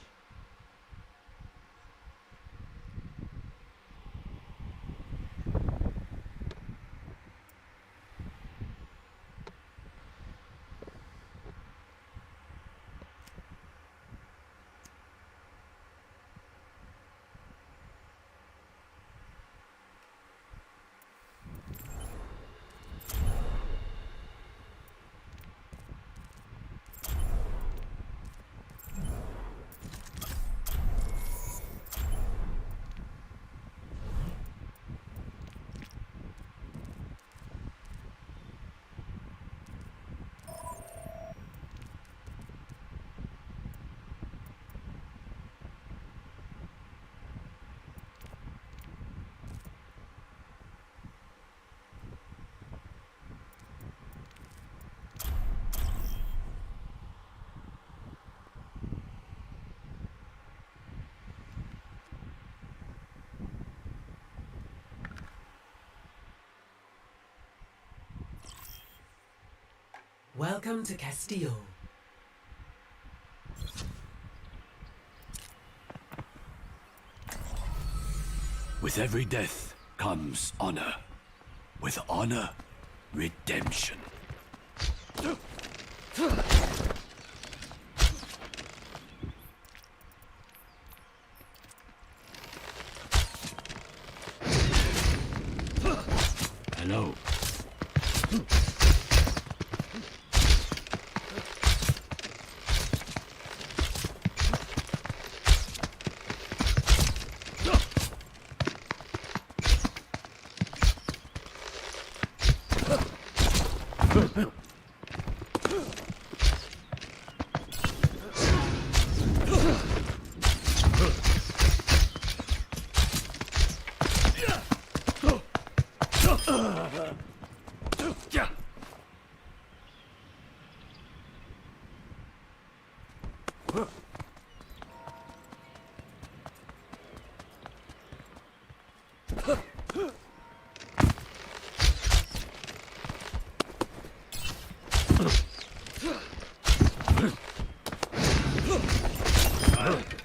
Welcome to Castile. With every death comes honor. With honor, redemption. Hello.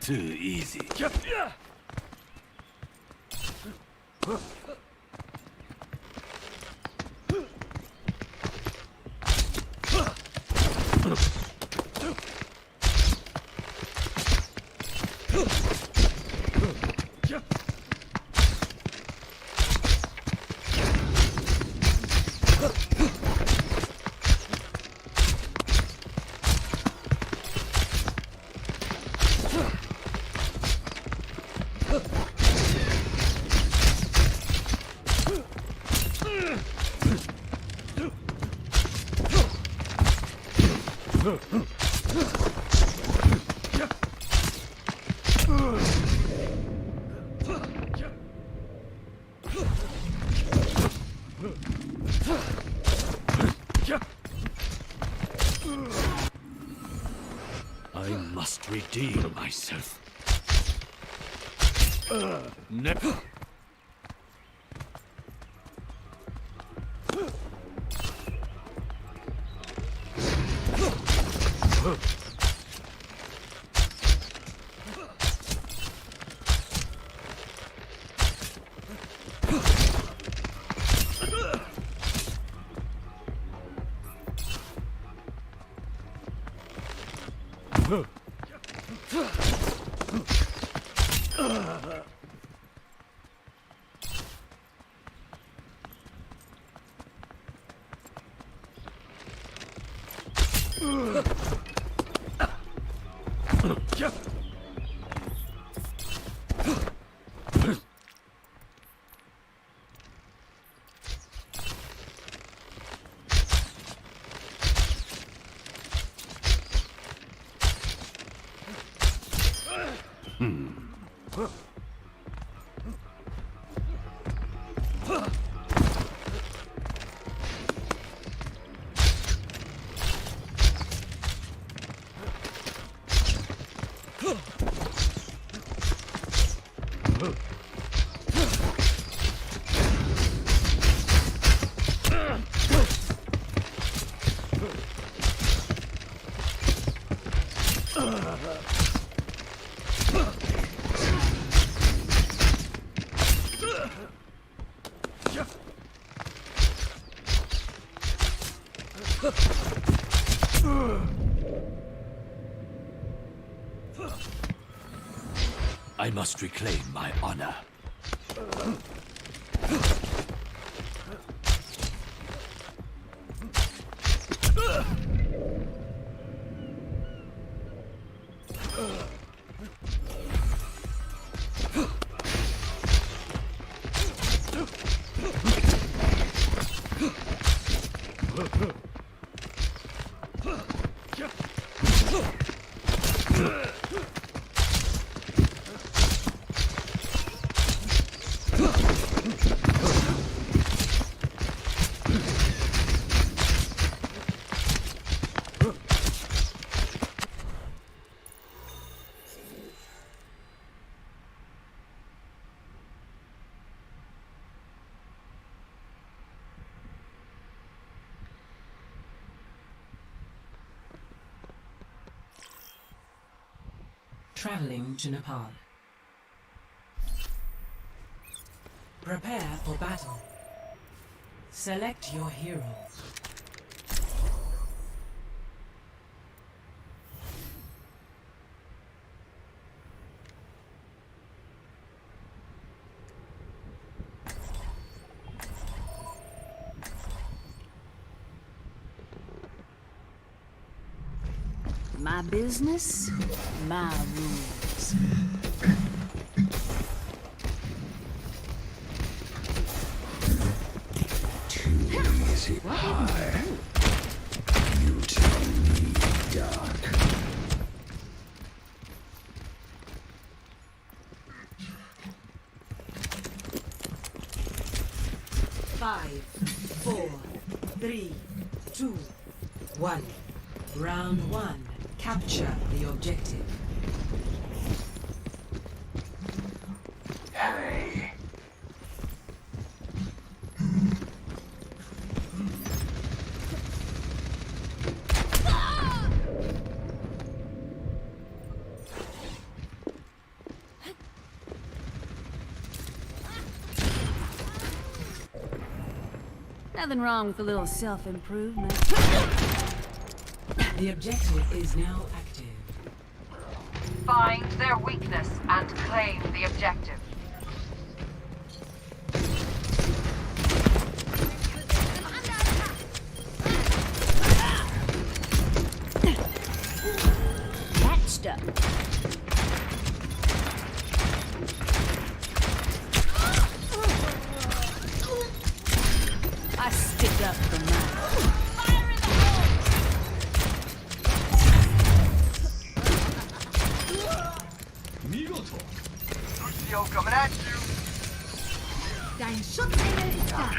Too easy. I must redeem myself. I must reclaim my honor. Traveling to Nepal. Prepare for battle. Select your hero. My business, my rules. Too easy. High. You tell me, dark. Five, 4, 3, 2, 1. Round 1. Capture the objective. Hey. Nothing wrong with a little self-improvement. The objective is now active. Find their weakness and claim the objective. Patched up. I stick up for mine. Yo, coming at you. Dein Schutzengel ist da.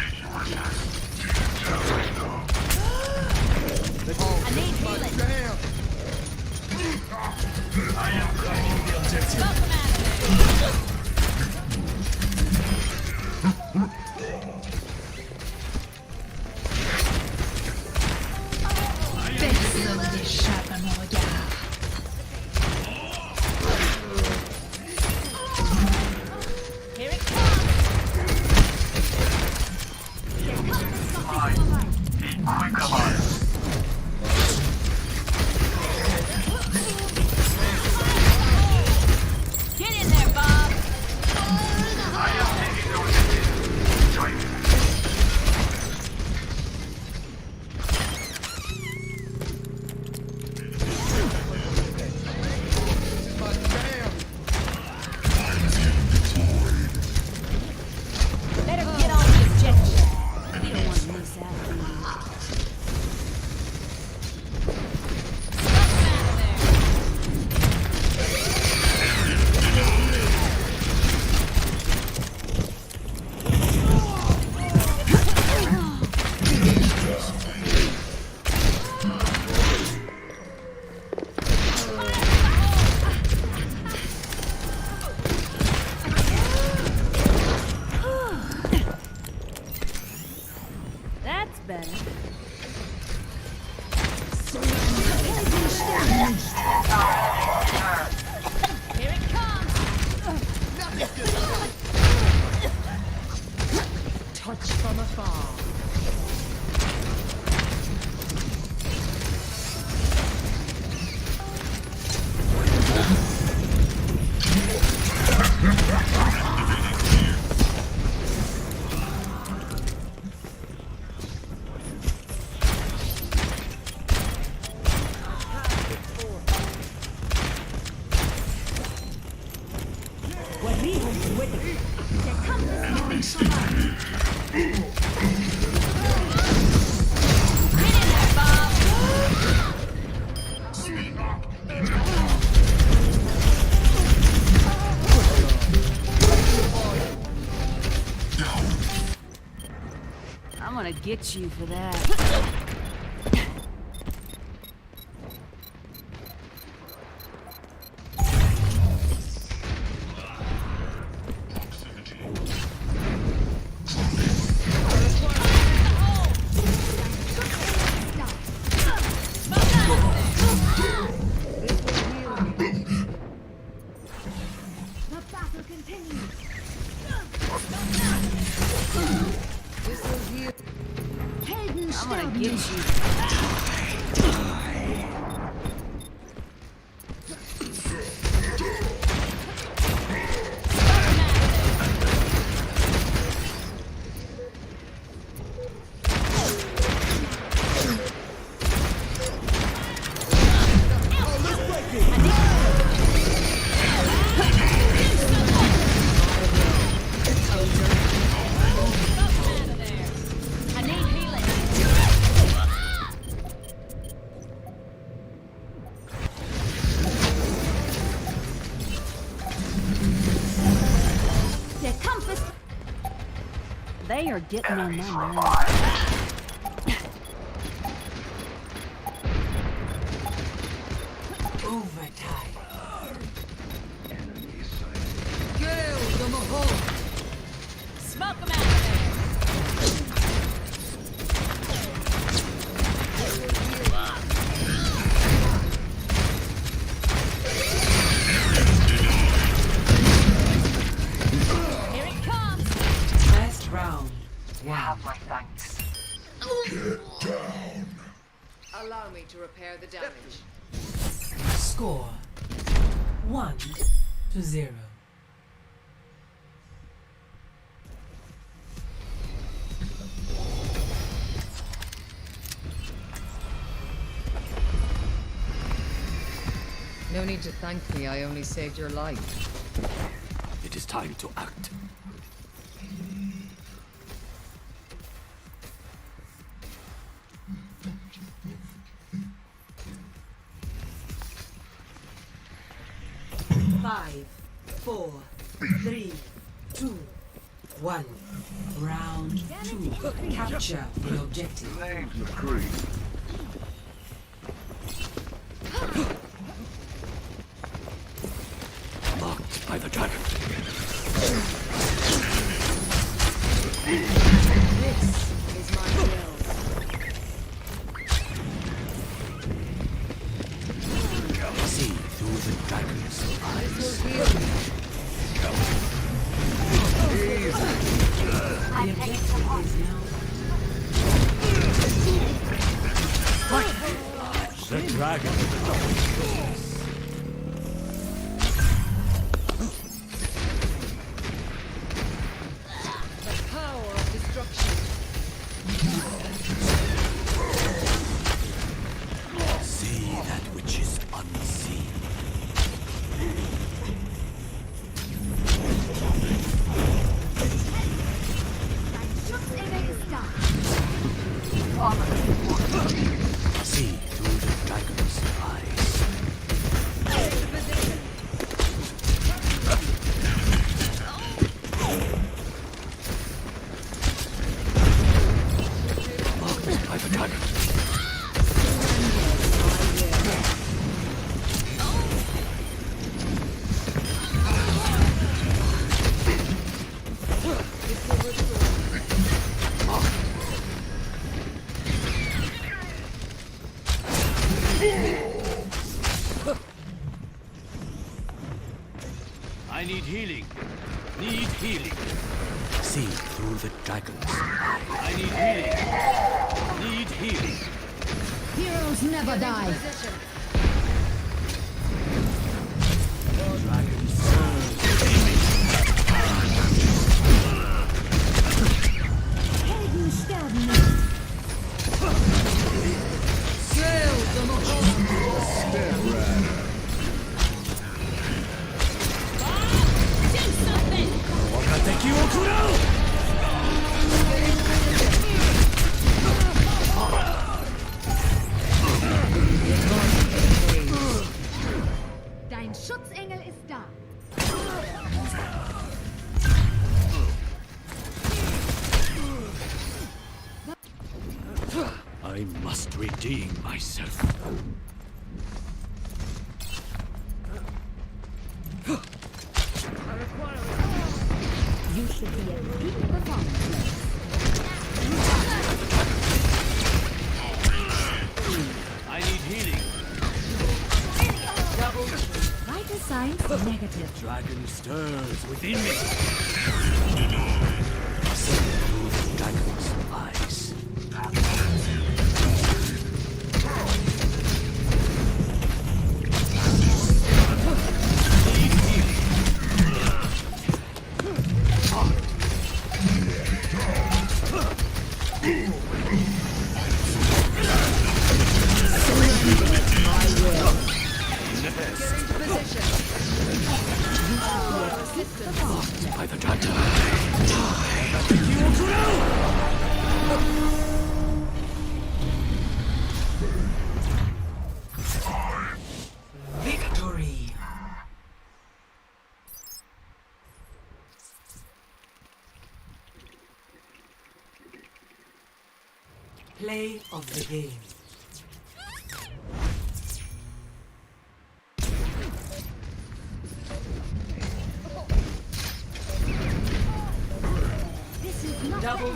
I need healing. I am claiming the objective. Personne n'échappe à mon regard. better. Here it comes! Touch from afar. I'm gonna get you for that. I'm gonna get you. They are getting on my nerves. Overtime. Smoke them out of there! Here it comes! Last round. You have my thanks. Get down. Allow me to repair the damage. Score 1-0. No need to thank me, I only saved your life. It is time to act. Five, 4, 3, 2, 1. Round 2. Capture the objective. Marked by the dragon. This is my will. See through the dragon's eyes. The objective is now. The dragon. The power of destruction. See that which is unseen. See through the dragon's eyes. Marked by the dragon. healing. See through the dragon's eyes. I need healing. Need healing. Heroes never die. Dragon serves within me. Helden sterben nicht. Sail them Do something! 我が敵を食らう Dein Schutzengel ist da. I must redeem myself. You should be a peak performance. I need healing. Vital signs negative. Dragon stirs within me. See through the dragon's eyes. By the dragon. Victory. Play of the game. This is not double